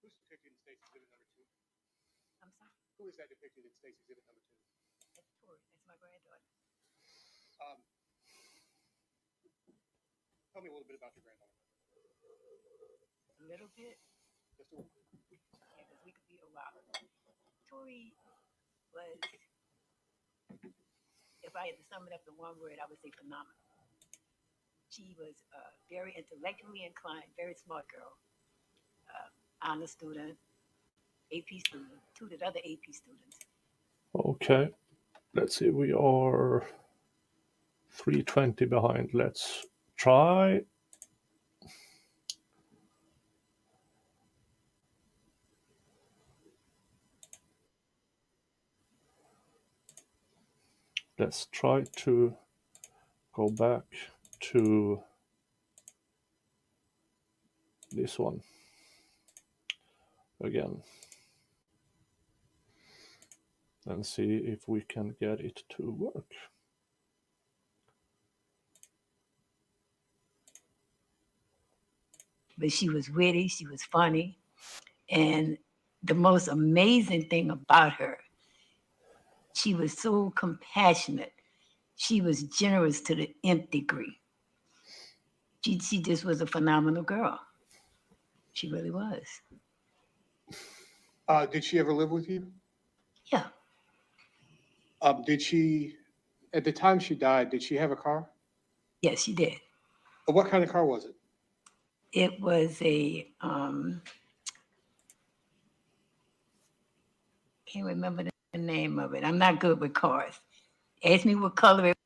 Who's depicted in State's Exhibit number 2? I'm sorry. Who is that depicted in State's Exhibit number 2? That's Tori. That's my granddaughter. Tell me a little bit about your granddaughter. A little bit. Just a little bit. Yeah, because we could be a while. Tori was, if I had to sum it up in one word, I would say phenomenal. She was very intellectually inclined, very smart girl. honor student, AP student, tutored other AP students. Okay, let's see. We are 320 behind. Let's try. Let's try to go back to this one again and see if we can get it to work. But she was witty, she was funny, and the most amazing thing about her, she was so compassionate. She was generous to the nth degree. She just was a phenomenal girl. She really was. Did she ever live with you? Yeah. Did she, at the time she died, did she have a car? Yes, she did. What kind of car was it? It was a can't remember the name of it. I'm not good with cars. Ask me what color it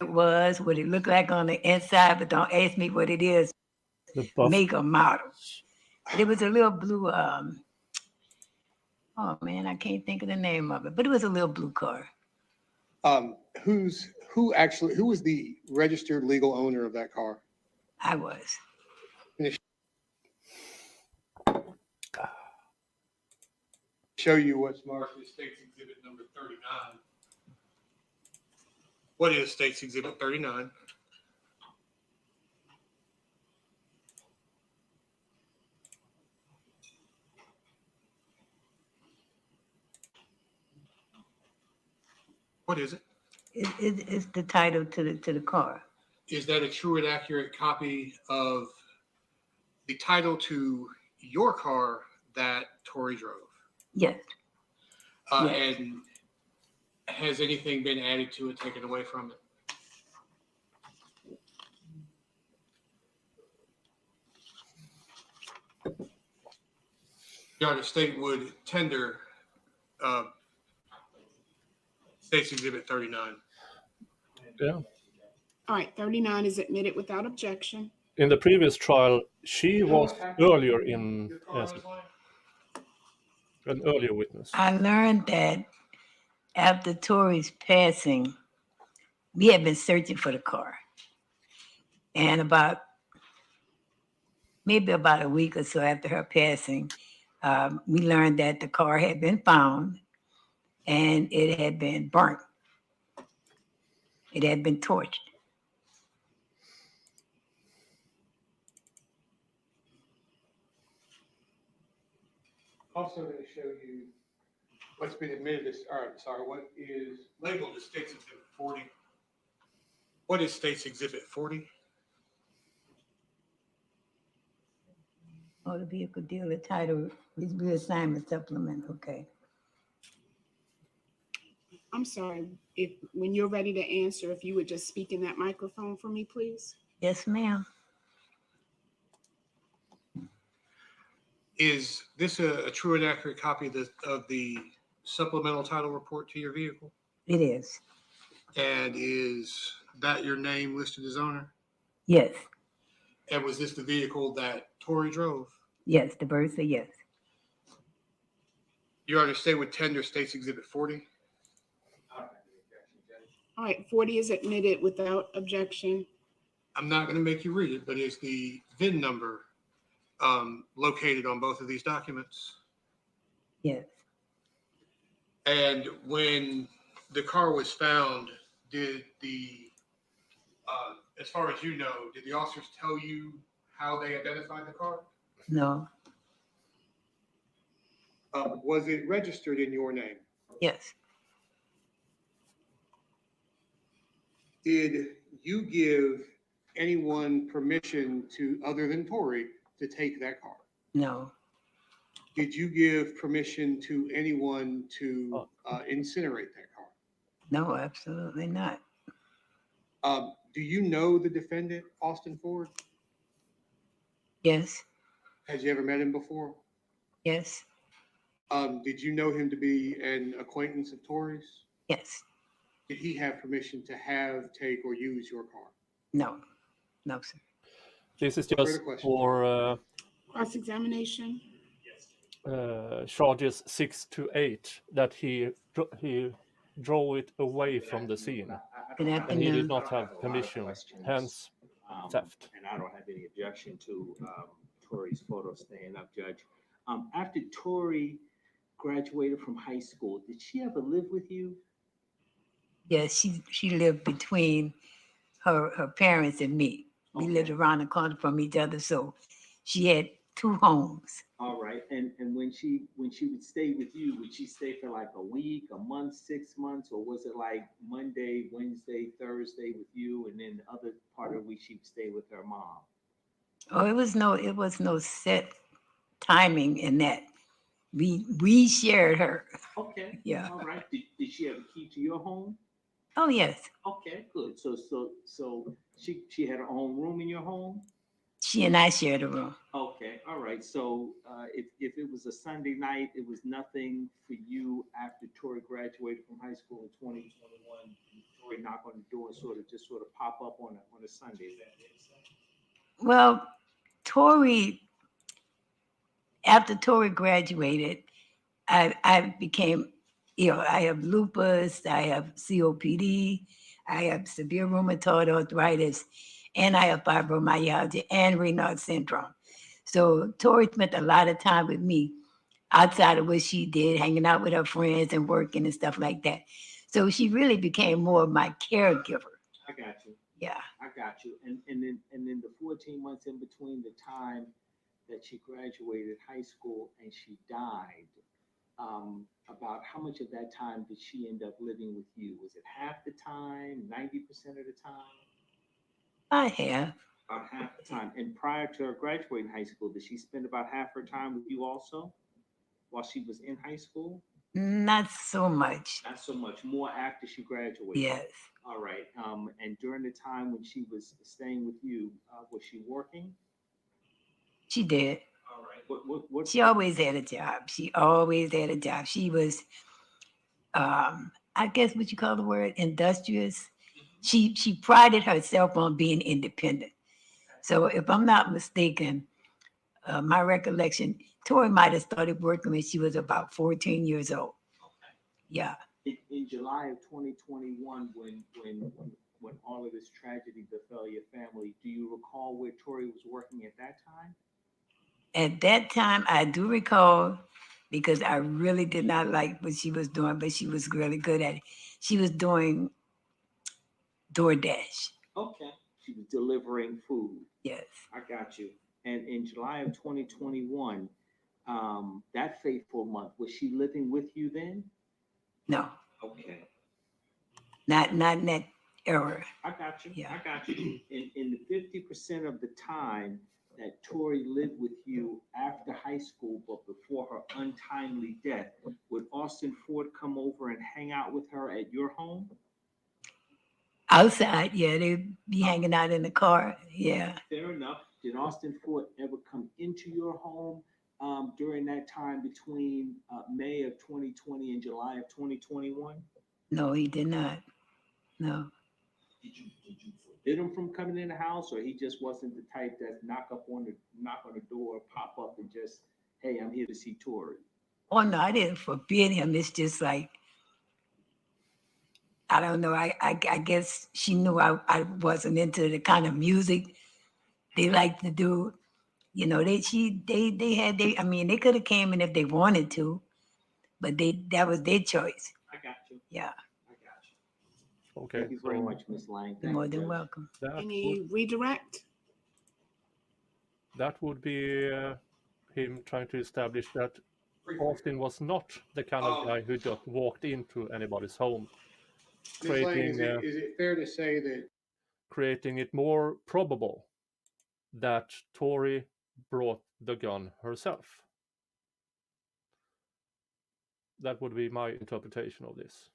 was, what it looked like on the inside, but don't ask me what it is. Make or model. It was a little blue. Oh man, I can't think of the name of it, but it was a little blue car. Who was the registered legal owner of that car? I was. Show you what's marked as State's Exhibit number 39. What is State's Exhibit 39? What is it? It's the title to the car. Is that a true and accurate copy of the title to your car that Tori drove? Yes. Yes. And has anything been added to it, taken away from it? The state would tender State's Exhibit 39. Yeah. All right, 39 is admitted without objection. In the previous trial, she was earlier in as an earlier witness. I learned that after Tori's passing, we had been searching for the car. And maybe about a week or so after her passing, we learned that the car had been found and it had been burnt. It had been torched. Also going to show you what's been admitted as, what is labeled as State's Exhibit 40. What is State's Exhibit 40? Motor vehicle dealer title, reassignment supplement, okay. I'm sorry, when you're ready to answer, if you would just speak in that microphone for me, please. Yes, ma'am. Is this a true and accurate copy of the supplemental title report to your vehicle? It is. And is that your name listed as owner? Yes. And was this the vehicle that Tori drove? Yes, the Versa, yes. Your Honor, State would tender State's Exhibit 40. All right, 40 is admitted without objection. I'm not going to make you read it, but is the VIN number located on both of these documents? Yes. And when the car was found, did as far as you know, did the officers tell you how they identified the car? No. Was it registered in your name? Yes. Did you give anyone permission other than Tori, to take that car? No. Did you give permission to anyone to incinerate that car? No, absolutely not. Do you know the defendant, Austin Ford? Yes. Had you ever met him before? Yes, Did you know him to be an acquaintance of Tori's? yes. Did he have permission to have, take, or use your car? No, no, sir. This is Further just questions? for Cross-examination. charges 6 to 8 that he drove it away from the scene, Good and he did afternoon. not have permission, hence theft. And I don't have any objection to Tori's photo staying up, Judge. After Tori graduated from high school, did she ever live with you? Yes, she lived between her parents and me. We lived around the corner from each other, so she had 2 homes. All right, and when she would stay with you, would she stay for like a week, a month, 6 months, or was it like Monday, Wednesday, Thursday with you, and then the other part of the week she would stay with her mom? Oh, it was no set timing in that. We shared her. Okay. Yeah. All right. Did she have a key to your home? Oh yes. Okay, good. So she had her own room in your home? She and I shared a room. Okay, all right. So if it was a Sunday night, it was nothing for you after Tori graduated from high school in 2021. Tori knock on the door and sort of pop up on a Sunday. Is that it? Well, Tori, after Tori graduated, I became ill. I have lupus, I have COPD, I have severe rheumatoid arthritis, and I have fibromyalgia and Raynaud syndrome. So Tori spent a lot of time with me outside of what she did, hanging out with her friends and working and stuff like that. So she really became more of my caregiver. I got you. Yeah. I got you. And then the 14 months in between the time that she graduated high school and she died, about how much of that time did she end up living with you? Was it half the time, 90% of the time? I have. About half the time. And prior to her graduating high school, did she spend about half her time with you also while she was in high school? Not so much. Not so much. More after she graduated. Yes. All right. And during the time when she was staying with you, was she working? She did. All right. What She always had a job. She always had a job. She was, I guess what you call the word, industrious. She prided herself on being independent. So if I'm not mistaken, my recollection, Tori might have started working when she was about 14 years old. Yeah. In July of 2021, when all of this tragedy befell your family, do you recall where Tori was working at that time? At that time, I do recall, because I really did not like what she was doing, but she was really good at it. She was doing DoorDash. Okay. She was delivering food. Yes. I got you. And in July of 2021, that fateful month, was she living with you then? No. Okay. Not in that era. I got you. Yeah. I got you. In the 50% of the time that Tori lived with you after high school, but before her untimely death, would Austin Ford come over and hang out with her at your home? Outside, yeah, they'd be hanging out in the car. Yeah. Fair enough. Did Austin Ford ever come into your home during that time between May of 2020 and July of 2021? No, he did not. No. Did you forbid him from coming in the house, or he just wasn't the type that knock on the door, pop up, and just, hey, I'm here to see Tori? Oh no, I didn't forbid him. It's just like, I don't know. I guess she knew I wasn't into the kind of music they like to do. You know, they could have came in if they wanted to, but that was their choice. I got you. Yeah. I got you. Okay. Thank you very much, Ms. Lang. You're more than welcome. Any redirect? That would be him trying to establish that Austin was not the kind of guy who just walked into anybody's home, Ms. Lang, is it fair to say that creating it more probable that Tori brought the gun herself. That would be my interpretation of this.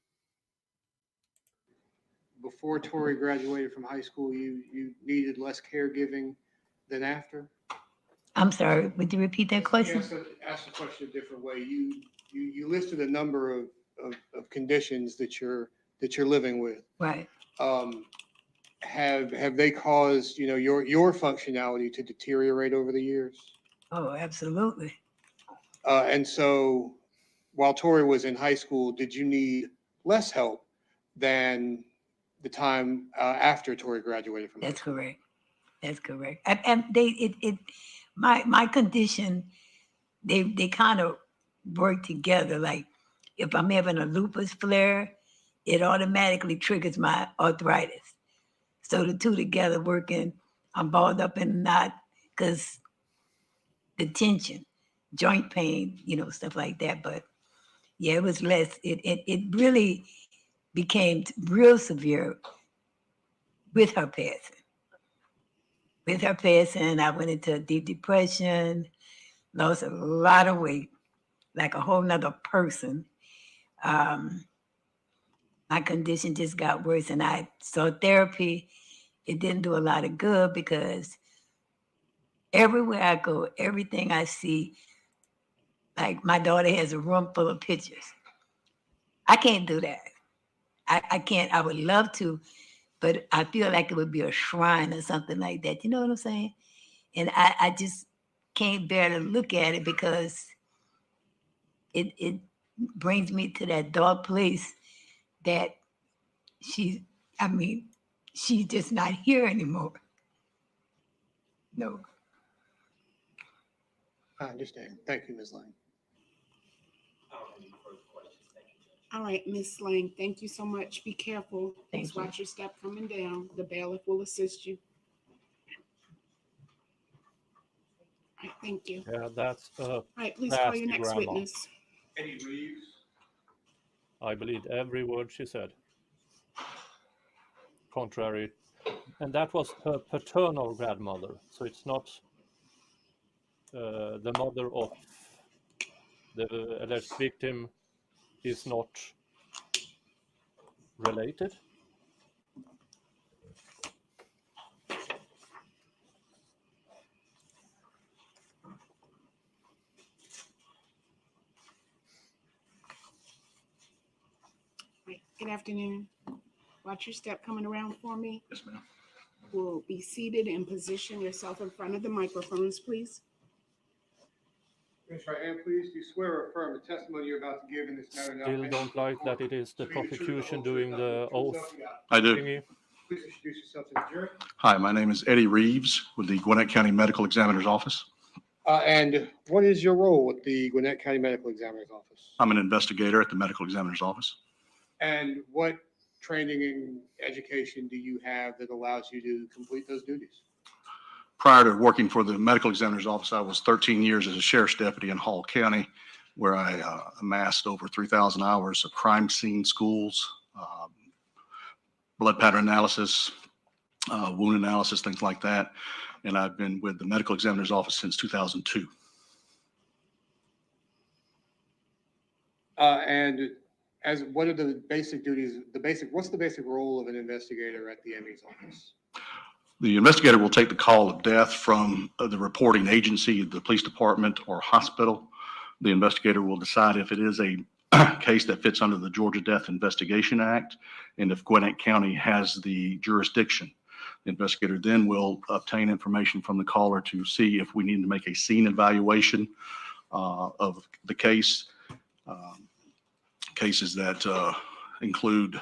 before Tori graduated from high school, you needed less caregiving than after? I'm sorry, would you repeat that question? Ask the question a different way. You listed a number of conditions that you're living with. Right. Have they caused, your functionality to deteriorate over the years? Oh, absolutely. And so while Tori was in high school, did you need less help than the time after Tori graduated from high That's school? correct. That's correct. And my condition, they kind of work together. Like if I'm having a lupus flare, it automatically triggers my arthritis. So the two together working, I'm balled up in a knot because the tension, joint pain, stuff like that. But yeah, it was less. It really became real severe with her passing. With her passing, I went into a deep depression, lost a lot of weight, like a whole nother person. My condition just got worse, and I saw therapy. It didn't do a lot of good because everywhere I go, everything I see, like my daughter has a room full of pictures. I can't do that. I can't. I would love to, but I feel like it would be a shrine or something like that. You know what I'm saying? And I just can't bear to look at it because it brings me to that dark place that she's just not here anymore. No. I understand. Thank you, Ms. Lang. All right, Ms. Lang, thank you so much. Be careful. Thank Please watch your step coming down. The bailiff will assist you. All right, thank you. Yeah, that's All right, please call nasty your next grandma. witness. Eddie Reeves. I believed every word she said. Contrary, and that was her paternal grandmother, so it's not the mother of the alleged victim is not related. Right, good afternoon. Watch your step coming around for me. Yes, ma'am. Will be seated and position yourself in front of the microphones, please. Ms. Ryan, please, do you swear or affirm the testimony you're about to give in this matter now? Still don't like that it is the prosecution doing the oath I do. thingy. Please introduce yourself to the jury. Hi, my name is Eddie Reeves with the Gwinnett County Medical Examiner's Office. And what is your role with the Gwinnett County Medical Examiner's Office? I'm an investigator at the Medical Examiner's Office. And what training and education do you have that allows you to complete those duties? Prior to working for the Medical Examiner's Office, I was 13 years as a sheriff's deputy in Hall County, where I amassed over 3,000 hours of crime scene schools, blood pattern analysis, wound analysis, things like that. And I've been with the Medical Examiner's Office since 2002. And as what are the basic duties, what's the basic role of an investigator at the ME's office? The investigator will take the call of death from the reporting agency, the police department or hospital. The investigator will decide if it is a case that fits under the Georgia Death Investigation Act and if Gwinnett County has the jurisdiction. The investigator then will obtain information from the caller to see if we need to make a scene evaluation of the case. Cases that include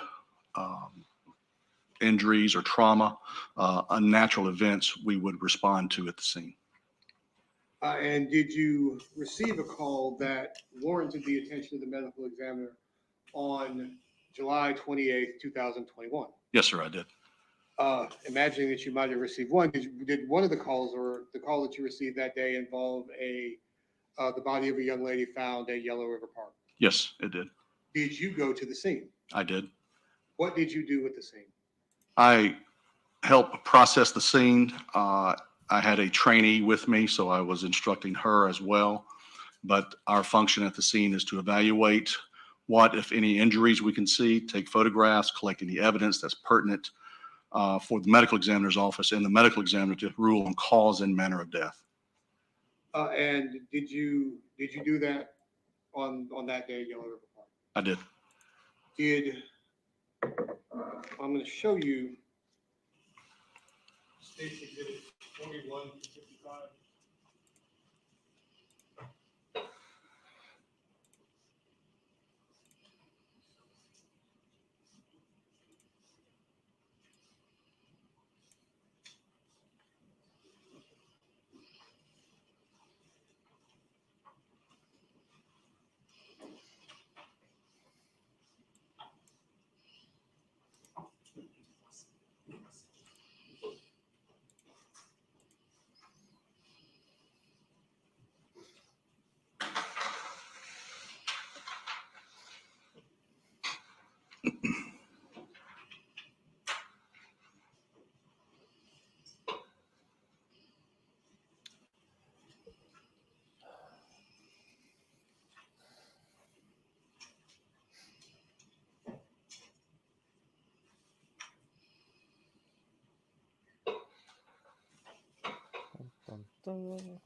injuries or trauma, unnatural events, we would respond to at the scene. And did you receive a call that warranted the attention of the medical examiner on July 28th, 2021? Yes, sir, I did. Imagining that you might have received one, did one of the calls or the call that you received that day involve the body of a young lady found at Yellow River Park? Yes, it did. Did you go to the scene? I did. What did you do with the scene? I helped process the scene. I had a trainee with me, so I was instructing her as well. But our function at the scene is to evaluate what, if any, injuries we can see, take photographs, collect any evidence that's pertinent for the medical examiner's office and the medical examiner to rule on cause and manner of death. And did you do that on that day at Yellow River Park? I did. I'm going to show you State's Exhibit 41 to 55. Dun, dun.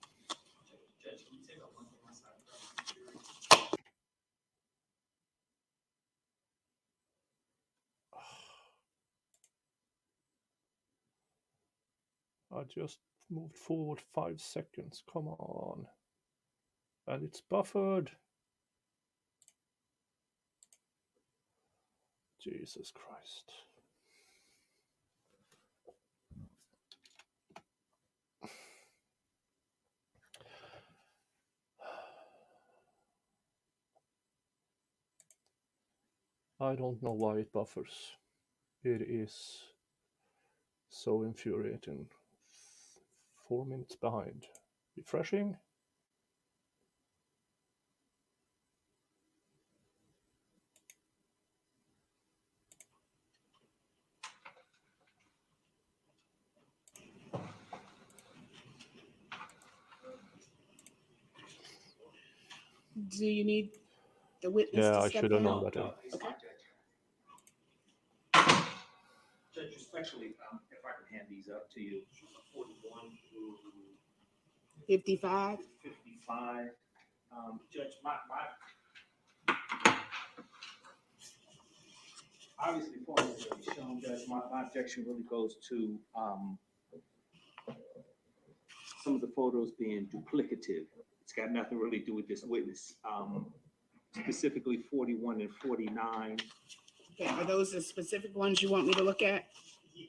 I just moved forward 5 seconds. Come on. And it's buffered. Jesus Christ. I don't know why it buffers. It is so infuriating. 4 minutes behind. Refreshing. Do you need the witness Yeah, to I step should have in? known better. Okay. Judge, respectfully, if I can hand these up to you, 41 through 55. 55. Judge, my obviously, photos that be shown, Judge, my objection really goes to some of the photos being duplicative. It's got nothing really to do with this witness. Specifically 41 and 49. Okay, are those the specific ones you want me to look at?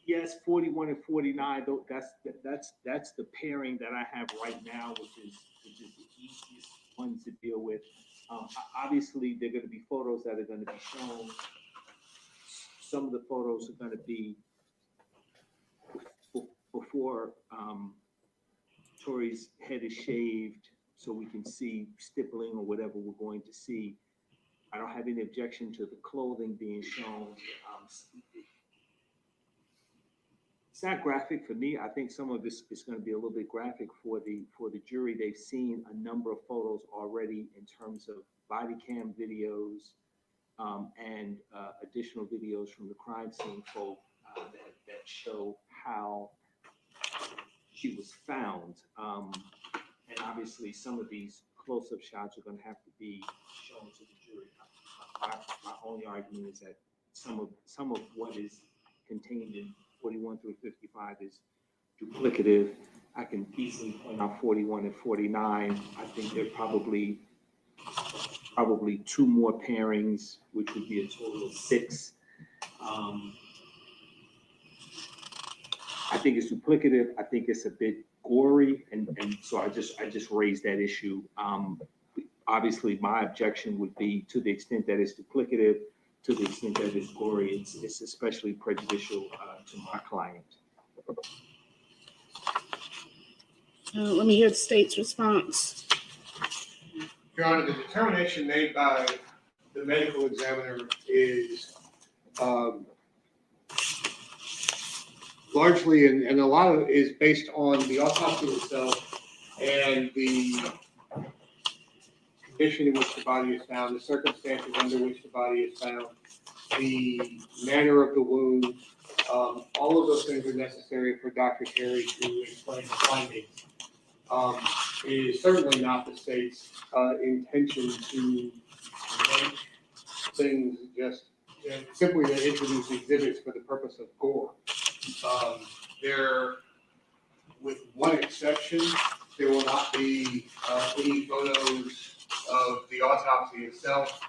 Yes, 41 and 49. That's the pairing that I have right now, which is the easiest ones to deal with. Obviously, there are going to be photos that are going to be shown. Some of the photos are going to be before Tori's head is shaved, so we can see stippling or whatever we're going to see. I don't have any objection to the clothing being shown. It's not graphic for me. I think some of this is going to be a little bit graphic for the jury. They've seen a number of photos already in terms of body cam videos and additional videos from the crime scene folk that show how she was found. And obviously some of these close-up shots are going to have to be shown to the jury. My only argument is that some of what is contained in 41 through 55 is duplicative. I can easily point out 41 and 49. I think there are probably 2 more pairings, which would be a total of 6. I think it's duplicative. I think it's a bit gory, and so I just raised that issue. Obviously, my objection would be to the extent that it's duplicative, to the extent that it's gory, it's especially prejudicial to my client. Let me hear the state's response. Your Honor, the determination made by the medical examiner is largely, and a lot of it is based on the autopsy itself and the condition in which the body is found, the circumstances under which the body is found, the manner of the wound. All of those things are necessary for Dr. Terry to explain the findings. It is certainly not the state's intention to make things just simply to introduce exhibits for the purpose of gore. There, with one exception, there will not be any photos of the autopsy itself.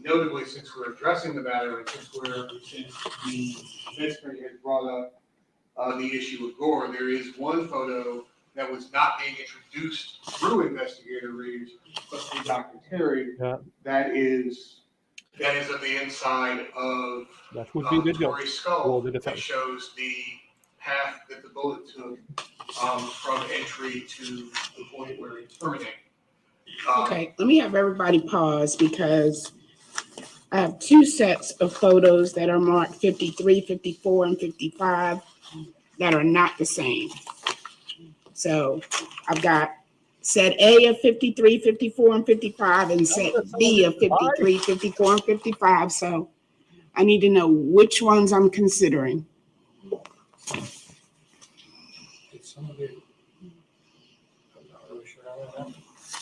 Notably, since we're addressing the matter and since the defense attorney has brought up the issue of gore, there is one photo that was not being introduced through investigator Reeves, but through Dr. Terry. Yeah. That is of the inside of That would be the job Tori's for skull. the That defense. shows the path that the bullet took from entry to the point where it terminated. Okay, let me have everybody pause because I have two sets of photos that are marked 53, 54, and 55 that are not the same. So I've got set A of 53, 54, and 55, and set B of 53, 54, and 55. So I need to know which ones I'm considering. I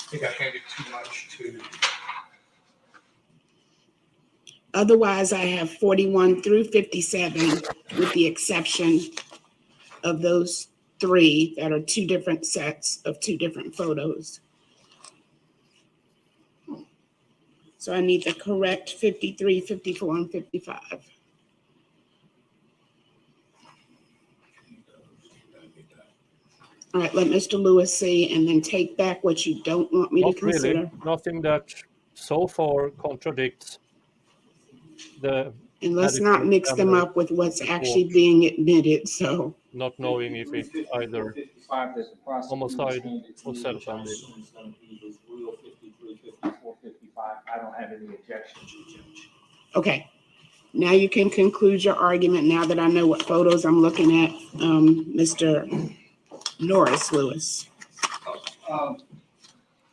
think I handed too much to. Otherwise, I have 41 through 57, with the exception of those three that are two different sets of two different photos. So I need the correct 53, 54, and 55. All right, let Mr. Lewis see and then take back what you don't want me Not to consider. really. Nothing that so far contradicts the. And let's not mix them up with what's actually being admitted, so. Not knowing if it's either 55 that the prosecutor homicide handed to or me, which I self-harm. assume is going to be his real 53, 54, 55. I don't have any objection to, Judge. Okay, now you can conclude your argument now that I know what photos I'm looking at, Mr. Norris Lewis.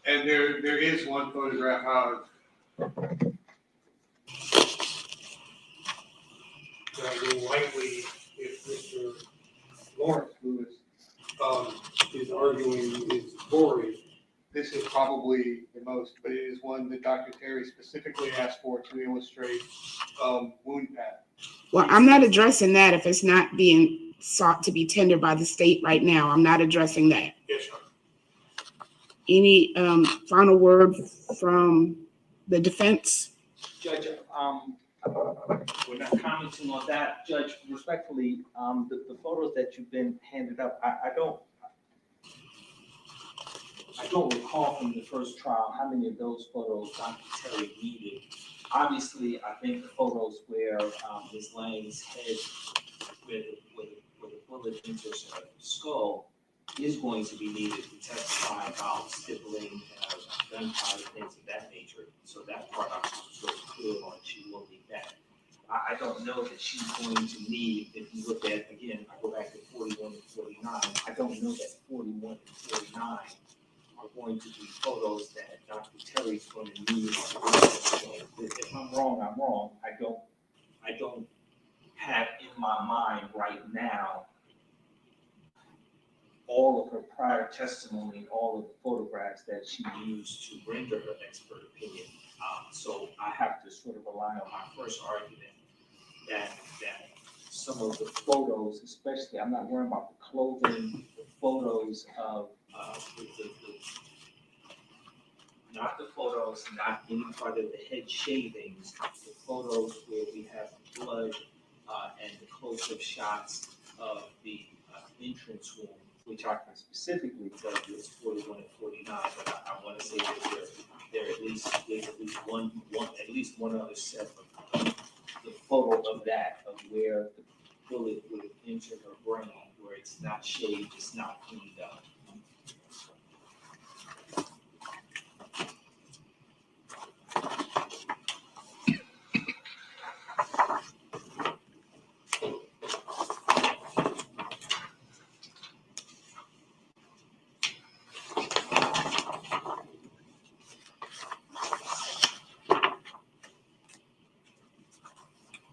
And there is one photograph out that will likely, if Mr. Lawrence Lewis is arguing is gory, this is probably the most, but it is one that Dr. Terry specifically asked for to illustrate wound pattern. Well, I'm not addressing that if it's not being sought to be tendered by the state right now. I'm not addressing that. Yes, sir. Any final word from the defense? Judge, we're not commenting on that. Judge, respectfully, the photos that you've been handed up, I don't recall from the first trial how many of those photos Dr. Terry needed. Obviously, I think the photos where Ms. Lang's head with a bullet enters her skull is going to be needed to testify about stippling, gunpowder, things of that nature. So that part I'm sort of clear on. She will need that. I don't know that she's going to need, if you look at, again, I go back to 41 and 49, I don't know that 41 and 49 are going to be photos that Dr. Terry's going to need. If I'm wrong, I'm wrong. I don't have in my mind right now all of her prior testimony, all of the photographs that she used to render her expert opinion. So I have to sort of rely on my first argument that some of the photos, especially, I'm not worrying about the clothing, the photos of not the photos, not any part of the head shavings, the photos where we have blood and the close-up shots of the entrance wound, which I can specifically tell you is 41 and 49, but I want to say that there's at least one other set of the photo of that, of where the bullet would have entered her brain, where it's not shaved, it's not cleaned up.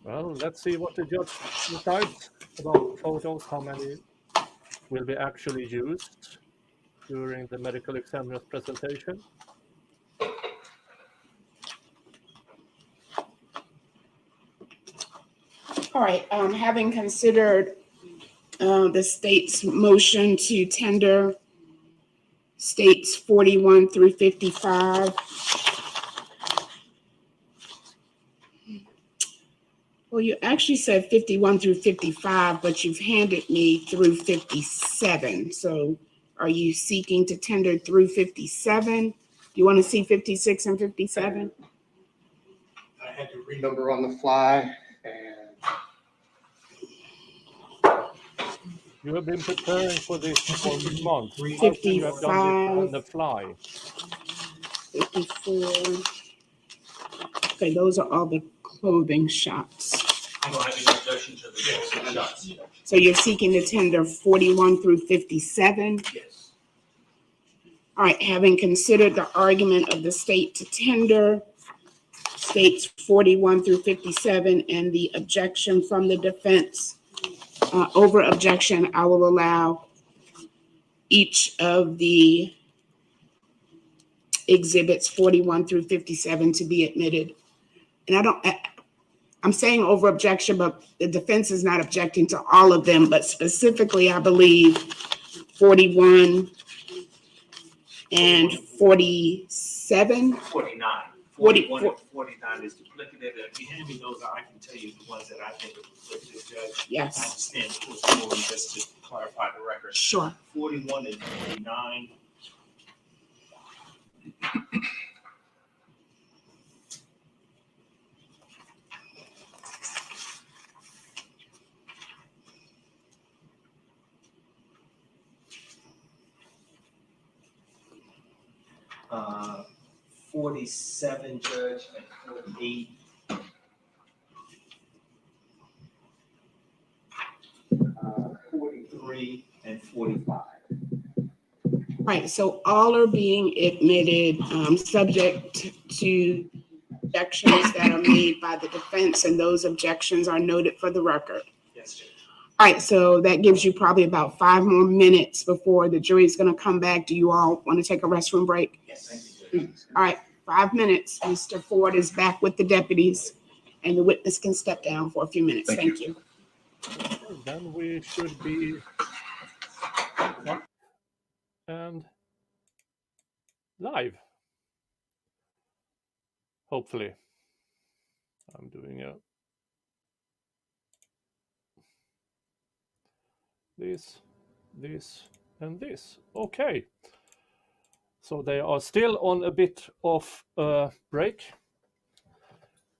Well, let's see what the judge decides about photos, how many will be actually used. during the medical examiner's presentation? All right, having considered the state's motion to tender states 41 through 55. Well, you actually said 51 through 55, but you've handed me through 57. So are you seeking to tender through 57? Do you want to see 56 and 57? I had to renumber on the fly, and You have been preparing for this for months. How can you have done this on the fly? 54. Okay, those are all the clothing shots. I don't have any objection to the shots. So you're seeking to tender 41 through 57? Yes. All right, having considered the argument of the state to tender states 41 through 57 and the objection from the defense, over objection, I will allow each of the exhibits 41 through 57 to be admitted. And I'm saying over objection, but the defense is not objecting to all of them, but specifically, I believe 41 and 47. 49. 41 and 49 is duplicative. If you hand me those, I can tell you the ones that I think are duplicative, Judge. Yes. I understand the full story, just to clarify the record. Sure. 41 and 49. Uh, 47, Judge, and 48. 43 and 45. Right, so all are being admitted, subject to objections that are made by the defense, and those objections are noted for the record. Yes, Judge. All right, so that gives you probably about 5 more minutes before the jury is going to come back. Do you all want to take a restroom break? Yes, thank you, Judge. All right, 5 minutes. Mr. Ford is back with the deputies, and the witness can step down for a few minutes. Thank you. Okay, then we should be up and live. Hopefully. I'm doing this, and this. Okay. So they are still on a bit of a break.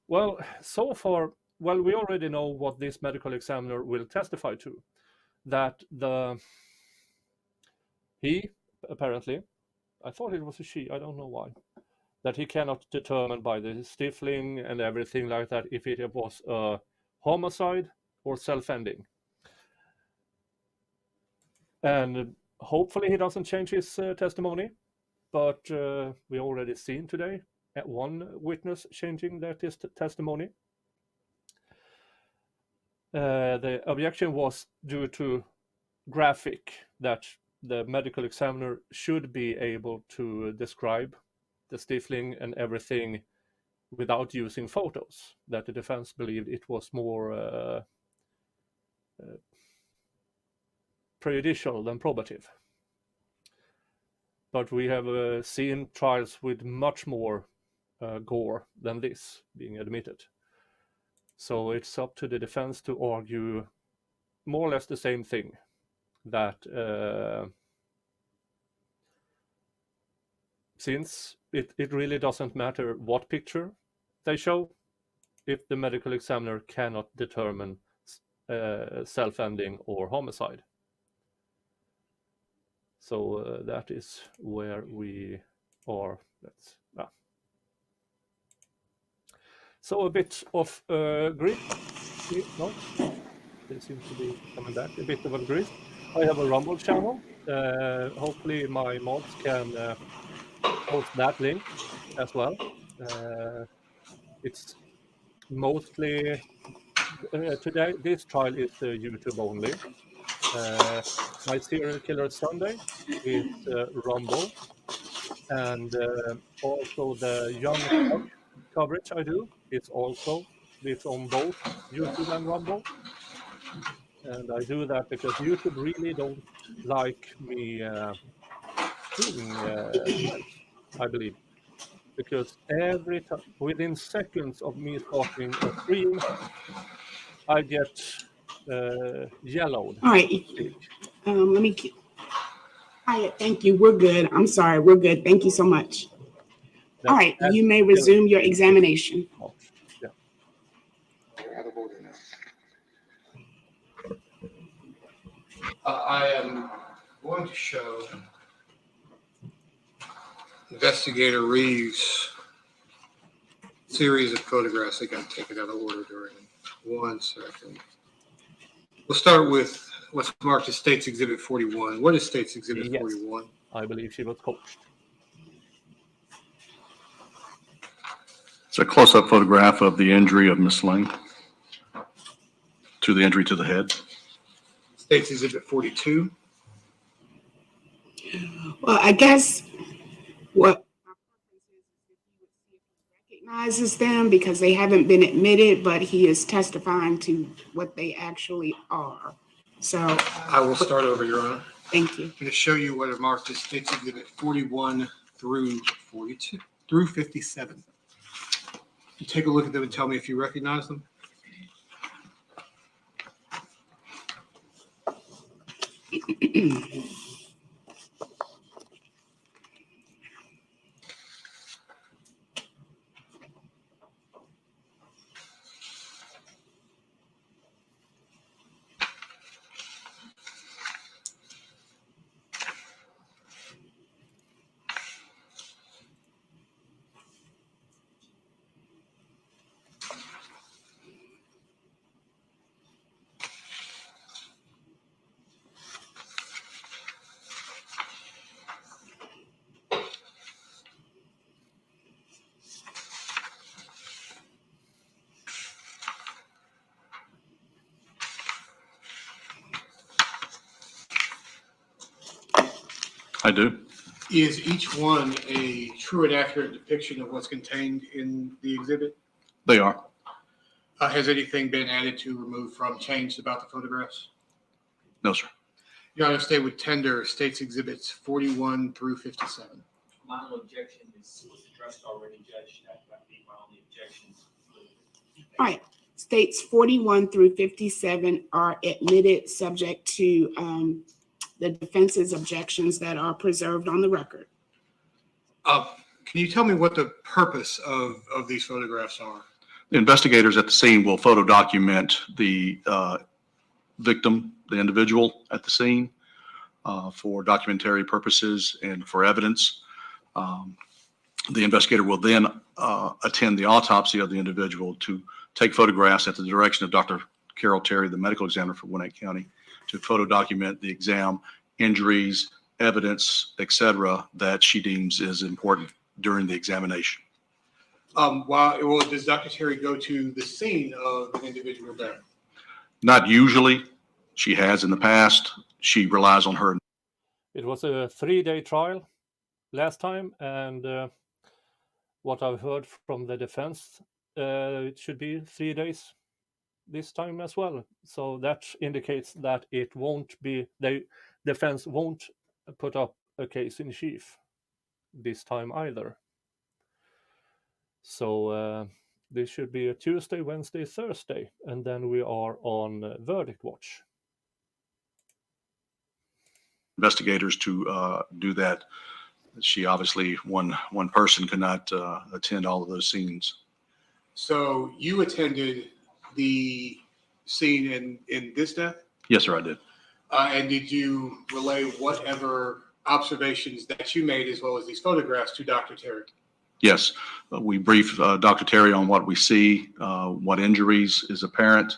Well, so far, well, we already know what this medical examiner will testify to. That he, apparently, I thought it was a she, I don't know why, that he cannot determine by the stifling and everything like that if it was a homicide or self-ending. And hopefully he doesn't change his testimony, but we already seen today at one witness changing that his testimony. The objection was due to graphic, that the medical examiner should be able to describe the stifling and everything without using photos, that the defense believed it was more prejudicial than probative. But we have seen trials with much more gore than this being admitted. So it's up to the defense to argue more or less the same thing, that since it really doesn't matter what picture they show, if the medical examiner cannot determine self-ending or homicide. So that is where we are. So a bit of grit. No, they seem to be coming back. A bit of a grit. I have a Rumble channel. Hopefully my mods can post that link as well. It's mostly today. This trial is YouTube only, My serial killer Sunday is Rumble, and also the young thug coverage I do is also it's on both YouTube and Rumble. And I do that because YouTube really don't like me streaming trials, I believe, because every time within seconds of me starting a stream, I get yellowed, All right. so to speak. Let me. Hi, thank you. We're good. I'm sorry. We're good. Thank you so much. All That's right. You may resume your examination. Yeah. We're out of order now. I am going to show Investigator Reeves' series of photographs. I got to take it out of order during 1 second. We'll start with what's marked as State's Exhibit 41. What is State's Exhibit 41? I believe she was coached. It's a close-up photograph of the injury of Miss Lang, to the injury to the head. State's Exhibit 42. Well, I guess what recognizes them because they haven't been admitted, but he is testifying to what they actually are. So I will start over, Your Honor. Thank you. I'm going to show you what are marked as State's Exhibit 41 through 42 through 57. You take a look at them and tell me if you recognize them. I do. Is each one a true and accurate depiction of what's contained in the exhibit? They are. Has anything been added to, removed from, changed about the photographs? No, sir. Your Honor, State would tender State's Exhibits 41 through 57. My only objection was addressed already, Judge. That would be my only objection. All right. States 41 through 57 are admitted subject to the defense's objections that are preserved on the record. Can you tell me what the purpose of these photographs are? The investigators at the scene will photo document the victim, the individual at the scene, for documentary purposes and for evidence. The investigator will then attend the autopsy of the individual to take photographs at the direction of Dr. Carol Terry, the medical examiner for Gwinnett County, to photo document the exam, injuries, evidence, etc., that she deems is important during the examination. Does Dr. Terry go to the scene of an individual death? Not usually. She has in the past. She relies on her. It was a 3-day trial last time, and what I've heard from the defense, it should be 3 days this time as well. So that indicates that it won't be, the defense won't put up a case in chief this time either. So this should be a Tuesday, Wednesday, Thursday, and then we are on verdict watch. Investigators to do that. She obviously, one person could not attend all of those scenes. So you attended the scene in this death? Yes, sir, I did. And did you relay whatever observations that you made as well as these photographs to Dr. Terry? Yes, we briefed Dr. Terry on what we see, what injuries is apparent,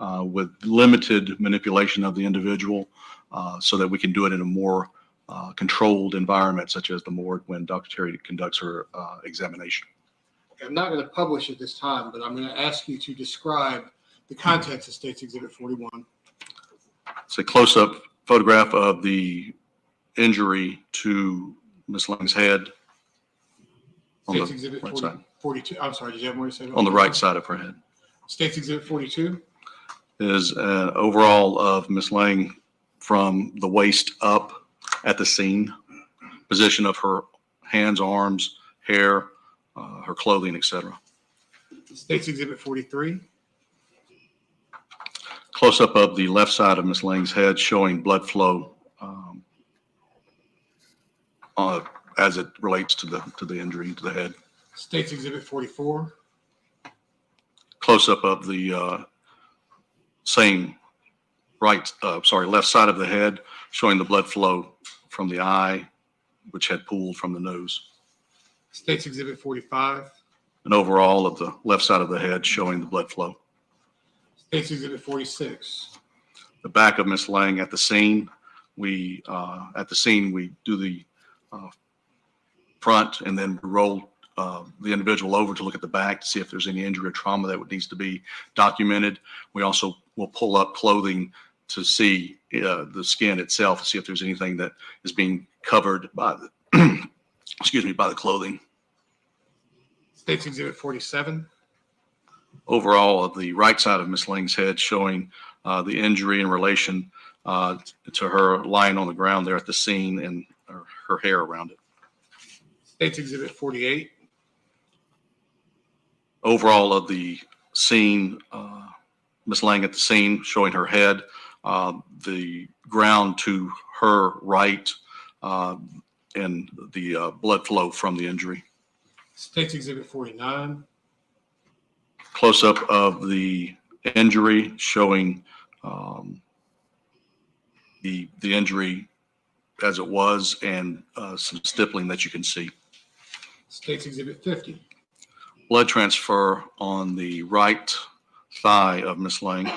with limited manipulation of the individual, so that we can do it in a more controlled environment, such as the morgue when Dr. Terry conducts her examination. I'm not going to publish at this time, but I'm going to ask you to describe the contents of State's Exhibit 41. It's a close-up photograph of the injury to Miss Lang's head on States the Exhibit right 40, side. 42. I'm sorry, did you have more to say? On the right side of her head. States Exhibit 42. Is an overall of Miss Lang from the waist up at the scene, position of her hands, arms, hair, her clothing, etc. States Exhibit 43. Close up of the left side of Miss Lang's head showing blood flow as it relates to the injury to the head. States Exhibit 44. Close up of the same left side of the head showing the blood flow from the eye, which had pooled from the nose. States Exhibit 45. And overall of the left side of the head showing the blood flow. States Exhibit 46. The back of Miss Lang at the scene. We do the front and then roll the individual over to look at the back to see if there's any injury or trauma that needs to be documented. We also will pull up clothing to see the skin itself, to see if there's anything that is being covered by the by the clothing. States Exhibit 47. Overall, of the right side of Miss Lang's head showing the injury in relation to her lying on the ground there at the scene and her hair around it. States Exhibit 48. Overall of the scene, Miss Lang at the scene showing her head, the ground to her right, and the blood flow from the injury. States Exhibit 49. Close up of the injury showing the injury as it was and some stippling that you can see. States Exhibit 50. Blood transfer on the right thigh of Miss Lang.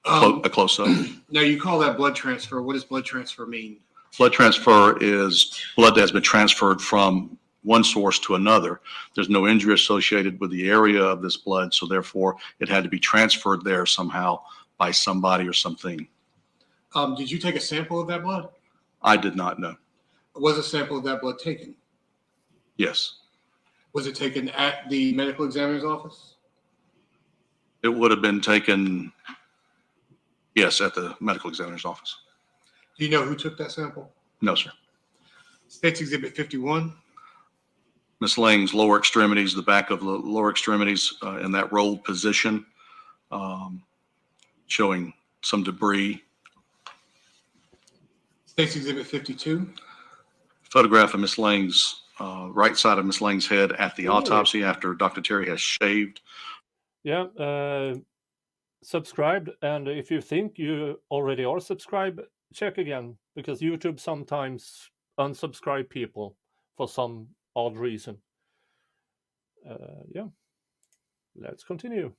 A close up. Now you call that blood transfer. What does blood transfer mean? Blood transfer is blood that has been transferred from one source to another. There's no injury associated with the area of this blood, so therefore it had to be transferred there somehow by somebody or something. Did you take a sample of that blood? I did not know. Was a sample of that blood taken? Yes. Was it taken at the medical examiner's office? It would have been taken, yes, at the medical examiner's office. Do you know who took that sample? No, sir. States Exhibit 51. Miss Lang's lower extremities, the back of the lower extremities in that rolled position, showing some debris. States Exhibit 52. Photograph of Miss Lang's right side of Miss Lang's head at the autopsy after Dr. Terry has shaved. Yeah, subscribed, and if you think you already are subscribed, check again, because YouTube sometimes unsubscribe people for some odd reason. Yeah, let's continue.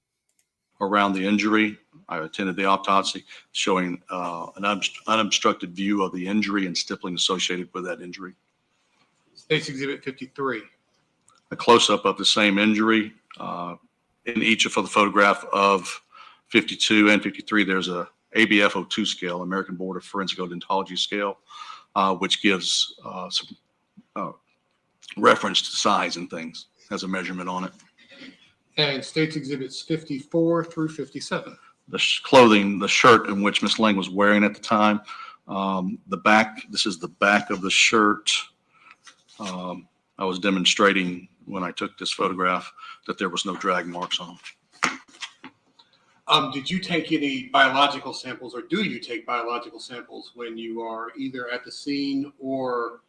Around the injury, I attended the autopsy showing an unobstructed view of the injury and stippling associated with that injury. States Exhibit 53. A close-up of the same injury. In each of the photograph of 52 and 53, there's a ABF02 scale, American Board of Forensic Odontology scale, which gives some reference to size and things, has a measurement on it. And States Exhibits 54 through 57. The clothing, the shirt in which Miss Lang was wearing at the time, the back, this is the back of the shirt. I was demonstrating when I took this photograph that there was no drag marks on them. Did you take any biological samples, or do you take biological samples when you are either at the scene or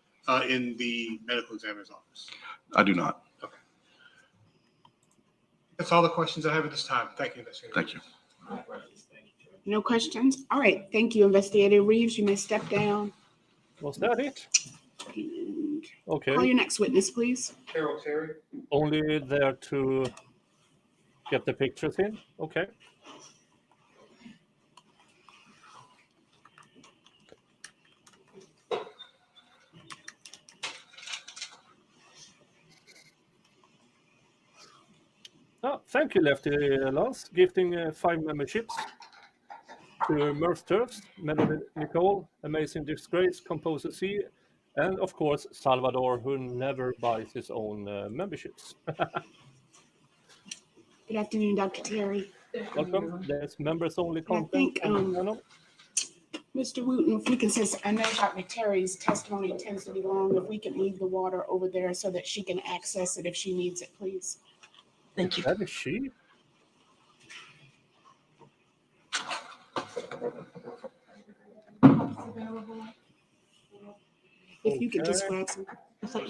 in the medical examiner's office? I do not. Okay. That's all the questions I have at this time. Thank you, Investigator. Thank you. No questions? All right. Thank you, Investigator Reeves. You may step down. Was that it? And Okay. call your next witness, please. Carol Terry. Only there to get the pictures in? Okay. Oh, thank you, Lefty Lance, gifting 5 memberships. to Murph Thirst, Melody Nicole, Amazing Disgrace, Composer C, and of course Salvador, who never buys his own memberships. Good afternoon, Dr. Terry. Welcome. There's members only I content think, on the channel. Mr. Wooten, if we can, since I know Dr. Terry's testimony tends to be long, if we can leave the water over there so that she can access it if she needs it, please. Thank you. That is she. If you could just Okay. grab some.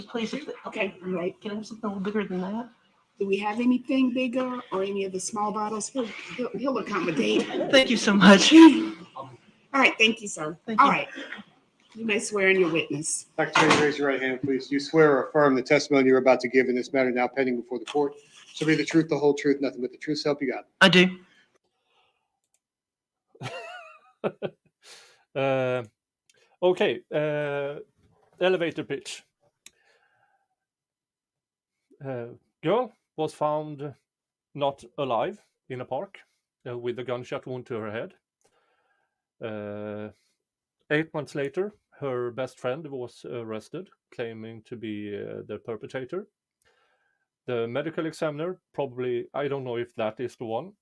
Please, Okay, all right. can I have something a little bigger than that? Do we have anything bigger or any of the small bottles? He'll accommodate. Thank you so much. All right, thank you, sir. Thank All you. right. You may swear in your witness. Dr. Terry, raise your right hand, please. Do you swear or affirm the testimony you're about to give in this matter now pending before the court shall be the truth, the whole truth, nothing but the truth, so help you God? I do. Okay, elevator pitch. Girl was found not alive in a park with a gunshot wound to her head. 8 months later, her best friend was arrested, claiming to be the perpetrator. The medical examiner, probably, I don't know if that is the one,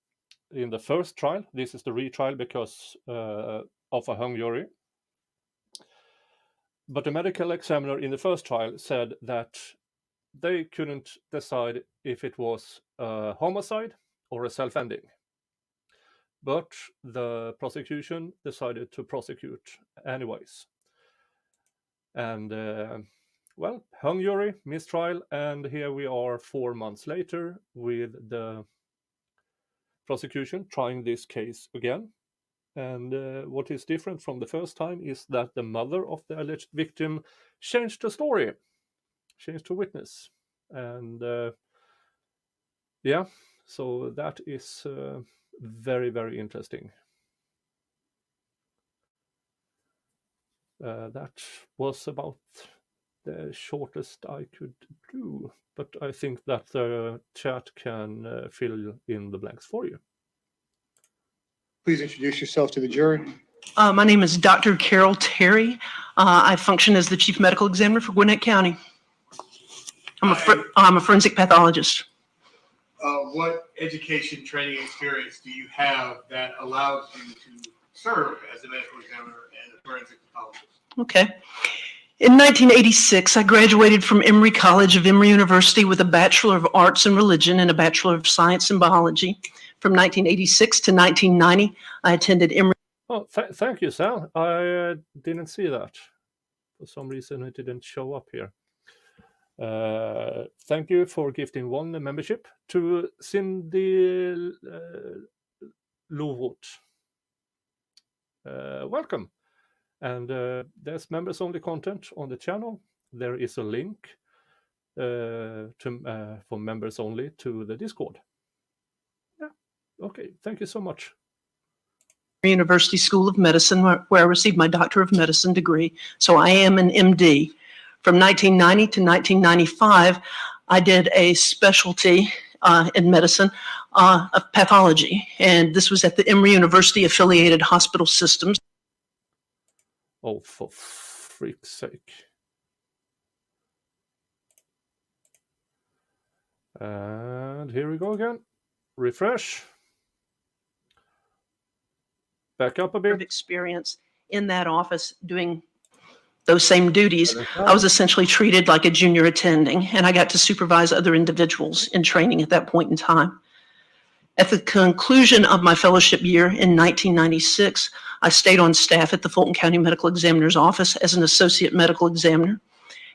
in the first trial, this is the retrial because of a hung jury. But the medical examiner in the first trial said that they couldn't decide if it was a homicide or a self-ending. But the prosecution decided to prosecute anyways. And, well, hung jury, mistrial, and here we are 4 months later with the prosecution trying this case again. And what is different from the first time is that the mother of the alleged victim changed the story, changed her witness. And yeah, so that is very, very interesting. That was about the shortest I could do, but I think that the chat can fill in the blanks for you. Please introduce yourself to the jury. My name is Dr. Carol Terry. I function as the Chief Medical Examiner for Gwinnett County. I'm a forensic pathologist. What education, training, experience do you have that allows you to serve as a medical examiner and a forensic pathologist? Okay. In 1986, I graduated from Emory College of Emory University with a Bachelor of Arts in Religion and a Bachelor of Science in Biology. From 1986 to 1990, I attended Emory. Oh, thank you, Sal. I didn't see that. For some reason, it didn't show up here. Thank you for gifting one membership to Cindy Lowood. Welcome. And there's members only content on the channel. There is a link for members only to the Discord. Yeah. Okay. Thank you so much. University School of Medicine, where I received my Doctor of Medicine degree. So I am an MD. From 1990 to 1995, I did a specialty in medicine of pathology. And this was at the Emory University affiliated hospital systems. Oh, for freak's sake. And here we go again. Refresh. Back up a bit. Experience in that office doing those same duties. I was essentially treated like a junior attending, and I got to supervise other individuals in training at that point in time. At the conclusion of my fellowship year in 1996, I stayed on staff at the Fulton County Medical Examiner's Office as an associate medical examiner,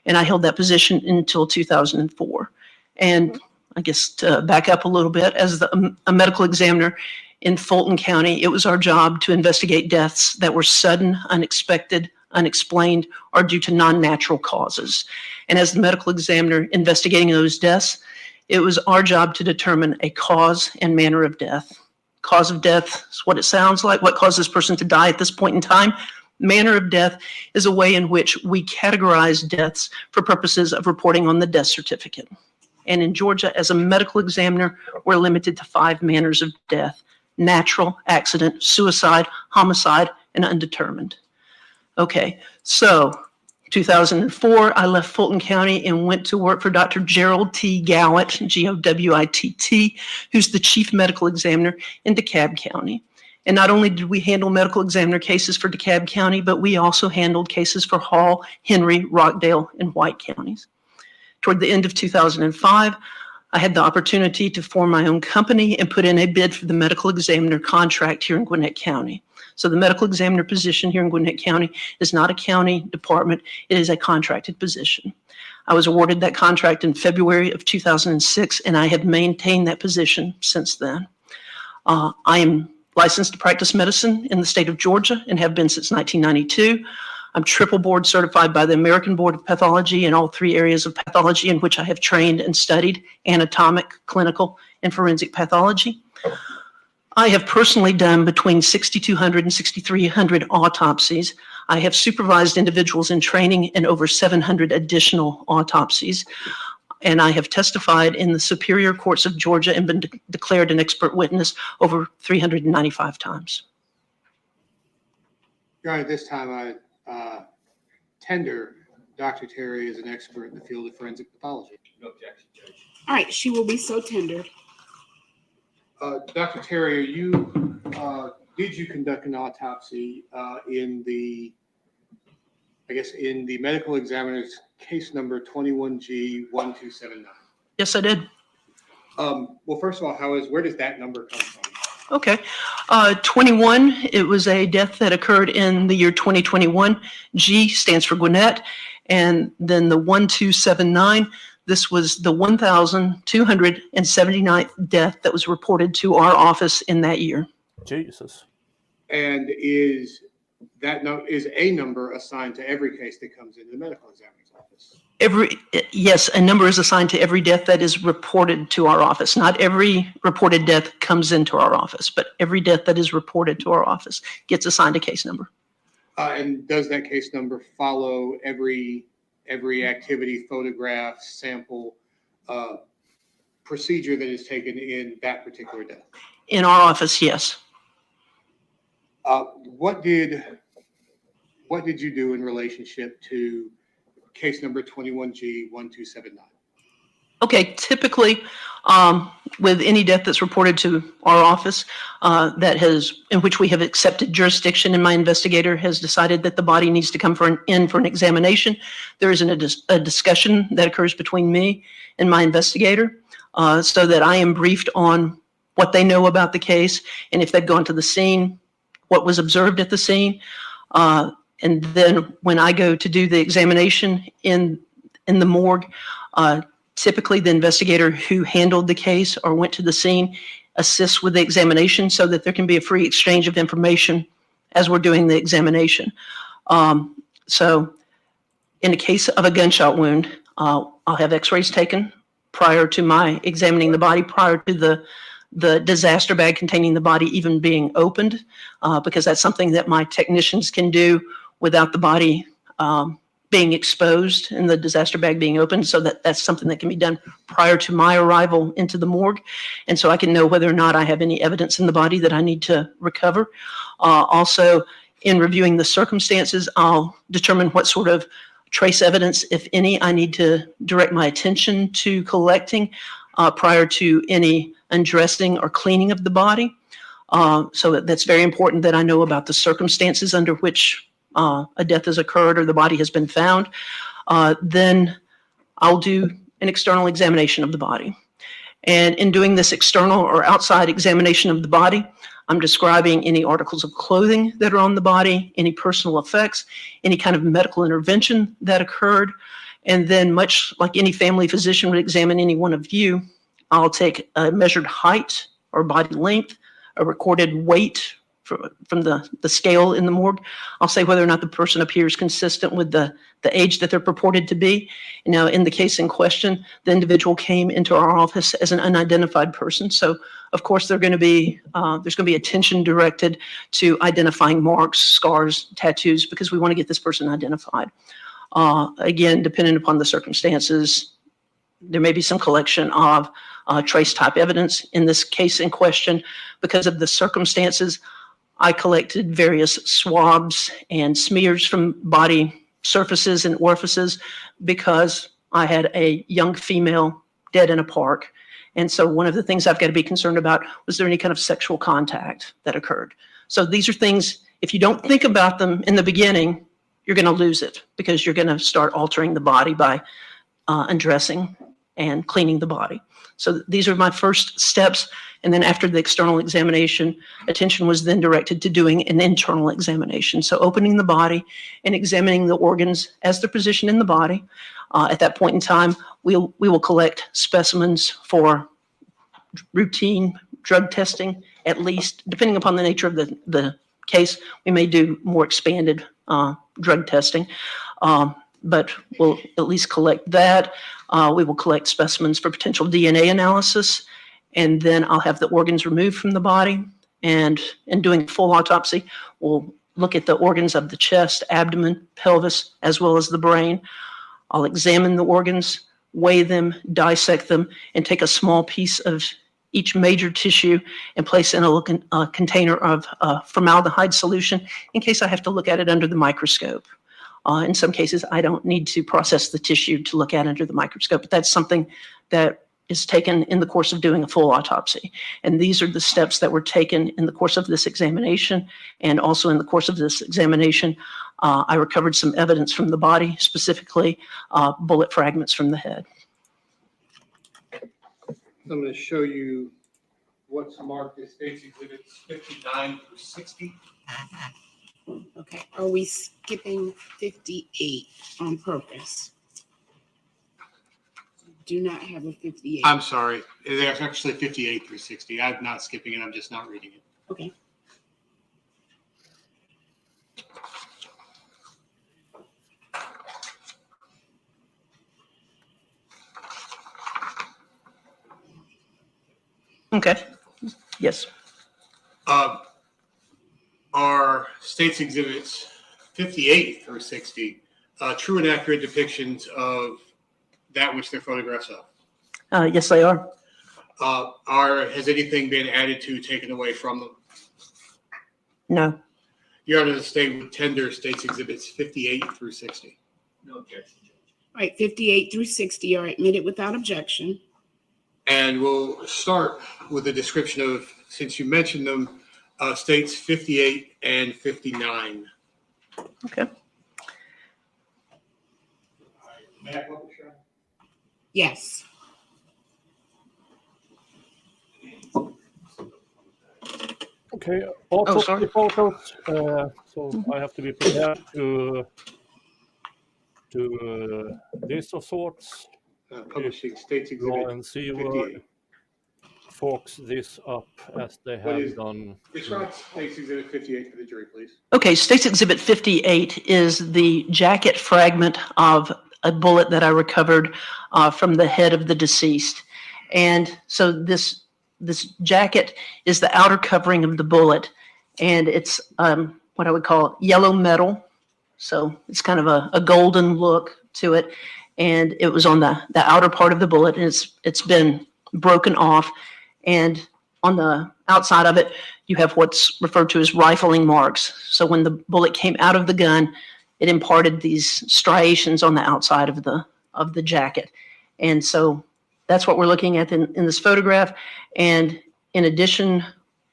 and I held that position until 2004. And I guess to back up a little bit, as a medical examiner in Fulton County, it was our job to investigate deaths that were sudden, unexpected, unexplained, or due to non-natural causes. And as the medical examiner investigating those deaths, it was our job to determine a cause and manner of death. Cause of death is what it sounds like, what caused this person to die at this point in time. Manner of death is a way in which we categorize deaths for purposes of reporting on the death certificate. And in Georgia, as a medical examiner, we're limited to 5 manners of death. natural, accident, suicide, homicide, and undetermined. Okay, so 2004, I left Fulton County and went to work for Dr. Gerald T. Gowitt, G-O-W-I-T-T, who's the chief medical examiner in DeKalb County. And not only did we handle medical examiner cases for DeKalb County, but we also handled cases for Hall, Henry, Rockdale, and White counties. Toward the end of 2005, I had the opportunity to form my own company and put in a bid for the medical examiner contract here in Gwinnett County. So the medical examiner position here in Gwinnett County is not a county department, it is a contracted position. I was awarded that contract in February of 2006, and I have maintained that position since then. I am licensed to practice medicine in the state of Georgia and have been since 1992. I'm triple board certified by the American Board of Pathology in all 3 areas of pathology in which I have trained and studied: anatomic, clinical, and forensic pathology. I have personally done between 6,200 and 6,300 autopsies. I have supervised individuals in training in over 700 additional autopsies. And I have testified in the superior courts of Georgia and been declared an expert witness over 395 times. Your Honor, at this time, I tender Dr. Terry is an expert in the field of forensic pathology. No objection, Judge. All right, she will be so tendered. Dr. Terry, did you conduct an autopsy in the medical examiner's case number 21G1279? Yes, I did. Well, first of all, where does that number come from? Okay. 21, it was a death that occurred in the year 2021. G stands for Gwinnett. And then the 1279, this was the 1,279th death that was reported to our office in that year. Jesus. And is a number assigned to every case that comes into the medical examiner's office? Yes, a number is assigned to every death that is reported to our office. Not every reported death comes into our office, but every death that is reported to our office gets assigned a case number. And does that case number follow every activity, photograph, sample, procedure that is taken in that particular death? In our office, yes. What did you do in relationship to case number 21G1279? Okay, typically, with any death that's reported to our office in which we have accepted jurisdiction and my investigator has decided that the body needs to come in for an examination, there is a discussion that occurs between me and my investigator so that I am briefed on what they know about the case and if they've gone to the scene, what was observed at the scene. And then when I go to do the examination in the morgue, typically the investigator who handled the case or went to the scene assists with the examination so that there can be a free exchange of information as we're doing the examination. So in the case of a gunshot wound, I'll have x-rays taken prior to my examining the body, prior to the disaster bag containing the body even being opened, because that's something that my technicians can do without the body being exposed and the disaster bag being opened. So that's something that can be done prior to my arrival into the morgue. And so I can know whether or not I have any evidence in the body that I need to recover. Also, in reviewing the circumstances, I'll determine what sort of trace evidence, if any, I need to direct my attention to collecting prior to any undressing or cleaning of the body. So that's very important that I know about the circumstances under which a death has occurred or the body has been found. Then I'll do an external examination of the body. And in doing this external or outside examination of the body, I'm describing any articles of clothing that are on the body, any personal effects, any kind of medical intervention that occurred. And then, much like any family physician would examine any one of you, I'll take a measured height or body length, a recorded weight from the scale in the morgue. I'll say whether or not the person appears consistent with the age that they're purported to be. Now, in the case in question, the individual came into our office as an unidentified person. So, of course, there's going to be attention directed to identifying marks, scars, tattoos, because we want to get this person identified. Again, depending upon the circumstances, there may be some collection of trace type evidence in this case in question. Because of the circumstances, I collected various swabs and smears from body surfaces and orifices because I had a young female dead in a park. And so one of the things I've got to be concerned about, was there any kind of sexual contact that occurred? So these are things, if you don't think about them in the beginning, you're going to lose it because you're going to start altering the body by undressing and cleaning the body. So these are my first steps. And then after the external examination, attention was then directed to doing an internal examination. So opening the body and examining the organs as they're positioned in the body. At that point in time, we will collect specimens for routine drug testing, at least, depending upon the nature of the case, we may do more expanded drug testing. But we'll at least collect that. We will collect specimens for potential DNA analysis, and then I'll have the organs removed from the body. And in doing full autopsy, we'll look at the organs of the chest, abdomen, pelvis, as well as the brain. I'll examine the organs, weigh them, dissect them, and take a small piece of each major tissue and place in a container of formaldehyde solution in case I have to look at it under the microscope. In some cases, I don't need to process the tissue to look at under the microscope, but that's something that is taken in the course of doing a full autopsy. And these are the steps that were taken in the course of this examination. And also in the course of this examination, I recovered some evidence from the body, specifically bullet fragments from the head. I'm going to show you what's marked as State's Exhibits 59 through 60. Okay, are we skipping 58 on purpose? Do not have a 58. I'm sorry. There's actually 58 through 60. I'm not skipping it. I'm just not reading it. Okay. Okay. Yes. Are State's Exhibits 58 through 60 true and accurate depictions of that which they're photographs of? Yes, they are. Has anything been added to, taken away from them? No. Your Honor, the state would tender State's Exhibits 58 through 60. No objection, Judge. All right, 58 through 60 are admitted without objection. And we'll start with a description of, since you mentioned them, States 58 and 59. Okay. May I publish, Your Honor? Yes. Okay, sorry. photos. So I have to be prepared to this of sorts. Publishing State's Go Exhibit and see where 58. folks this up as they What have is- done. Describe State's Exhibit 58 for the jury, please. Okay, State's Exhibit 58 is the jacket fragment of a bullet that I recovered from the head of the deceased. And so this jacket is the outer covering of the bullet, and it's what I would call yellow metal. So it's kind of a golden look to it. And it was on the outer part of the bullet, and it's been broken off. And on the outside of it, you have what's referred to as rifling marks. So when the bullet came out of the gun, it imparted these striations on the outside of the jacket. And so that's what we're looking at in this photograph. And in addition,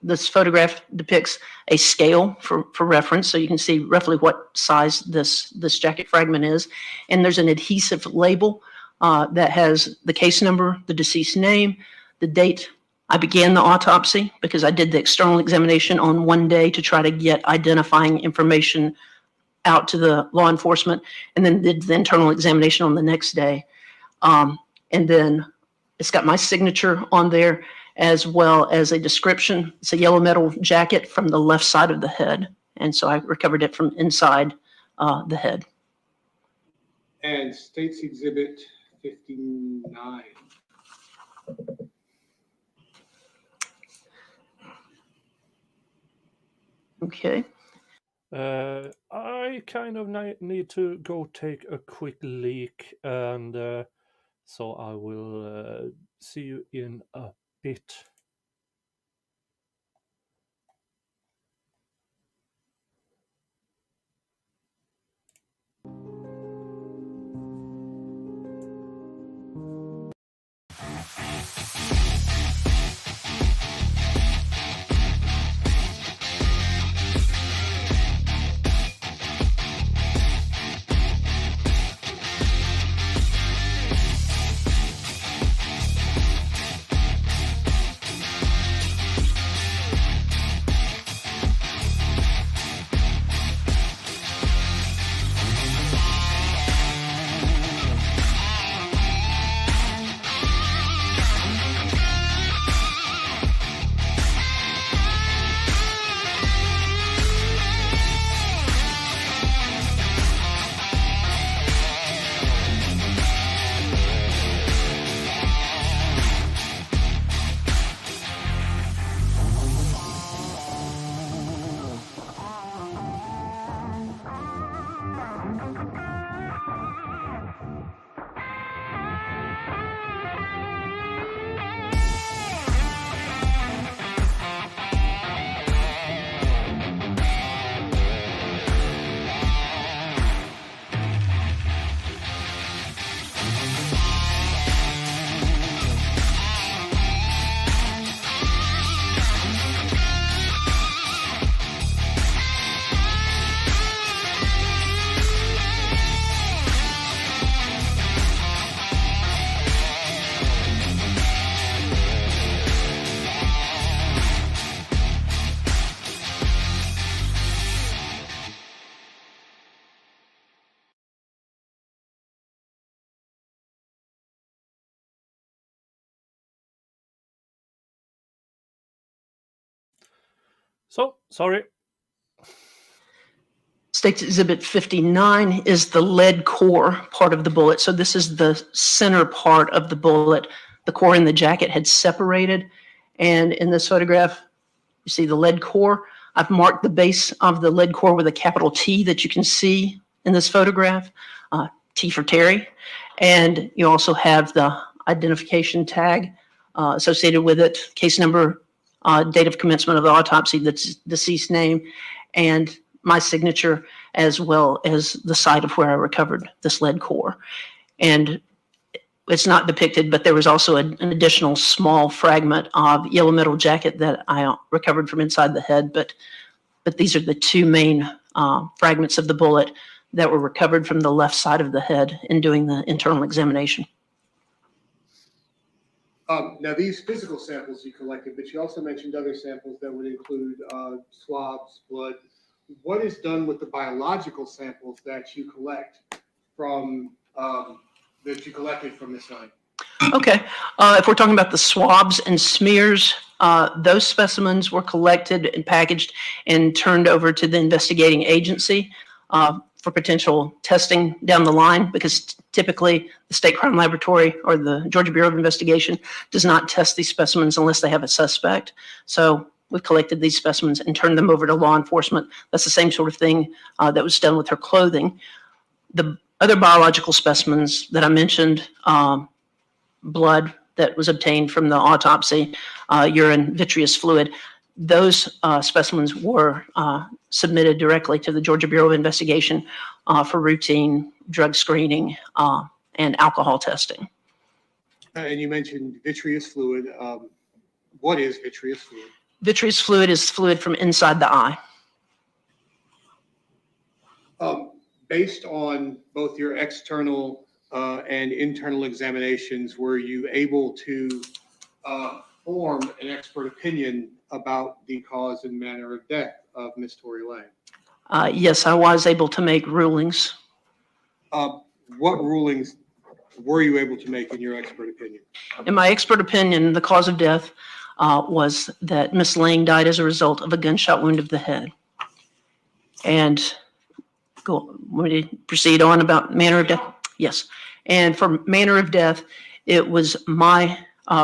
this photograph depicts a scale for reference, so you can see roughly what size this jacket fragment is. And there's an adhesive label that has the case number, the deceased name, the date I began the autopsy, because I did the external examination on one day to try to get identifying information out to the law enforcement, and then did the internal examination on the next day. And then it's got my signature on there, as well as a description. It's a yellow metal jacket from the left side of the head. And so I recovered it from inside the head. And State's Exhibit 59. Okay. I kind of need to go take a quick leak and So I will see you in a bit. So, sorry. State's Exhibit 59 is the lead core part of the bullet. So this is the center part of the bullet. The core in the jacket had separated. And in this photograph, you see the lead core. I've marked the base of the lead core with a capital T that you can see in this photograph, T for Terry. And you also have the identification tag associated with it, case number, date of commencement of the autopsy, the deceased name, and my signature, as well as the site of where I recovered this lead core. And it's not depicted, but there was also an additional small fragment of yellow metal jacket that I recovered from inside the head. But these are the two main fragments of the bullet that were recovered from the left side of the head in doing the internal examination. Now, these physical samples you collected, but you also mentioned other samples that would include swabs, blood. What is done with the biological samples that you collect from that you collected from the site? Okay, if we're talking about the swabs and smears, those specimens were collected and packaged and turned over to the investigating agency for potential testing down the line, because typically the State Crime Laboratory or the Georgia Bureau of Investigation does not test these specimens unless they have a suspect. So we've collected these specimens and turned them over to law enforcement. That's the same sort of thing that was done with her clothing. The other biological specimens that I mentioned, blood that was obtained from the autopsy, urine, vitreous fluid, those specimens were submitted directly to the Georgia Bureau of Investigation for routine drug screening and alcohol testing. And you mentioned vitreous fluid. What is vitreous fluid? Vitreous fluid is fluid from inside the eye. Based on both your external and internal examinations, were you able to form an expert opinion about the cause and manner of death of Miss Tory Lane? Yes, I was able to make rulings. What rulings were you able to make in your expert opinion? In my expert opinion, the cause of death was that Miss Lane died as a result of a gunshot wound of the head. And want me to proceed on about manner of death? Yes. And for manner of death, it was my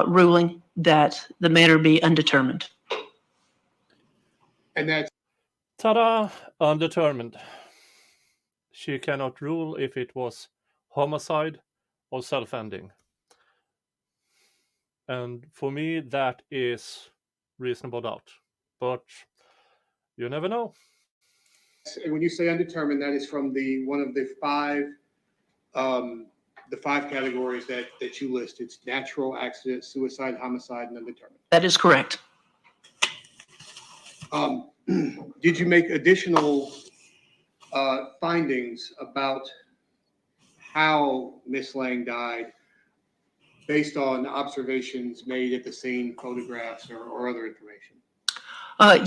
ruling that the manner be undetermined. And that's ta-da, undetermined. She cannot rule if it was homicide or self-ending. And for me, that is reasonable doubt. But you never know. And when you say undetermined, that is from one of the five categories that you list. It's natural, accident, suicide, homicide, and undetermined. That is correct. Did you make additional findings about how Miss Lang died based on observations made at the scene, photographs, or other information?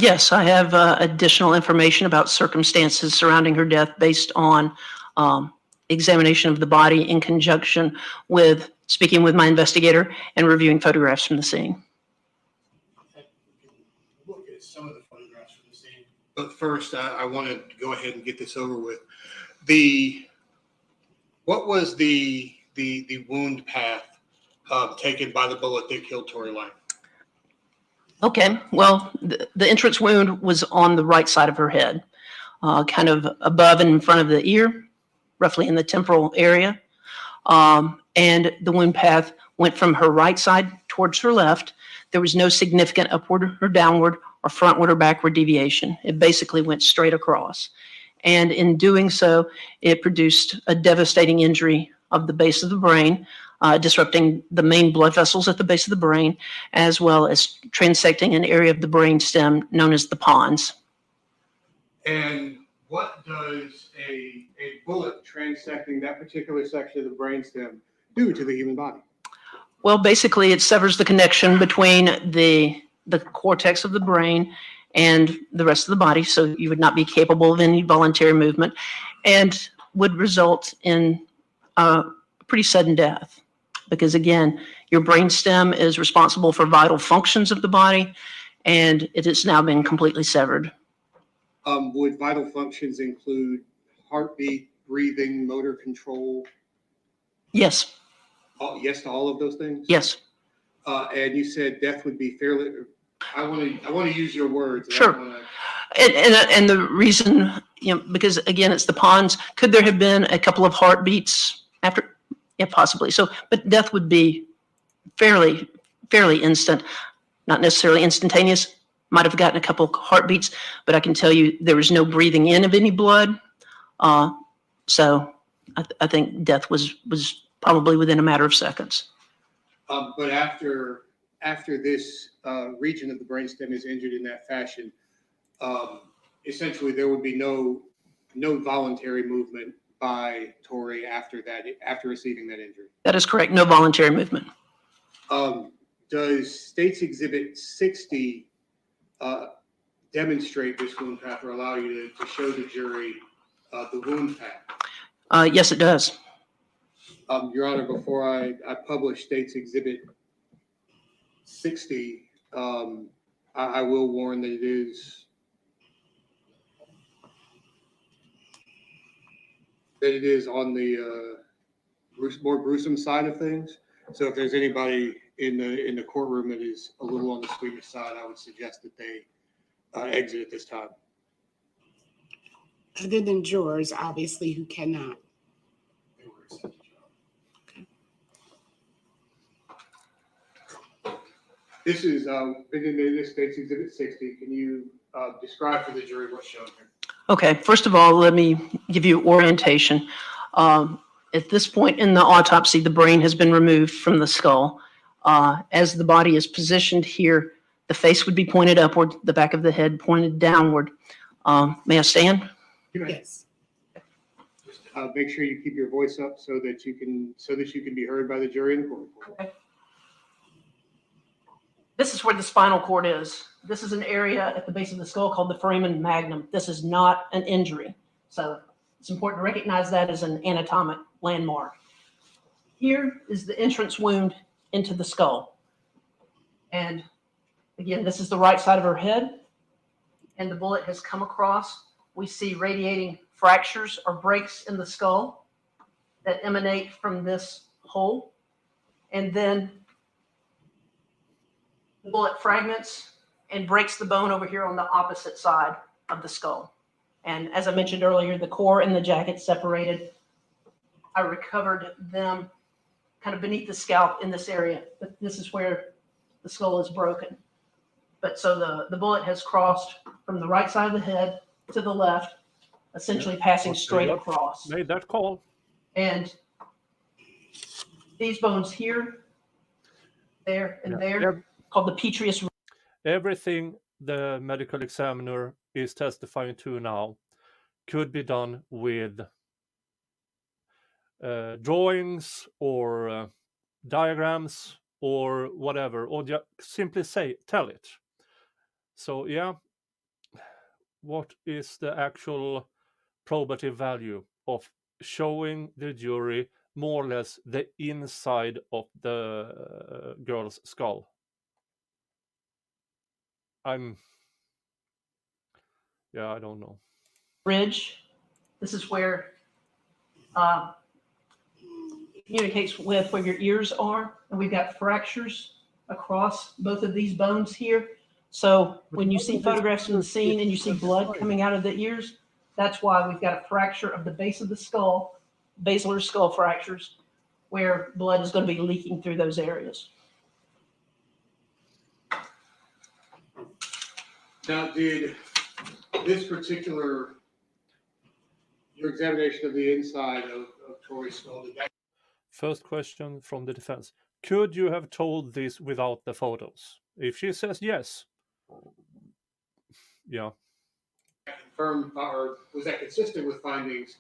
Yes, I have additional information about circumstances surrounding her death based on examination of the body in conjunction with speaking with my investigator and reviewing photographs from the scene. Look at some of the photographs from the scene. But first, I want to go ahead and get this over with. What was the wound path taken by the bullet that killed Tory Lang? Okay, well, the entrance wound was on the right side of her head, kind of above and in front of the ear, roughly in the temporal area. And the wound path went from her right side towards her left. There was no significant upward or downward or frontward or backward deviation. It basically went straight across. And in doing so, it produced a devastating injury of the base of the brain, disrupting the main blood vessels at the base of the brain, as well as transecting an area of the brain stem known as the pons. And what does a bullet transecting that particular section of the brainstem do to the human body? Well, basically, it severs the connection between the cortex of the brain and the rest of the body, so you would not be capable of any voluntary movement, and would result in a pretty sudden death. Because again, your brainstem is responsible for vital functions of the body, and it has now been completely severed. Would vital functions include heartbeat, breathing, motor control? Yes. Yes to all of those things? Yes. And you said death would be fairly. I want to use your words. Sure. And the reason, because again, it's the pons. Could there have been a couple of heartbeats after? Yeah, possibly. So, but death would be fairly instant, not necessarily instantaneous. Might have gotten a couple of heartbeats, but I can tell you there was no breathing in of any blood. So I think death was probably within a matter of seconds. But after this region of the brainstem is injured in that fashion, essentially there would be no voluntary movement by Tory after receiving that injury. That is correct. No voluntary movement. Does State's Exhibit 60 demonstrate this wound path or allow you to show the jury the wound path? Yes, it does. Your Honor, before I publish State's Exhibit 60, I will warn that it is on the more gruesome side of things. So if there's anybody in the courtroom that is a little on the squeamish side, I would suggest that they exit at this time. Other than jurors, obviously, who cannot. This is this State's Exhibit 60. Can you describe for the jury what's shown here? Okay, first of all, let me give you orientation. At this point in the autopsy, the brain has been removed from the skull. As the body is positioned here, the face would be pointed upward, the back of the head pointed downward. May I stand? Yes. Just make sure you keep your voice up so that you can be heard by the jury in the court. Okay. This is where the spinal cord is. This is an area at the base of the skull called the foramen magnum. This is not an injury. So it's important to recognize that as an anatomic landmark. Here is the entrance wound into the skull. And again, this is the right side of her head. And the bullet has come across. We see radiating fractures or breaks in the skull that emanate from this hole. And then the bullet fragments and breaks the bone over here on the opposite side of the skull. And as I mentioned earlier, the core and the jacket separated. I recovered them kind of beneath the scalp in this area. But this is where the skull is broken. But so the bullet has crossed from the right side of the head to the left, essentially passing straight across. Made that call. And these bones here, there, and there, called the petrious. Everything the medical examiner is testifying to now could be done with drawings or diagrams or whatever, or just simply tell it. So yeah, what is the actual probative value of showing the jury more or less the inside of the girl's skull? I don't know. Ridge. This is where it communicates with where your ears are, and we've got fractures across both of these bones here. So when you see photographs from the scene and you see blood coming out of the ears, that's why we've got a fracture of the base of the skull, basilar skull fractures, where blood is going to be leaking through those areas. Now, did this particular, your examination of the inside of Tori's skull, did that? First question from the defense. Could you have told this without the photos? If she says yes, yeah. Confirm, or was that consistent with findings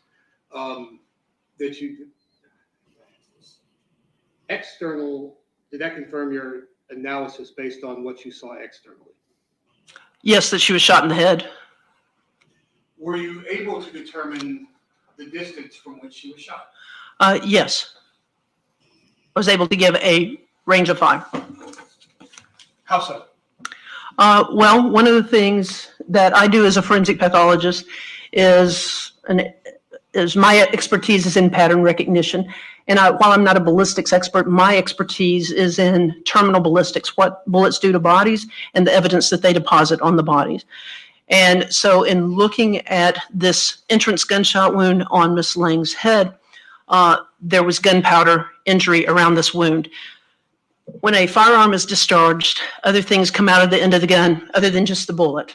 that you external? Did that confirm your analysis based on what you saw externally? Yes, that she was shot in the head. Were you able to determine the distance from which she was shot? Yes. I was able to give a range of fire. How so? Well, one of the things that I do as a forensic pathologist is my expertise is in pattern recognition. And while I'm not a ballistics expert, my expertise is in terminal ballistics, what bullets do to bodies and the evidence that they deposit on the bodies. And so in looking at this entrance gunshot wound on Miss Lang's head, there was gunpowder injury around this wound. When a firearm is discharged, other things come out of the end of the gun other than just the bullet.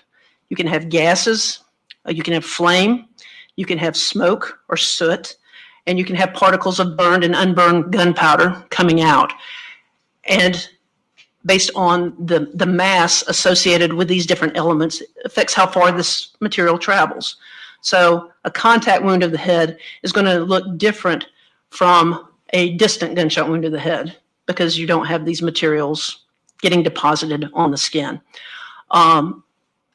You can have gases, you can have flame, you can have smoke or soot, and you can have particles of burned and unburned gunpowder coming out. And based on the mass associated with these different elements, it affects how far this material travels. So a contact wound of the head is going to look different from a distant gunshot wound to the head because you don't have these materials getting deposited on the skin. And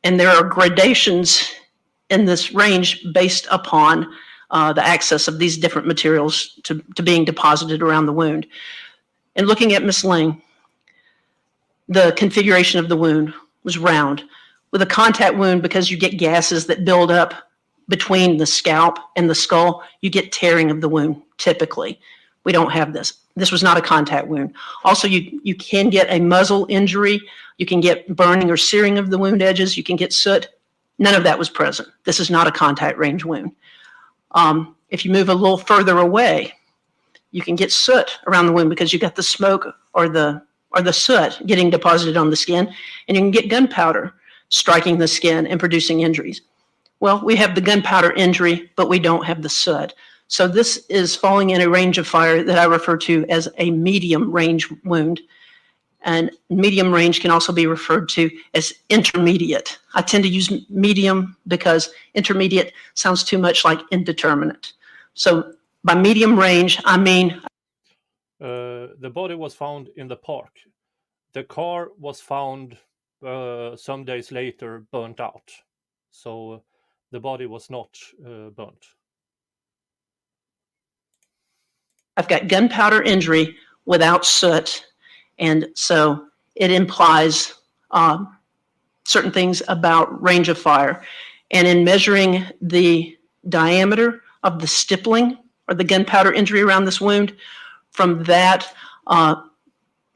there are gradations in this range based upon the access of these different materials to being deposited around the wound. And looking at Miss Lang, the configuration of the wound was round. With a contact wound, because you get gases that build up between the scalp and the skull, you get tearing of the wound typically. We don't have this. This was not a contact wound. Also, you can get a muzzle injury. You can get burning or searing of the wound edges. You can get soot. None of that was present. This is not a contact range wound. If you move a little further away, you can get soot around the wound because you got the smoke or the soot getting deposited on the skin, and you can get gunpowder striking the skin and producing injuries. Well, we have the gunpowder injury, but we don't have the soot. So this is falling in a range of fire that I refer to as a medium range wound. And medium range can also be referred to as intermediate. I tend to use medium because intermediate sounds too much like indeterminate. So by medium range, I mean... the body was found in the park. The car was found some days later burnt out. So the body was not burnt. I've got gunpowder injury without soot. And so it implies certain things about range of fire. And in measuring the diameter of the stippling or the gunpowder injury around this wound, from that,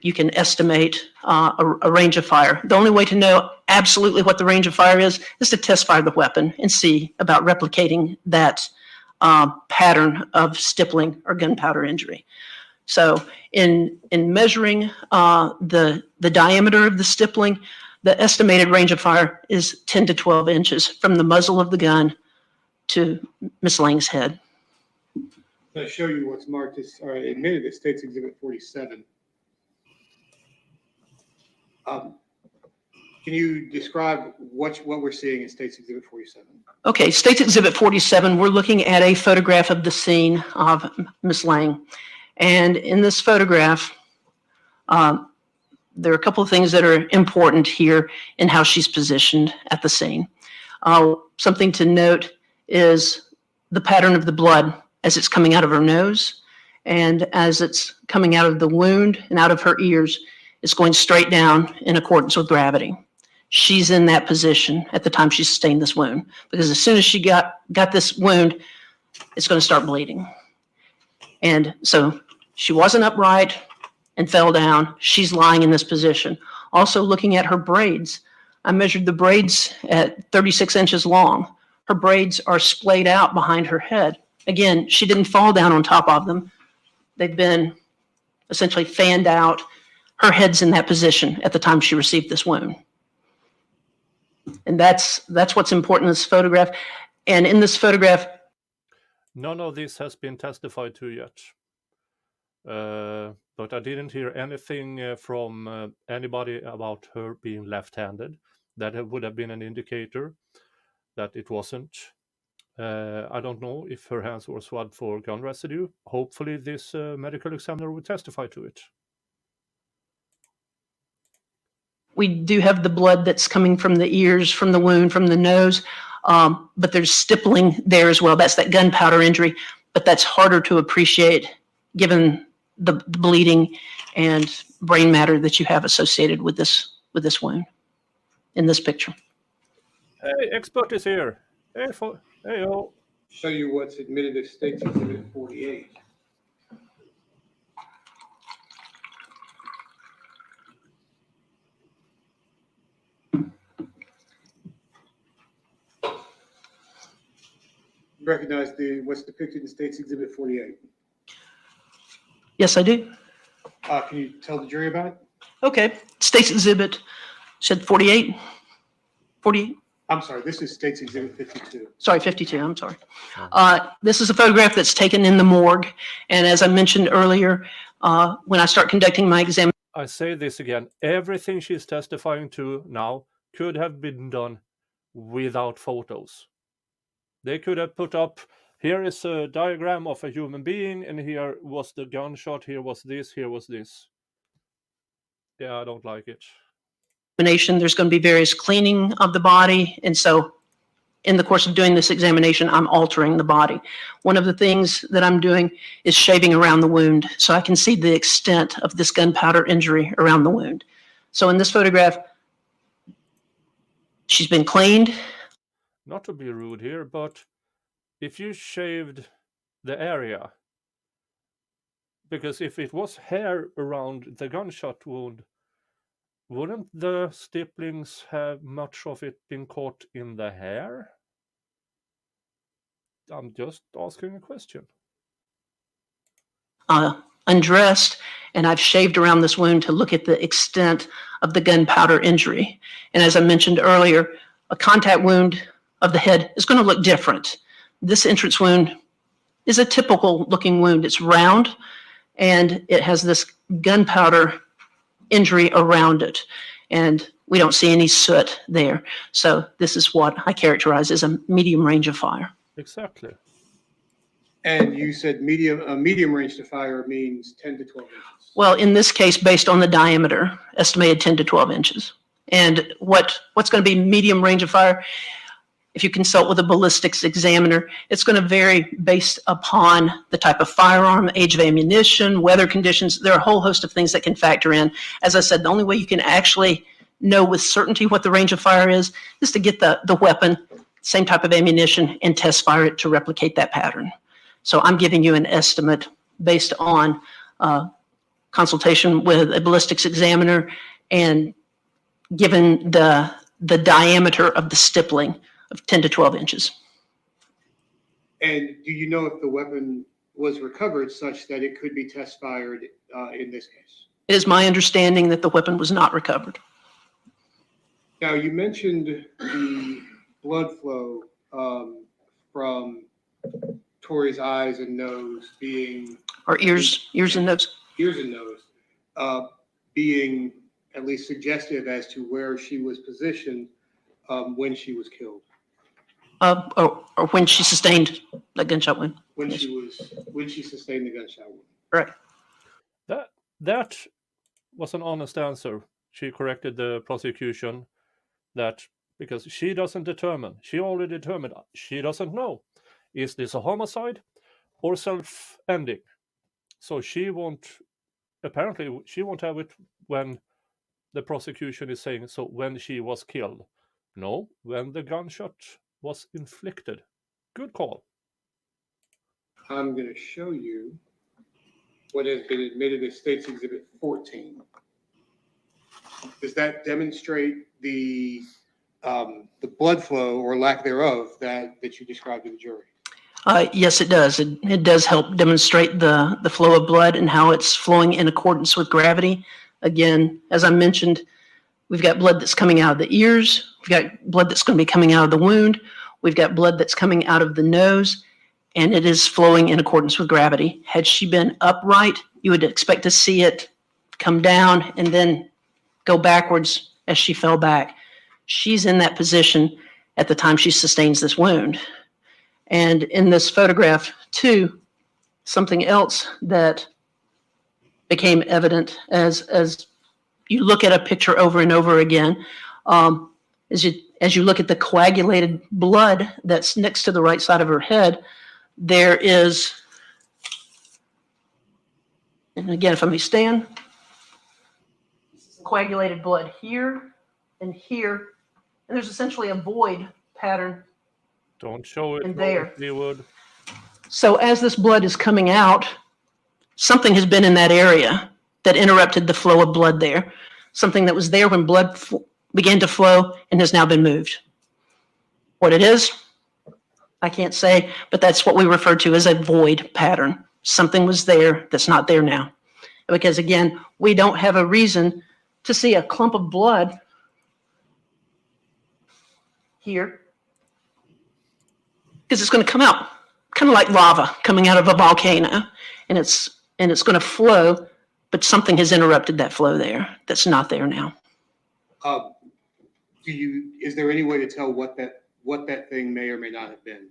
you can estimate a range of fire. The only way to know absolutely what the range of fire is to test fire the weapon and see about replicating that pattern of stippling or gunpowder injury. So in measuring the diameter of the stippling, the estimated range of fire is 10 to 12 inches from the muzzle of the gun to Miss Lang's head. I'll show you what's marked as admitted as State's Exhibit 47. Can you describe what we're seeing in State's Exhibit 47? Okay, State's Exhibit 47, we're looking at a photograph of the scene of Miss Lang. And in this photograph, there are a couple of things that are important here in how she's positioned at the scene. Something to note is the pattern of the blood as it's coming out of her nose and as it's coming out of the wound and out of her ears. It's going straight down in accordance with gravity. She's in that position at the time she sustained this wound, because as soon as she got this wound, it's going to start bleeding. And so she wasn't upright and fell down. She's lying in this position. Also looking at her braids, I measured the braids at 36 inches long. Her braids are splayed out behind her head. Again, she didn't fall down on top of them. They've been essentially fanned out. Her head's in that position at the time she received this wound. And that's what's important in this photograph. And in this photograph, none of this has been testified to yet. But I didn't hear anything from anybody about her being left-handed. That would have been an indicator that it wasn't. I don't know if her hands were swabbed for gun residue. Hopefully this medical examiner will testify to it. we do have the blood that's coming from the ears, from the wound, from the nose, but there's stippling there as well. That's that gunpowder injury, but that's harder to appreciate given the bleeding and brain matter that you have associated with this wound in this picture. Hey, expert is here. Hey, oh. Show you what's admitted as State's Exhibit 48. You recognize what's depicted in State's Exhibit 48? Yes, I do. Can you tell the jury about it? Okay. State's Exhibit said 48. 48. I'm sorry, this is State's Exhibit 52. Sorry, 52, I'm sorry. This is a photograph that's taken in the morgue. And as I mentioned earlier, when I start conducting my exam. I say this again, everything she's testifying to now could have been done without photos. They could have put up, here is a diagram of a human being, and here was the gunshot, here was this, here was this. Yeah, I don't like it. There's going to be various cleaning of the body. And so in the course of doing this examination, I'm altering the body. One of the things that I'm doing is shaving around the wound so I can see the extent of this gunpowder injury around the wound. So in this photograph, she's been cleaned. Not to be rude here, but if you shaved the area, because if it was hair around the gunshot wound, wouldn't the stipplings have much of it been caught in the hair? I'm just asking a question. Undressed, and I've shaved around this wound to look at the extent of the gunpowder injury. And as I mentioned earlier, a contact wound of the head is going to look different. This entrance wound is a typical looking wound. It's round, and it has this gunpowder injury around it, and we don't see any soot there. So this is what I characterize as a medium range of fire. Exactly. And you said medium range to fire means 10 to 12 inches. Well, in this case, based on the diameter, estimated 10 to 12 inches. And what's going to be medium range of fire? If you consult with a ballistics examiner, it's going to vary based upon the type of firearm, age of ammunition, weather conditions. There are a whole host of things that can factor in. As I said, the only way you can actually know with certainty what the range of fire is to get the weapon, same type of ammunition, and test fire it to replicate that pattern. So I'm giving you an estimate based on consultation with a ballistics examiner and given the diameter of the stippling of 10 to 12 inches. And do you know if the weapon was recovered such that it could be test fired in this case. It is my understanding that the weapon was not recovered. Now, you mentioned the blood flow from Tori's eyes and nose being, Or ears and nose. Being at least suggestive as to where she was positioned when she was killed. Or when she sustained the gunshot wound. When she sustained the gunshot wound. Right. That was an honest answer. She corrected the prosecution that because she doesn't determine, she already determined, she doesn't know, is this a homicide or self-ending? So she won't have it when the prosecution is saying, so when she was killed. No, when the gunshot was inflicted. Good call. I'm going to show you what has been admitted as State's Exhibit 14. Does that demonstrate the blood flow or lack thereof that you described to the jury? Yes, it does. It does help demonstrate the flow of blood and how it's flowing in accordance with gravity. Again, as I mentioned, we've got blood that's coming out of the ears. We've got blood that's going to be coming out of the wound. We've got blood that's coming out of the nose, and it is flowing in accordance with gravity. Had she been upright, you would expect to see it come down and then go backwards as she fell back. She's in that position at the time she sustains this wound. And in this photograph, too, something else that became evident as you look at a picture over and over again, as you look at the coagulated blood that's next to the right side of her head, there is, and again, if I may stand, coagulated blood here and here, and there's essentially a void pattern. Don't show it. And there. Would. So as this blood is coming out, something has been in that area that interrupted the flow of blood there. Something that was there when blood began to flow and has now been moved. What it is, I can't say, but that's what we refer to as a void pattern. Something was there that's not there now. Because again, we don't have a reason to see a clump of blood here, because it's going to come out kind of like lava coming out of a volcano, and it's going to flow, but something has interrupted that flow there that's not there now. Is there any way to tell what that thing may or may not have been?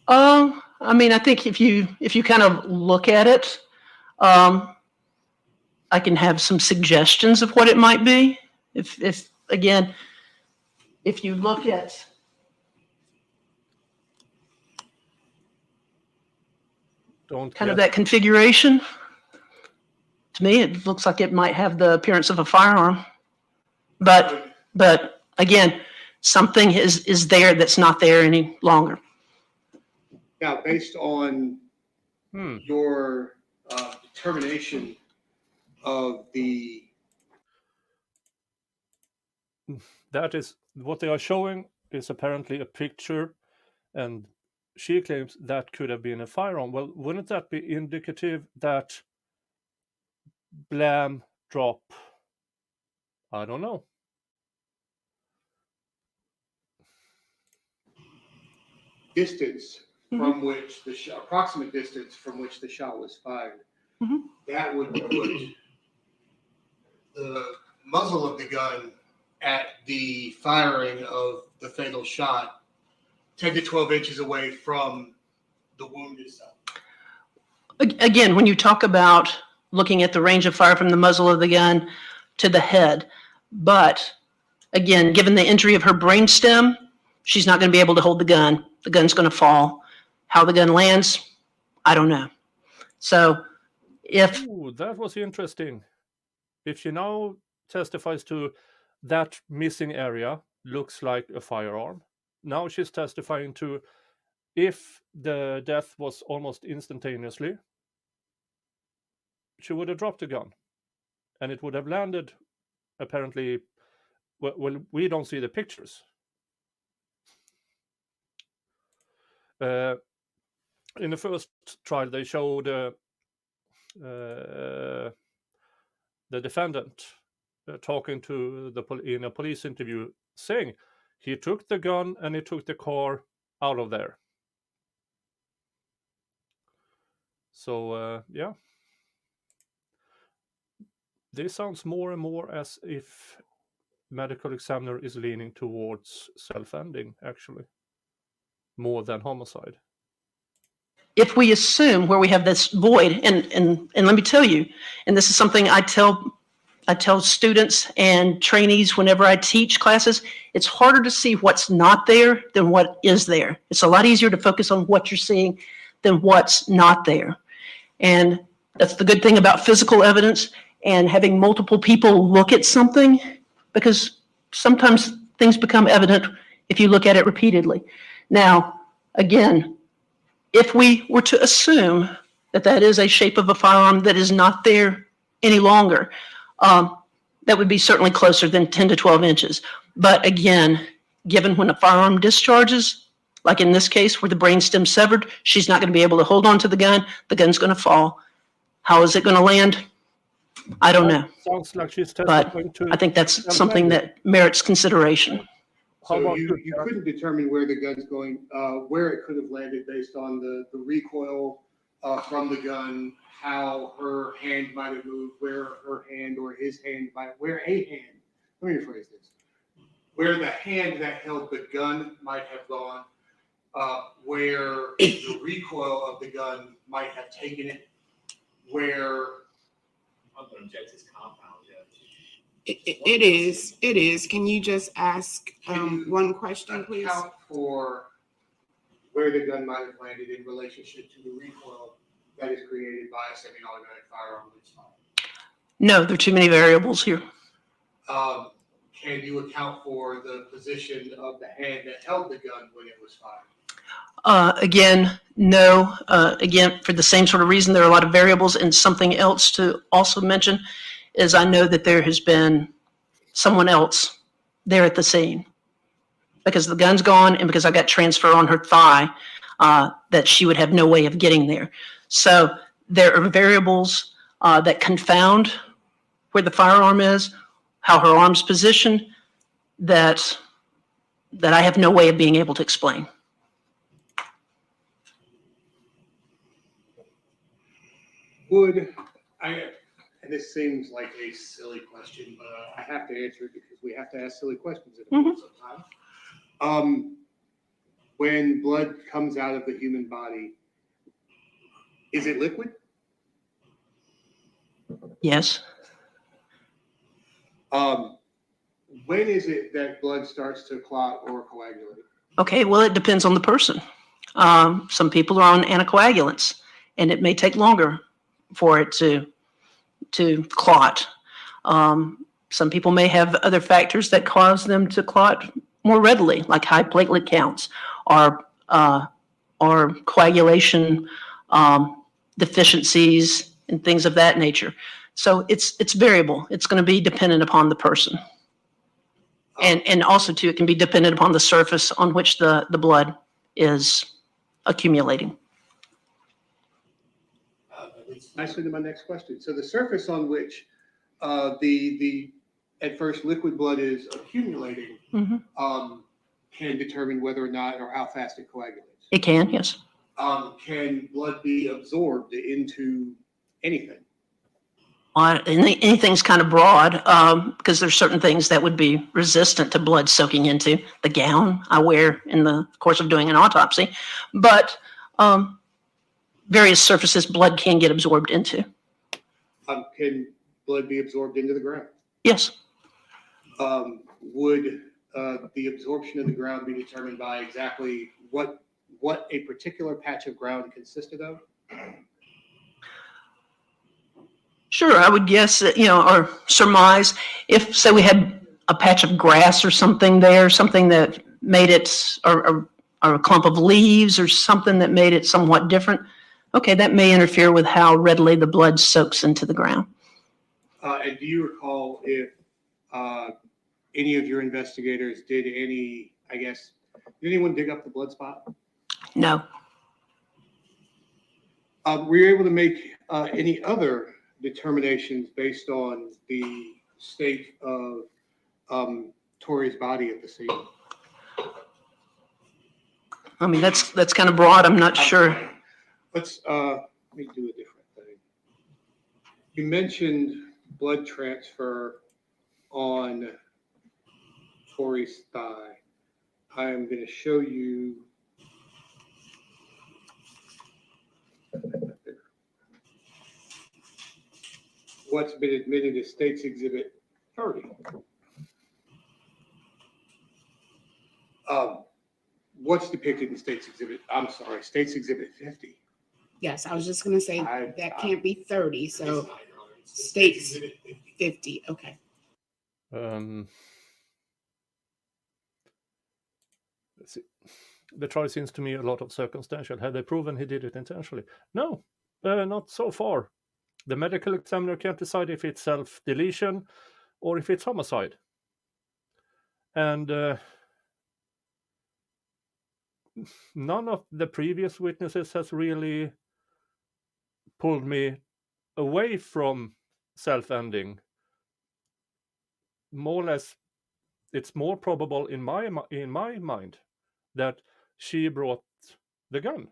I mean, I think if you kind of look at it, I can have some suggestions of what it might be. If you look at that configuration, to me, it looks like it might have the appearance of a firearm. But again, something is there that's not there any longer. Now, based on your determination of that is what they are showing is apparently a picture, and she claims that could have been a firearm. Well, wouldn't that be indicative that blam drop? I don't know. Distance from which approximate distance from which the shot was fired, that would put the muzzle of the gun at the firing of the fatal shot 10 to 12 inches away from the wound itself. Again, when you talk about looking at the range of fire from the muzzle of the gun to the head, but again, given the injury of her brainstem, she's not going to be able to hold the gun. The gun's going to fall. How the gun lands, I don't know. So that was interesting. If she now testifies to that missing area looks like a firearm, now she's testifying to if the death was almost instantaneously, she would have dropped the gun and it would have landed apparently. Well, we don't see the pictures. in the first trial, they showed the defendant talking to in a police interview, saying he took the gun and he took the car out of there. So yeah, this sounds more and more as if medical examiner is leaning towards self-ending, actually, more than homicide. If we assume where we have this void, and let me tell you, and this is something I tell students and trainees whenever I teach classes, it's harder to see what's not there than what is there. It's a lot easier to focus on what you're seeing than what's not there. And that's the good thing about physical evidence and having multiple people look at something, because sometimes things become evident if you look at it repeatedly. Now, again, if we were to assume that that is a shape of a firearm that is not there any longer, that would be certainly closer than 10 to 12 inches. But again, given when a firearm discharges, like in this case where the brainstem severed, she's not going to be able to hold on to the gun's going to fall. How is it going to land? I don't know. Sounds like she's But testifying to. I think that's something that merits consideration. How So about you couldn't determine where the gun's going, where it could have landed based on the recoil from the gun, how her hand might have moved, where her hand or his hand where a hand, let me rephrase this, where the hand that held the gun might have gone, where the recoil of the gun might have taken it, where. I'm going to object to this compound, It is. Can you just ask one question, please? Account for where the gun might have landed in relationship to the recoil that is created by a semi-automatic firearm when it's fired. No, there are too many variables here. Can you account for the position of the hand that held the gun when it was fired? Again, no. Again, for the same sort of reason, there are a lot of variables. And something else to also mention is I know that there has been someone else there at the scene, because the gun's gone and because I got transfer on her thigh, that she would have no way of getting there. So there are variables that confound where the firearm is, how her arm's positioned, that I have no way of being able to explain. And this seems like a silly question, but I have to answer it because we have to ask silly questions at sometimes. When blood comes out of the human body, is it liquid? Yes. When is it that blood starts to clot or coagulate? Okay, well, it depends on the person. Some people are on anticoagulants, and it may take longer for it to clot. Some people may have other factors that cause them to clot more readily, like high platelet counts or coagulation deficiencies and things of that nature. So it's variable. It's going to be dependent upon the person. And also, too, it can be dependent upon the surface on which the blood is accumulating. Nicely to my next question. So the surface on which the at first liquid blood is accumulating can determine whether or not or how fast it coagulates. It can, yes. Can blood be absorbed into anything? Anything's kind of broad, because there's certain things that would be resistant to blood soaking into the gown I wear in the course of doing an autopsy. But various surfaces blood can get absorbed into. Can blood be absorbed into the ground? Yes. Would the absorption of the ground be determined by exactly what a particular patch of ground consisted of? Sure, I would guess that, or surmise if, say, we had a patch of grass or something there, something that made it, or a clump of leaves or something that made it somewhat different. Okay, that may interfere with how readily the blood soaks into the ground. And do you recall if any of your investigators did anyone dig up the blood spot? No. Were you able to make any other determinations based on the state of Tori's body at the scene? I mean, that's kind of broad. I'm not sure. Let's let me do a different thing. You mentioned blood transfer on Tori's thigh. I am going to show you what's been admitted as State's Exhibit 30. What's depicted in State's Exhibit? I'm sorry, State's Exhibit 50. Yes, I was just gonna say that can't be 30, so State's 50, okay. Let's see. The trial seems to me a lot of circumstantial. Had they proven he did it intentionally? No, not so far. The medical examiner can't decide if it's self-deletion or if it's homicide. And none of the previous witnesses has really pulled me away from self-ending. More or less, it's more probable in my mind that she brought the gun.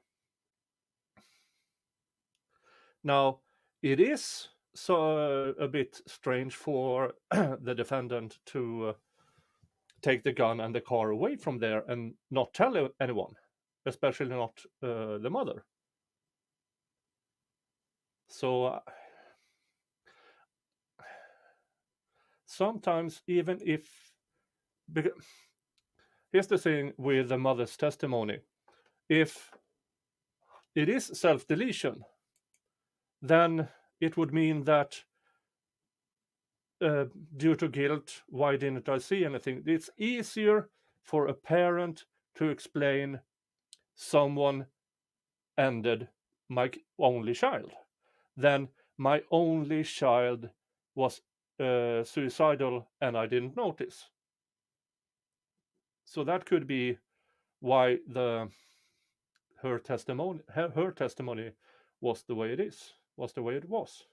Now, it is a bit strange for the defendant to take the gun and the car away from there and not tell anyone, especially not the mother. So sometimes, even if... Here's the thing with the mother's testimony. If it is self-deletion, then it would mean that due to guilt, why didn't I see anything? It's easier for a parent to explain someone ended my only child than my only child was suicidal and I didn't notice. So that could be why her testimony was the way it was,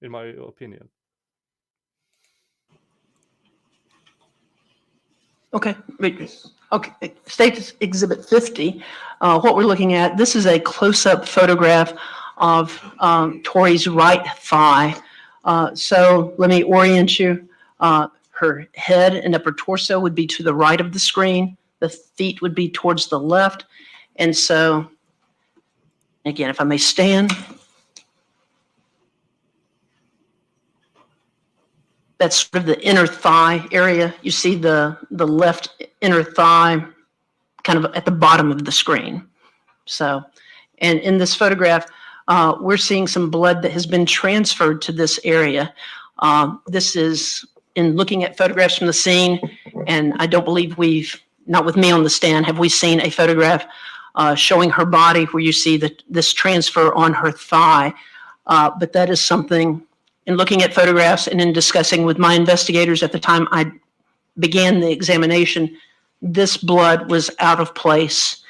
in my opinion. Okay. Okay. State Exhibit 50. What we're looking at, this is a close-up photograph of Tori's right thigh. So let me orient you. Her head and upper torso would be to the right of the screen. The feet would be towards the left. And so, again, if I may stand. That's sort of the inner thigh area. You see the left inner thigh kind of at the bottom of the screen. So, and in this photograph, we're seeing some blood that has been transferred to this area. This is in looking at photographs from the scene, and I don't believe not with me on the stand, have we seen a photograph showing her body where you see this transfer on her thigh. But that is something, in looking at photographs and in discussing with my investigators at the time I began the examination, this blood was out of place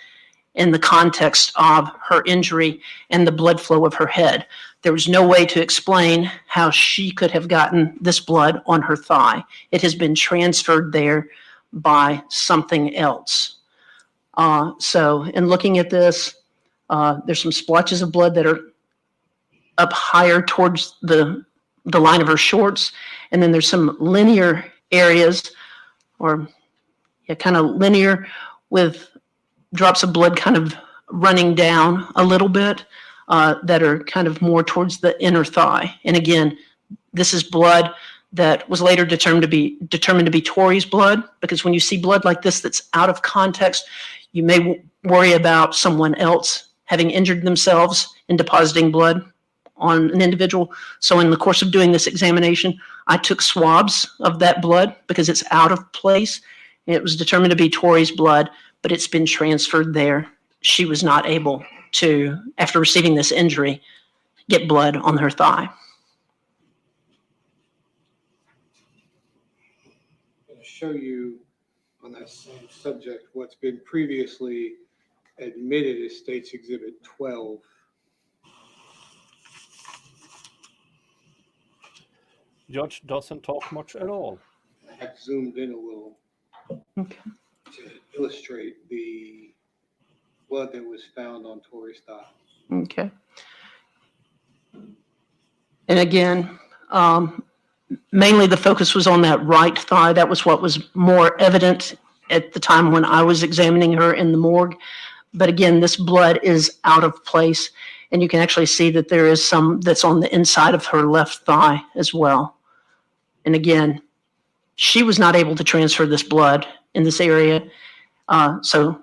in the context of her injury and the blood flow of her head. There was no way to explain how she could have gotten this blood on her thigh. It has been transferred there by something else. So in looking at this, there's some splotches of blood that are up higher towards the line of her shorts. And then there's some linear areas, or kind of linear, with drops of blood kind of running down a little bit that are kind of more towards the inner thigh. And again, this is blood that was later determined to be Tori's blood, because when you see blood like this that's out of context, you may worry about someone else having injured themselves in depositing blood on an individual. So in the course of doing this examination, I took swabs of that blood because it's out of place. It was determined to be Tori's blood, but it's been transferred there. She was not able to, after receiving this injury, get blood on her thigh. I'm going to show you on that same subject what's been previously admitted as State's Exhibit 12. Judge doesn't talk much at all. I have zoomed in a little Okay. to illustrate the blood that was found on Tori's thigh. Okay. And again, mainly the focus was on that right thigh. That was what was more evident at the time when I was examining her in the morgue. But again, this blood is out of place, and you can actually see that there is some that's on the inside of her left thigh as well. And again, she was not able to transfer this blood in this area. So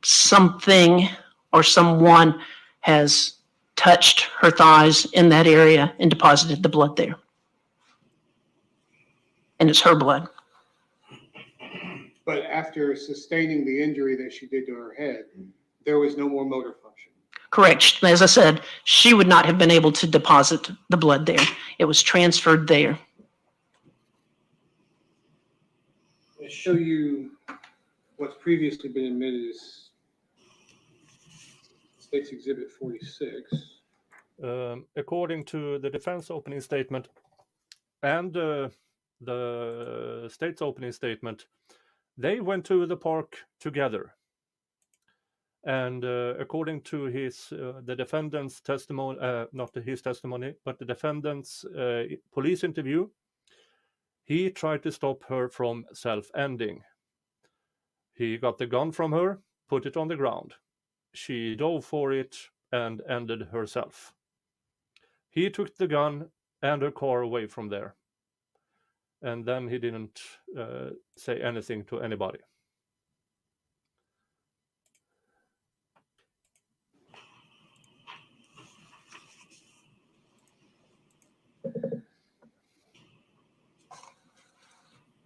something or someone has touched her thighs in that area and deposited the blood there. And it's her blood. But after sustaining the injury that she did to her head, there was no more motor function. Correct. As I said, she would not have been able to deposit the blood there. It was transferred there. I'll show you what's previously been admitted as State's Exhibit 46. According to the defense opening statement and the state's opening statement, they went to the park together. And according to the defendant's testimony, not his testimony, but the defendant's police interview, he tried to stop her from self-ending. He got the gun from her, put it on the ground. She dove for it and ended herself. He took the gun and her car away from there. And then he didn't say anything to anybody.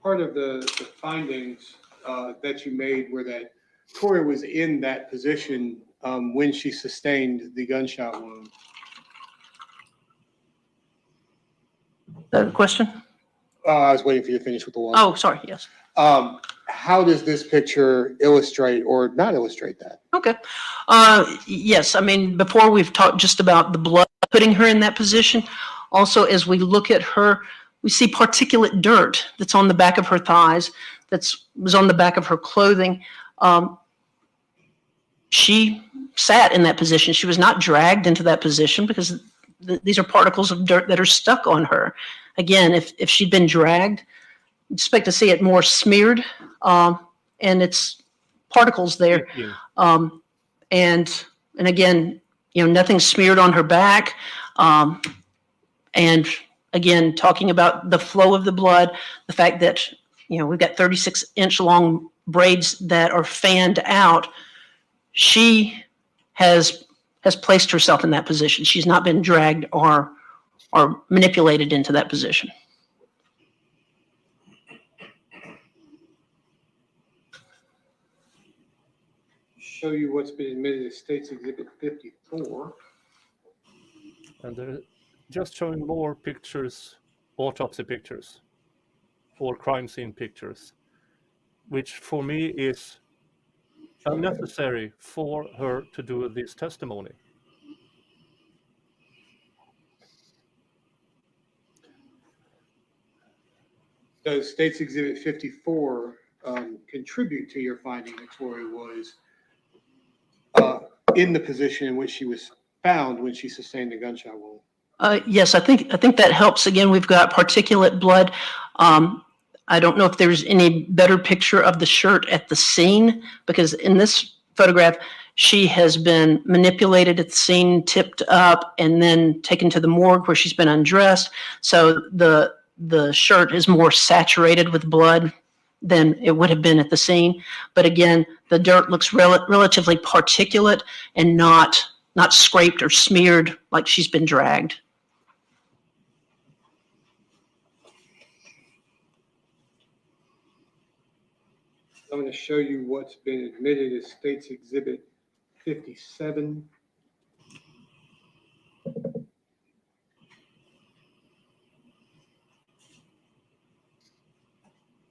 Part of the findings that you made were that Tori was in that position when she sustained the gunshot wound. Question? I was waiting for you to finish with the one. Oh, sorry. Yes. How does this picture illustrate or not illustrate that? Okay. Yes. I mean, before we've talked just about the blood putting her in that position. Also, as we look at her, we see particulate dirt that's on the back of her thighs, was on the back of her clothing. She sat in that position. She was not dragged into that position because these are particles of dirt that are stuck on her. Again, if she'd been dragged, you'd expect to see it more smeared, and it's particles there. And again, nothing smeared on her back. And again, talking about the flow of the blood, the fact that, we've got 36-inch long braids that are fanned out. She has placed herself in that position. She's not been dragged or manipulated into that position. Show you what's been admitted as State's Exhibit 54. And they're just showing more pictures, autopsy pictures, or crime scene pictures, which for me is unnecessary for her to do this testimony. Does State's Exhibit 54 contribute to your finding that Tori was in the position in which she was found when she sustained the gunshot wound? Yes, I think that helps. Again, we've got particulate blood. I don't know if there's any better picture of the shirt at the scene, because in this photograph, she has been manipulated at the scene, tipped up, and then taken to the morgue where she's been undressed. So the shirt is more saturated with blood than it would have been at the scene. But again, the dirt looks relatively particulate and not scraped or smeared like she's been dragged. I'm going to show you what's been admitted as State's Exhibit 57.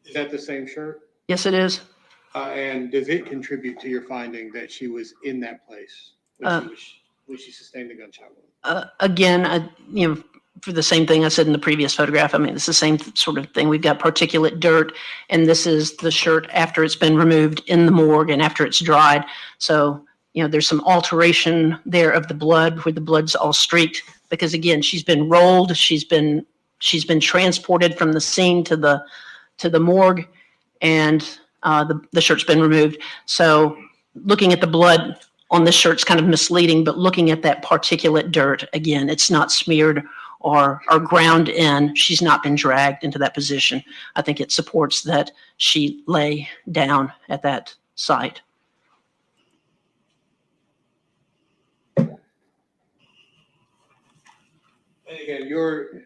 Is that the same shirt? Yes, it is. And does it contribute to your finding that she was in that place when she sustained the gunshot wound? Again, for the same thing I said in the previous photograph. I mean, it's the same sort of thing. We've got particulate dirt, and this is the shirt after it's been removed in the morgue and after it's dried. So, you know, there's some alteration there of the blood where the blood's all streaked because, again, she's been rolled. She's been transported from the scene to the morgue, and the shirt's been removed. So looking at the blood on this shirt's kind of misleading, but looking at that particulate dirt, again, it's not smeared or ground in. She's not been dragged into that position. I think it supports that she lay down at that site. And again, your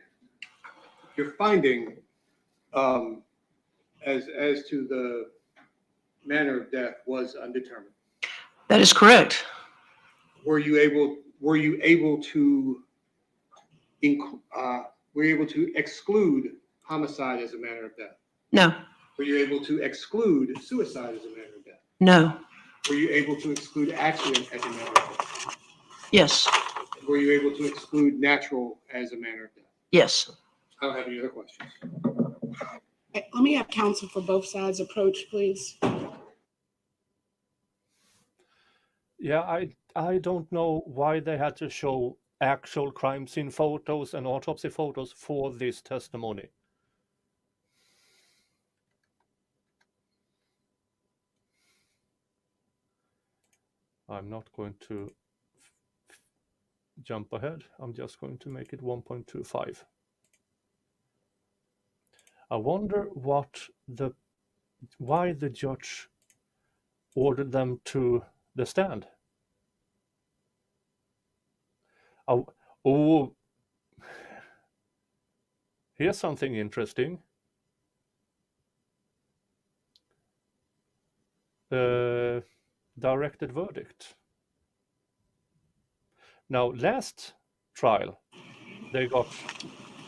finding as to the manner of death was undetermined. That is correct. Were you able to exclude homicide as a manner of death? No. Were you able to exclude suicide as a manner of death? No. Were you able to exclude accident as a manner of death? Yes. Were you able to exclude natural as a manner of death? Yes. I don't have any other questions. Let me have counsel for both sides approach, please. Yeah, I don't know why they had to show actual crime scene photos and autopsy photos for this testimony. I'm not going to jump ahead. I'm just going to make it 1.25. I wonder why the judge ordered them to the stand. Oh, here's something interesting. Directed verdict. Now, last trial, they got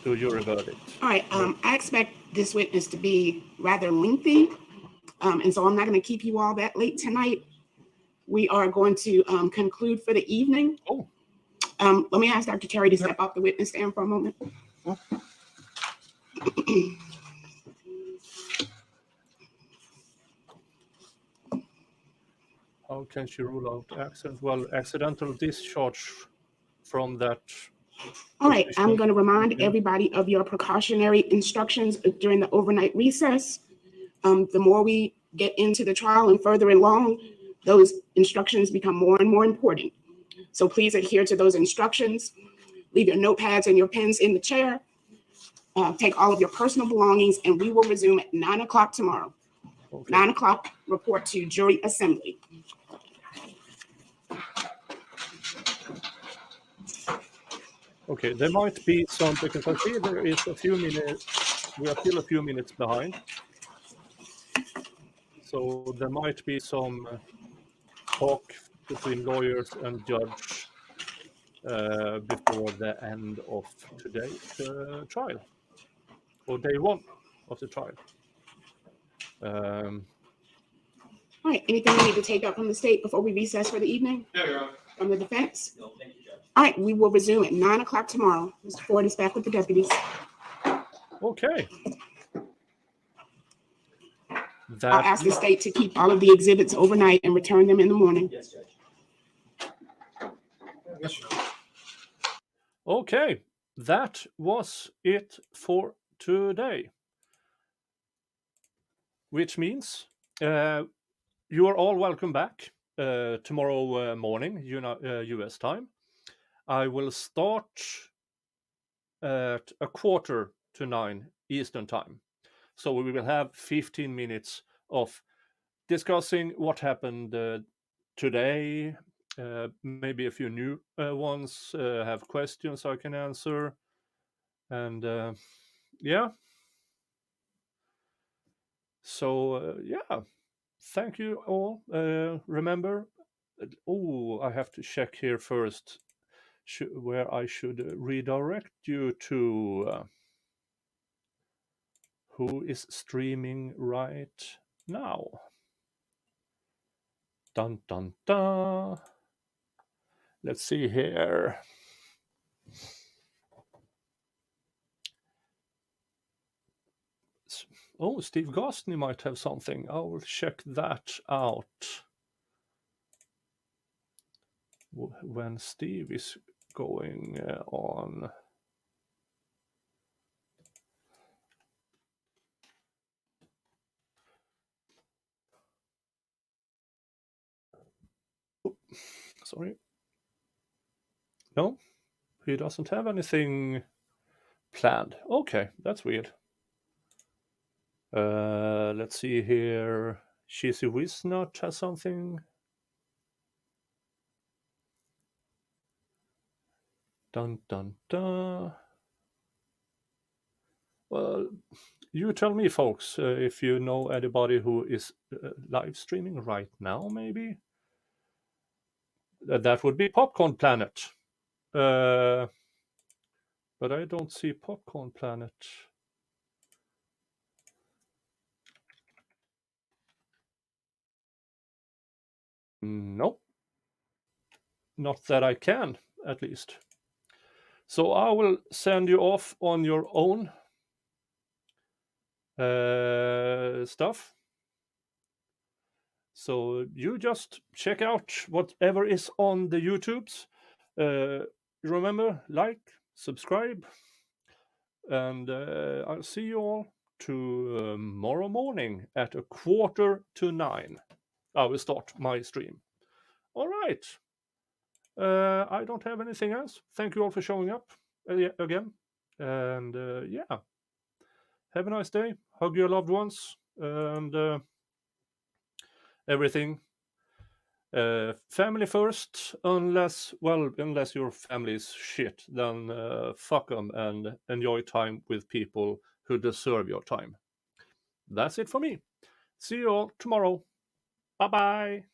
to jury verdict. All right, I expect this witness to be rather lengthy, and so I'm not going to keep you all that late tonight. We are going to conclude for the evening. Oh. Let me ask Dr. Terry to step off the witness stand for a moment. How can she rule out accident? Well, accidental discharge from that. All right, I'm going to remind everybody of your precautionary instructions during the overnight recess. The more we get into the trial and further along, those instructions become more and more important. So please adhere to those instructions. Leave your notepads and your pens in the chair. Take all of your personal belongings, and we will resume at 9 o'clock tomorrow. Okay. 9 o'clock, report to jury assembly. Okay, there might be some, because I see there is a few minutes, we are still a few minutes behind. So there might be some talk between lawyers and judge before the end of today's trial, or day one of the trial. All right, anything you need to take up from the state before we recess for the evening? No, Your Honor. From the defense? No, thank you, Judge. All right, we will resume at 9 o'clock tomorrow. Mr. Ford is back with the deputies. Okay. I'll ask the state to keep all of the exhibits overnight and return them in the morning. Yes, Judge. Okay, that was it for today. Which means you are all welcome back tomorrow morning, US time. I will start at 8:45 Eastern time. So we will have 15 minutes of discussing what happened today. Maybe a few new ones have questions I can answer. And yeah. So yeah, thank you all. Remember, I have to check here first where I should redirect you to. Who is streaming right now? Dun dun dun. Let's see here. Oh, Steve Gostney might have something. I will check that out when Steve is going on. Oh, sorry. No, he doesn't have anything planned. Okay, that's weird. Let's see here. Cheesy Wisnut has something. Dun dun dun. Well, you tell me, folks, if you know anybody who is live streaming right now, maybe. That would be Popcorn Planet. But I don't see Popcorn Planet. Nope. Not that I can, at least. So I will send you off on your own stuff. So you just check out whatever is on the YouTubes. Remember, like, subscribe, and I'll see you all tomorrow morning at 8:45. I will start my stream. All right. I don't have anything else. Thank you all for showing up again. And yeah, have a nice day. Hug your loved ones and everything. Family first, unless your family is shit, then fuck them and enjoy time with people who deserve your time. That's it for me. See you all tomorrow. Bye-bye.